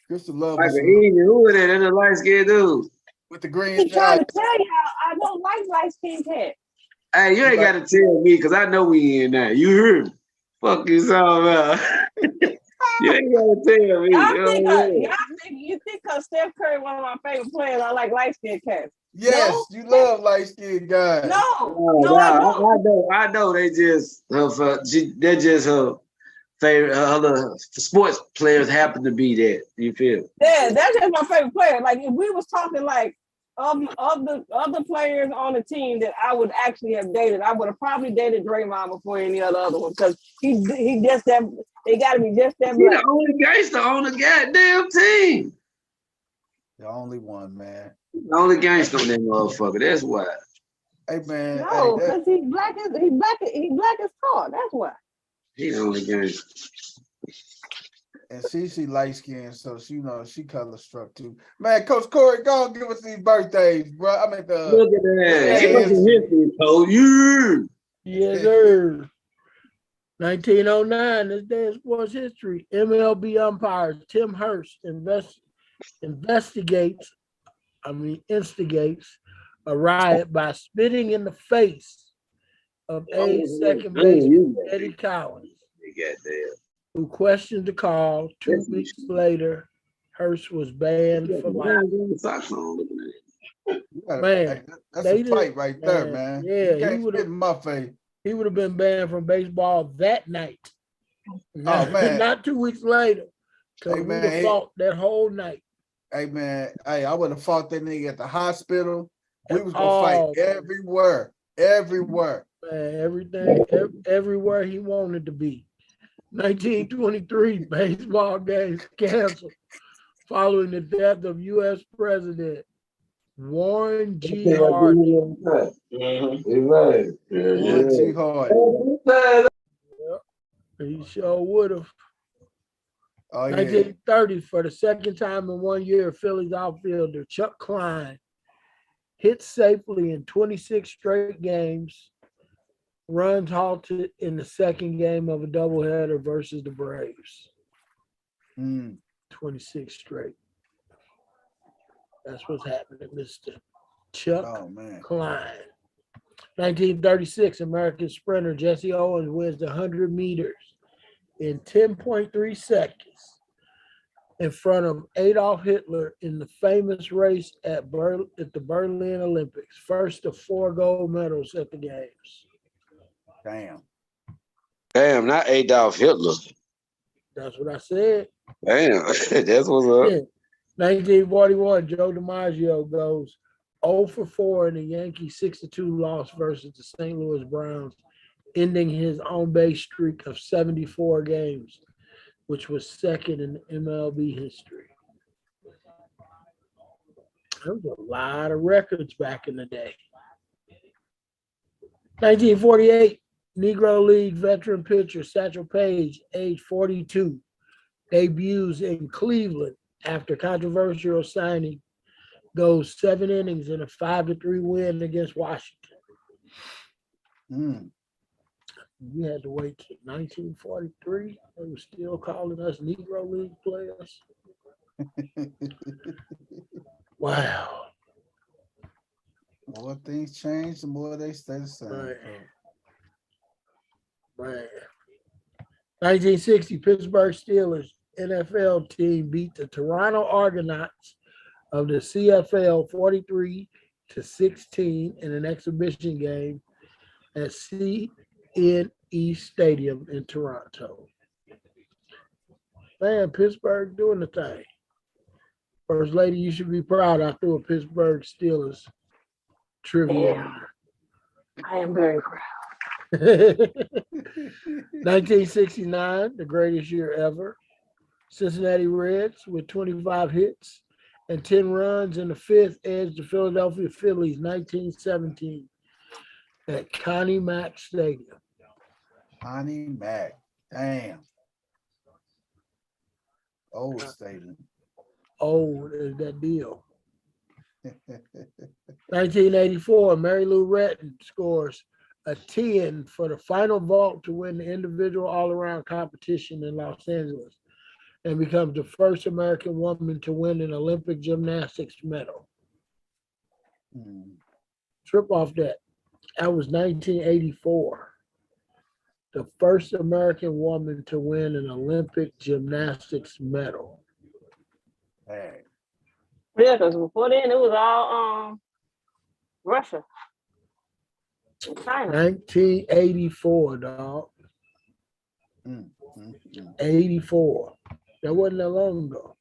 Crystal love Michael Ealy, who is that? That's a light skinned dude with the green. I'm trying to tell you, I don't like light skinned cats. Hey, you ain't got to tell me because I know we in there. You heard me. Fuck you talking about. You ain't got to tell me. You think because Steph Curry one of my favorite players, I like light skinned cats. Yes, no? You love light-skinned guys. I know. They just they're just her favorite. Her sports players happen to be that. You feel? Yeah, that's just my favorite player. Like if we was talking like of the other players on the team that I would actually have dated, I would have probably dated Draymond before any other one because he just that. They got to be just that. He's the only gangster on the goddamn team. The only one, man. The only gangster on that motherfucker. That's why. Hey man. No, because he's black as tall. That's why. He's the only gangster. And she light skinned, so she color struck too. Man, Coach Corey, go and give us these birthdays, bro. I mean look at that. Give us some history, Coach. Yes, sir. 1909, this day in sports history. MLB umpire Tim Hurst instigates a riot by spitting in the face of second baseman Eddie Collins, who questioned the call. 2 weeks later, Hurst was banned for life. Man, that's a fight right there, man. Yeah, he would have in my face. He would have been banned from baseball that night. Not 2 weeks later. Because we would have fought that whole night. Hey man, I would have fought that nigga at the hospital. We was gonna fight everywhere. Man, everywhere he wanted to be. 1923 baseball games canceled following the death of U.S. President Warren G. Harding. Warren Warren G. Harding. He sure would have. Oh, yeah. 1930, for the second time in 1 year, Phillies outfielder Chuck Klein hit safely in 26 straight games. Runs halted in the second game of a doubleheader versus the Braves. 26 straight. That's what's happening, Mr. Chuck Klein. 1936, American sprinter Jesse Owens wins the 100 meters in 10.3 seconds in front of Adolf Hitler in the famous race at the Berlin Olympics. First of 4 gold medals at the games. Damn, not Adolf Hitler. That's what I said. Damn, that's what's up. 1941, Joe DiMaggio goes 0 for 4 in the Yankees 6-2 loss versus the St. Louis Browns, ending his on-base streak of 74 games, which was second in MLB history. There was a lot of records back in the day. 1948, Negro League veteran pitcher Satchel Paige, age 42, debuts in Cleveland after controversial signing, goes 7 innings in a 5-3 win against Washington. We had to wait till 1943. They were still calling us Negro League players. Wow. The more things change, the more they stay the same. Man. 1960, Pittsburgh Steelers NFL team beat the Toronto Argonauts of the CFL 43-16 in an exhibition game at CNE Stadium in Toronto. Man, Pittsburgh doing the thing. First Lady, you should be proud. I threw a Pittsburgh Steelers trivia. Yeah, I am very proud. 1969, the greatest year ever. Cincinnati Reds with 25 hits and 10 runs in the fifth edged the Philadelphia Phillies 1917 at Connie Mack Stadium. Connie Mack. Damn. Old stadium. Old is that deal. 1984, Mary Lou Retton scores a 10 for the final vault to win the individual all-around competition in Los Angeles and becomes the first American woman to win an Olympic gymnastics medal. Trip off that. That was 1984. The first American woman to win an Olympic gymnastics medal. Hey. Yeah, because before then it was all Russia. China. 1984, dog. 84. That wasn't that long ago.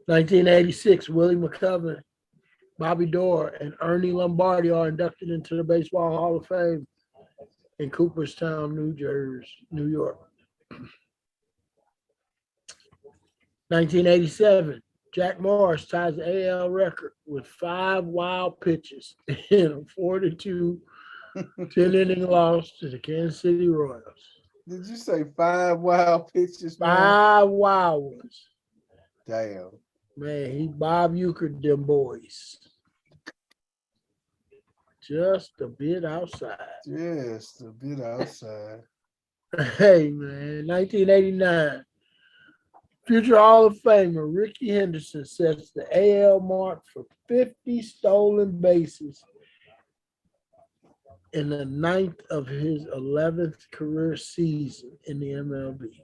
1986, Willie McCovey, Bobby Dorr, and Ernie Lombardi are inducted into the Baseball Hall of Fame in Cooperstown, New York. 1987, Jack Morris ties the AL record with 5 wild pitches in a 4-2 10-inning loss to the Kansas City Royals. Did you say 5 wild pitches, man? 5 wild ones. Damn. Man, he Bob Euchre them boys. Just a bit outside. Just a bit outside. Hey, man, 1989. Future Hall of Famer Ricky Henderson sets the AL mark for 50 stolen bases in the 9th of his 11th career season in the MLB.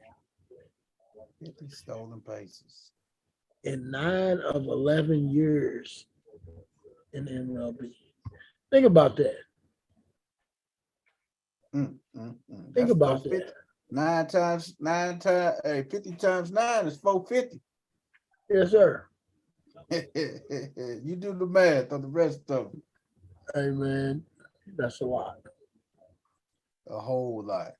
50 stolen bases. In 9 of 11 years in the MLB. Think about that. Think about that. 50 times 9 is 450. Yes, sir. You do the math on the rest of them. Hey, man, that's a lot. A whole lot.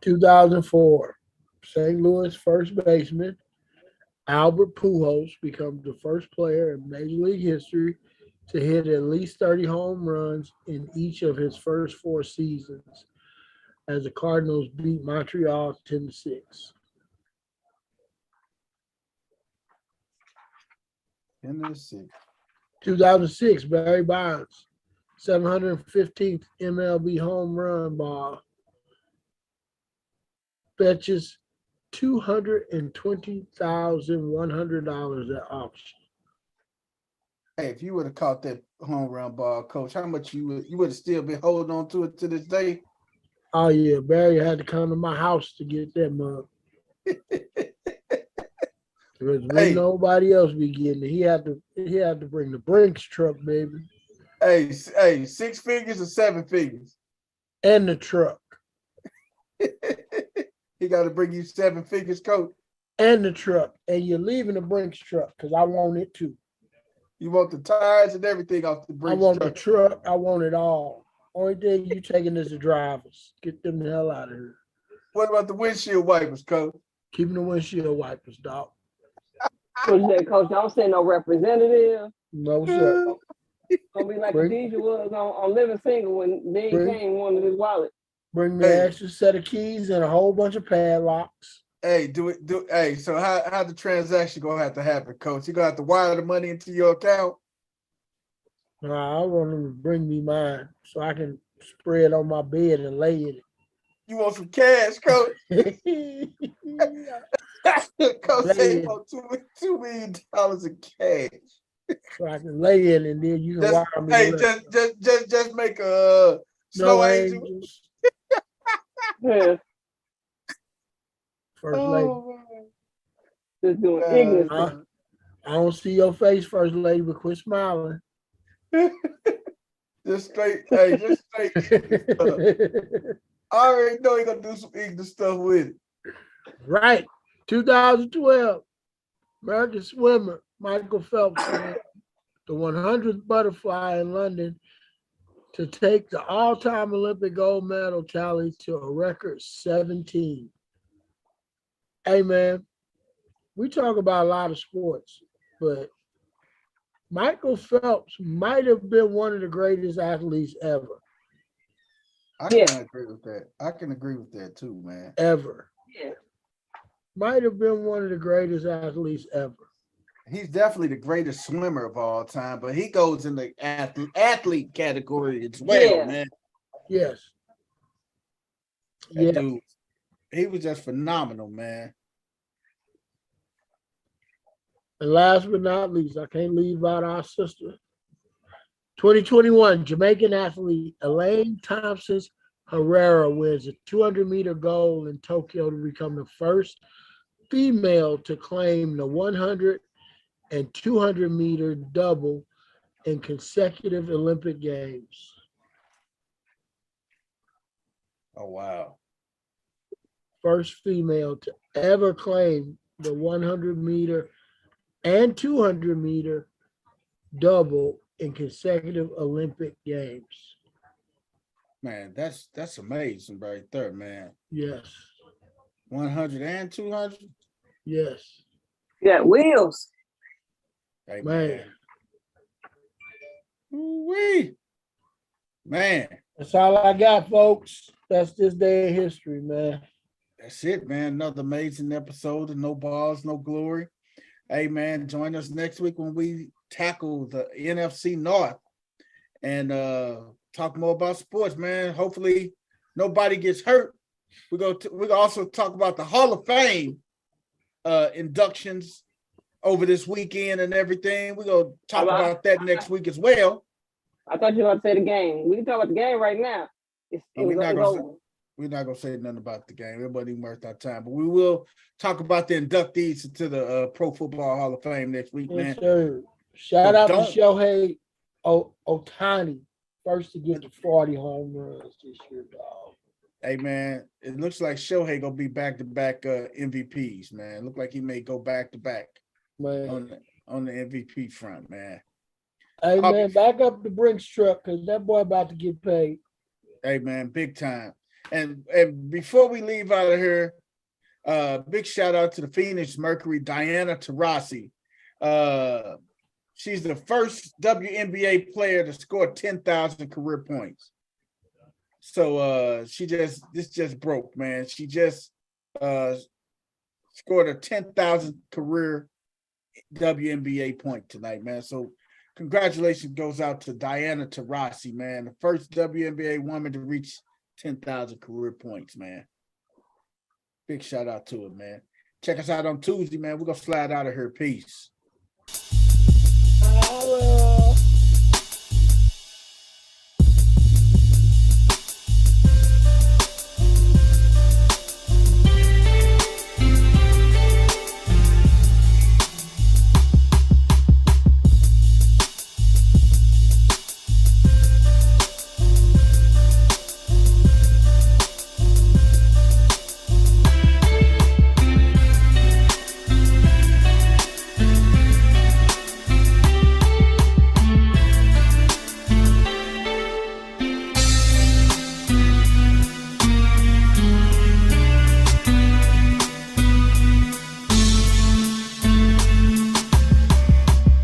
2004, St. Louis first baseman Albert Pujols becomes the first player in Major League history to hit at least 30 home runs in each of his first 4 seasons as the Cardinals beat Montreal 10-6. In this city. 2006, Barry Bonds, 715th MLB home run ball, fetches $220,100 at auction. Hey, if you would have caught that home run ball, coach, how much you would have still been holding on to it to this day? Oh yeah, Barry had to come to my house to get that mug. Because Hey. nobody else be getting it. He had to bring the Brinks truck, baby. Hey, 6 figures or 7 figures? And the truck. He got to bring you 7 figures, coach. And the truck. And you're leaving the Brinks truck because I want it too. You want the tires and everything off the Brinks I want truck. the truck. I want it all. Only thing you taking is the drivers. Get them the hell out of here. What about the windshield wipers, coach? Keeping the windshield wipers, dog. Coach said, Coach, don't send no representative. No, sir. Gonna be like Bring- Khadijah was on Living Single when Dean Bring- King wanted his wallet. Bring me an extra set of keys and a whole bunch of padlocks. Hey, hey, so how the transaction gonna have to happen, coach? You gonna have to wire the money into your account? Nah, I want them to bring me mine so I can spread on my bed and lay in You want some cash, coach? it. Coach Lay say in. you want $2 million in cash. So I can lay in and then you can wire me. Hey, the rest. just make a snow angel. angels. Yeah, First lady. Oh, just doing man. ignorant Huh? stuff. I don't see your face, first lady, but quit smiling. Just straight. I already know he gonna do some ignorant stuff with it. Right. 2012, American swimmer Michael Phelps won the 100th butterfly in London to take the all-time Olympic gold medal tally to a record 17. Hey, man, we talk about a lot of sports, but Michael Phelps might have been one of the greatest athletes ever. I Yeah. can agree with that. I can agree with that too, man. Ever. Yeah. Might have been one of the greatest athletes ever. He's definitely the greatest swimmer of all time, but he goes in the athlete category as well, Yeah. man. Yes. That Yeah. dude, he was just phenomenal, man. And last but not least, I can't leave out our sister. 2021 Jamaican athlete Elaine Thompson Herrera wins a 200-meter gold in Tokyo to become the first female to claim the 100 and 200-meter double in consecutive Olympic Games. Oh, wow. First female to ever claim the 100-meter and 200-meter double in consecutive Olympic Games. Man, that's amazing right there, man. Yes. 100 and 200? Yes. Yeah, wheels. Hey, Man. Ooh-wee. Man, That's all I got, folks. That's this day in history, man. that's it, man. Another amazing episode of No Balls, No Glory. Hey, man, join us next week when we tackle the NFC North and talk more about sports, man. Hopefully nobody gets hurt. We're gonna also talk about the Hall of Fame inductions over this weekend and everything. We're gonna talk about that next week as well. I thought you were going to say the game. We can talk about the game right now. We're not over. gonna say nothing about the game. It wasn't even worth our time. But we will talk about the inductees into the Pro Football Hall of Fame next week, man. Yes, sir. Shout So out to don't- Shohei Ohtani, first to get to 40 home runs this year, dog. Hey, man, it looks like Shohei gonna be back-to-back MVPs, man. Look like he may go back-to-back Man. on the MVP front, man. Hey, I'll man, be- back up the Brinks truck because that boy about to get paid. Hey, man, big time. And before we leave out of here, Big shout out to the Phoenix Mercury, Diana Taurasi. She's the first WNBA player to score 10,000 career points. So this just broke, man. She just scored a 10,000 career WNBA point tonight, man. So congratulations goes out to Diana Taurasi, man. The first WNBA woman to reach 10,000 career points, man. Big shout out to it, man. Check us out on Tuesday, man. We're gonna slide out of here. Peace.